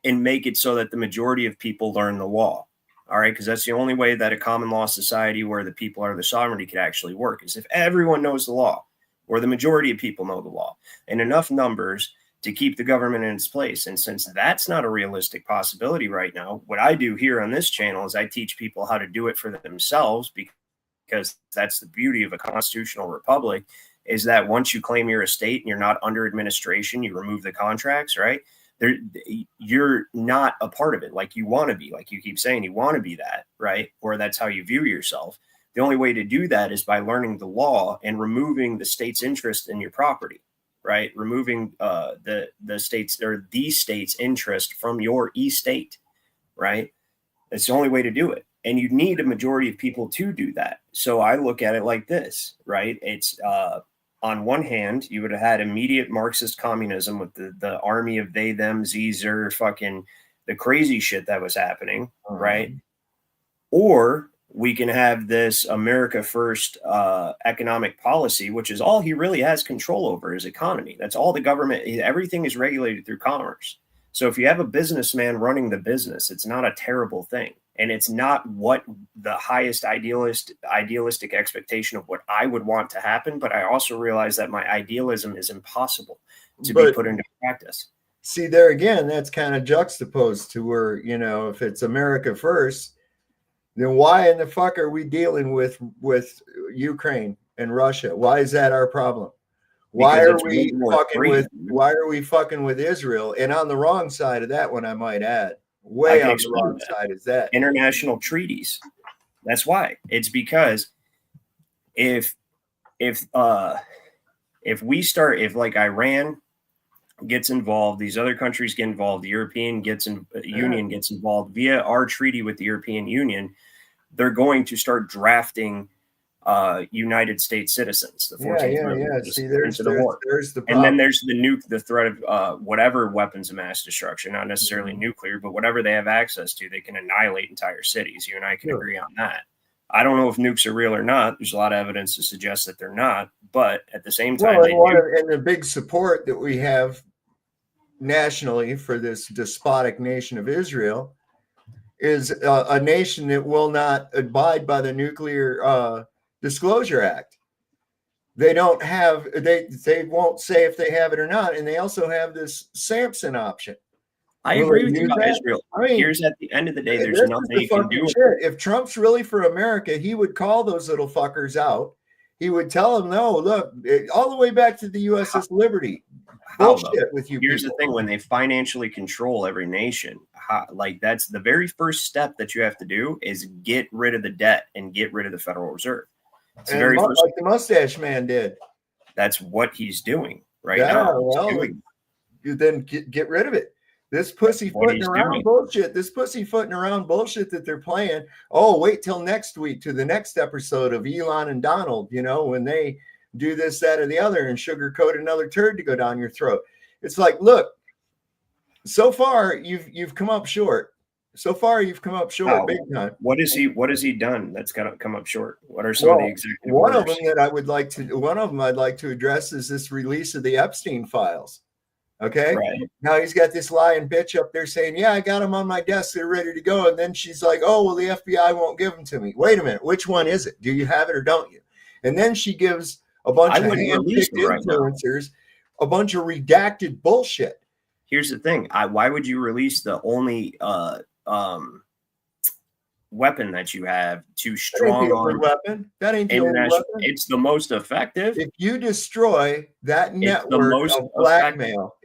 and make it so that the majority of people learn the law. All right, because that's the only way that a common law society where the people are the sovereignty could actually work, is if everyone knows the law, or the majority of people know the law, in enough numbers to keep the government in its place. And since that's not a realistic possibility right now, what I do here on this channel is I teach people how to do it for themselves, because that's the beauty of a constitutional republic, is that once you claim your estate and you're not under administration, you remove the contracts, right? You're not a part of it like you want to be. Like you keep saying, you want to be that, right? Or that's how you view yourself. The only way to do that is by learning the law and removing the state's interest in your property, right? Removing the state's or the state's interest from your estate, right? That's the only way to do it. And you need a majority of people to do that. So I look at it like this, right? It's on one hand, you would have had immediate Marxist communism with the army of they, them, Zer, fucking the crazy shit that was happening, right? Or we can have this America First economic policy, which is all he really has control over, his economy. That's all the government, everything is regulated through commerce. So if you have a businessman running the business, it's not a terrible thing. And it's not what the highest idealistic expectation of what I would want to happen. But I also realize that my idealism is impossible to be put into practice. See, there again, that's kind of juxtaposed to where, you know, if it's America first, then why in the fuck are we dealing with Ukraine and Russia? Why is that our problem? Why are we fucking with Israel? And on the wrong side of that one, I might add. Way on the wrong side is that international treaties. That's why. It's because if like Iran gets involved, these other countries get involved, the European Union gets involved via our treaty with the European Union, they're going to start drafting United States citizens. The 14th Amendment. See, there's the problem. And then there's the threat of whatever weapons of mass destruction, not necessarily nuclear, but whatever they have access to, they can annihilate entire cities. You and I can agree on that. I don't know if nukes are real or not. There's a lot of evidence to suggest that they're not, but at the same time, and the big support that we have nationally for this despotic nation of Israel is a nation that will not abide by the Nuclear Disclosure Act. They don't have, they won't say if they have it or not. And they also have this Samson option. I agree with you about Israel. I mean, here's at the end of the day, there's nothing you can do. If Trump's really for America, he would call those little fuckers out. He would tell them, no, look, all the way back to the USS Liberty. Bullshit with you. Here's the thing: when they financially control every nation, like that's the very first step that you have to do is get rid of the debt and get rid of the Federal Reserve. It's the very first, like the mustache man did. That's what he's doing right now. Well, you then get rid of it. This pussyfooting around bullshit. This pussyfooting around bullshit that they're playing. Oh, wait till next week to the next episode of Elon and Donald. You know, when they do this, that, or the other, and sugarcoat another turd to go down your throat. It's like, look, so far you've come up short. So far you've come up short big time. What has he done that's got to come up short? What are some of the executive one orders? of them I'd like to address is this release of the Epstein files. Okay. Right. Now he's got this lying bitch up there saying, yeah, I got them on my desk. They're ready to go. And then she's like, oh, well, the FBI won't give them to me. Wait a minute. Which one is it? Do you have it or don't you? And then she gives a bunch of hand-picked influencers a bunch of redacted bullshit. Here's the thing. Why would you release the only weapon that you have to strong arm weapon? That ain't the only weapon. It's the most effective. If you destroy that network of blackmail,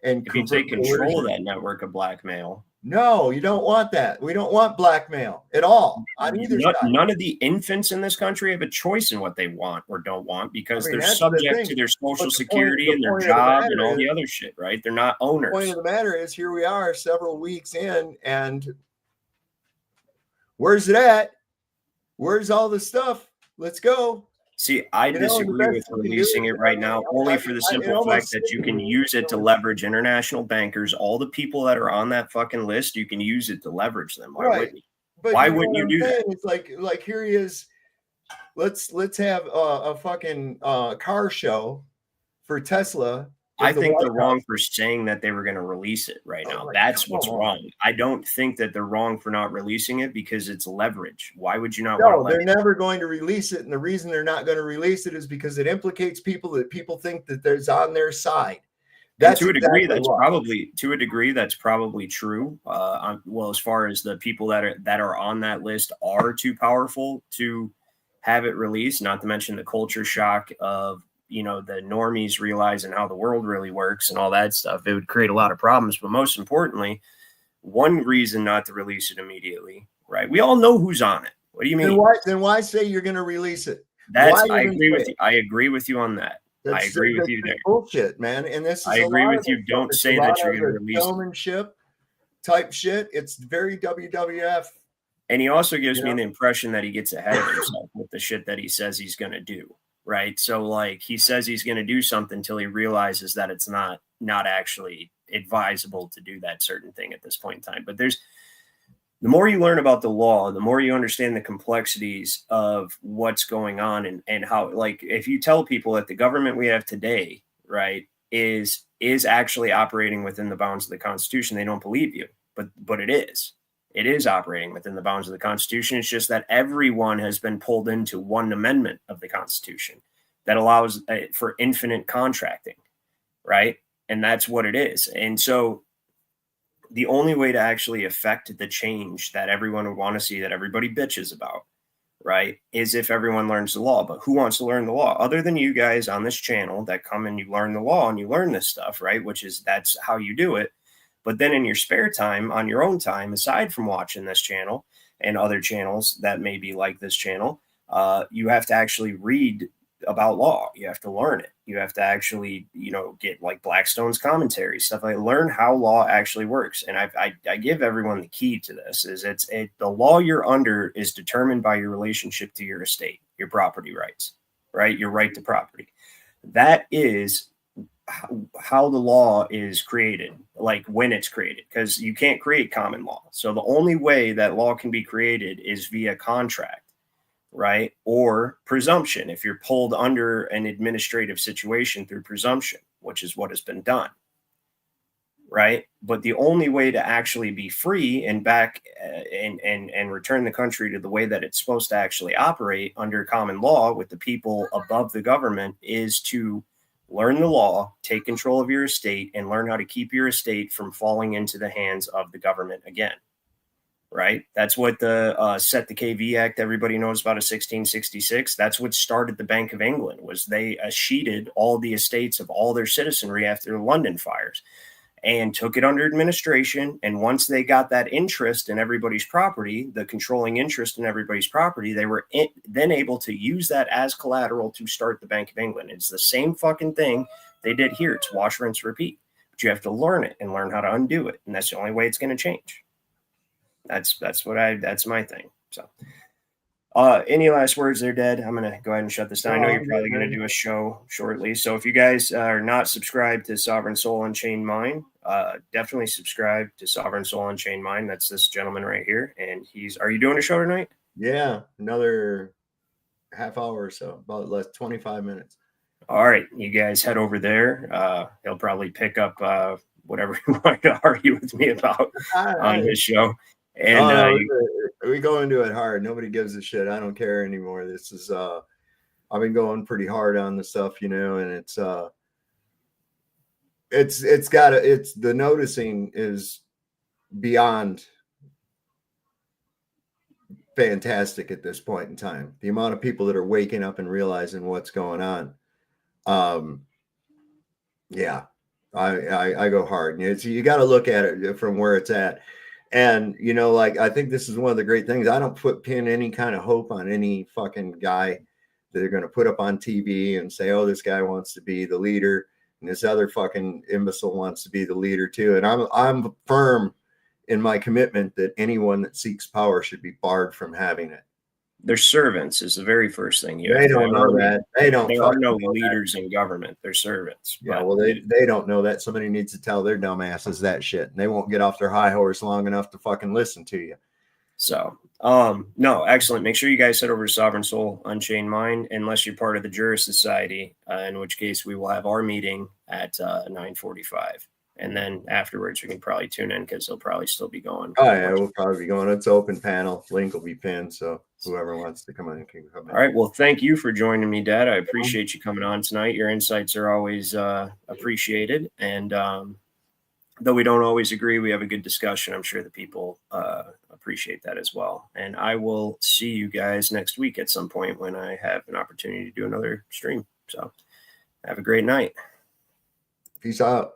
and if you take control of that network of blackmail. No, you don't want that. We don't want blackmail at all. On either side. None of the infants in this country have a choice in what they want or don't want because they're subject to their social security and their job and all the other shit, right? They're not owners. The point of the matter is, here we are several weeks in, and where's it at? Where's all the stuff? Let's go. See, I disagree with releasing it right now, only for the simple fact that you can use it to leverage international bankers. All the people that are on that fucking list, you can use it to leverage them. Why wouldn't you? Why wouldn't you do that? It's like here he is. Let's have a fucking car show for Tesla I the think White they're wrong House- for saying that they were going to release it right now. my That's God, what's come on. wrong. I don't think that they're wrong for not releasing it because it's leverage. Why would you not want to No, let they're never going to release it. And the reason they're not going to release it is because it implicates people that people think that there's on their side. And to a degree, exactly that's why. probably true. Well, as far as the people that are on that list are too powerful to have it released, not to mention the culture shock of, you know, the normies realizing how the world really works and all that stuff. It would create a lot of problems. But most importantly, one reason not to release it immediately, right? We all know who's on it. What do you mean? Then why say you're going to release it? I agree with you on that. I agree with you there. Bullshit, man. And this is I agree with you. Don't say that you're going to release it. Showmanship type shit. It's very WWF. And he also gives me the impression that he gets ahead of himself with the shit that he says he's going to do. Right. So like he says he's going to do something until he realizes that it's not actually advisable to do that certain thing at this point in time. But the more you learn about the law, the more you understand the complexities of what's going on and how, like, if you tell people that the government we have today, right, is actually operating within the bounds of the Constitution, they don't believe you. But it is. It is operating within the bounds of the Constitution. It's just that everyone has been pulled into one amendment of the Constitution that allows for infinite contracting, right? And that's what it is. And so the only way to actually affect the change that everyone would want to see, that everybody bitches about, right, is if everyone learns the law. But who wants to learn the law other than you guys on this channel that come and you learn the law and you learn this stuff, right? That's how you do it. But then in your spare time, on your own time, aside from watching this channel and other channels that may be like this channel, you have to actually read about law. You have to learn it. You have to actually, get like Blackstone's commentary, stuff like learn how law actually works. And I give everyone the key to this is the law you're under is determined by your relationship to your estate, your property rights, right? Your right to property. That is how the law is created, like when it's created, because you can't create common law. So the only way that law can be created is via contract, right? Or presumption, if you're pulled under an administrative situation through presumption, which is what has been done, right? But the only way to actually be free and back and return the country to the way that it's supposed to actually operate under common law with the people above the government is to learn the law, take control of your estate, and learn how to keep your estate from falling into the hands of the government again, right? That's what the Set the KV Act everybody knows about of 1666. That's what started the Bank of England, was they escheated all the estates of all their citizenry after the London fires and took it under administration. And once they got that interest in everybody's property, the controlling interest in everybody's property, they were then able to use that as collateral to start the Bank of England. It's the same fucking thing they did here. It's wash, rinse, repeat. But you have to learn it and learn how to undo it. And that's the only way it's going to change. That's my thing. So any last words there, Dad? I'm going to go ahead and shut this down. I know you're probably going to do a show shortly. So if you guys are not subscribed to Sovereign Soul Unchained Mind, definitely subscribe to Sovereign Soul Unchained Mind. That's this gentleman right here. And are you doing a show tonight? Yeah, another half hour or so, about less 25 minutes. All right, you guys head over there. He'll probably pick up whatever you want to argue with me about on this show. And we go into it hard. Nobody gives a shit. I don't care anymore. This is I've been going pretty hard on the stuff, and it's the noticing is beyond fantastic at this point in time. The amount of people that are waking up and realizing what's going on. Yeah, I go hard. You got to look at it from where it's at. And, I think this is one of the great things. I don't pin any kind of hope on any fucking guy that they're going to put up on TV and say, oh, this guy wants to be the leader and this other fucking imbecile wants to be the leader too. And I'm firm in my commitment that anyone that seeks power should be barred from having it. They're servants is the very first thing they don't know that. There are no leaders in government. They're servants. Yeah, well, they don't know that. Somebody needs to tell their dumbasses that shit, and they won't get off their high horse long enough to fucking listen to you. So, no, excellent. Make sure you guys head over to Sovereign Soul Unchained Mind, unless you're part of the Juris Society, in which case we will have our meeting at 9:45. And then afterwards, we can probably tune in because they'll probably still be going. Oh, yeah, we'll probably be going. It's open panel. Link will be pinned. So whoever wants to come in can come in. All right. Well, thank you for joining me, Dad. I appreciate you coming on tonight. Your insights are always appreciated. And though we don't always agree, we have a good discussion. I'm sure the people appreciate that as well. And I will see you guys next week at some point when I have an opportunity to do another stream. So have a great night. Peace out.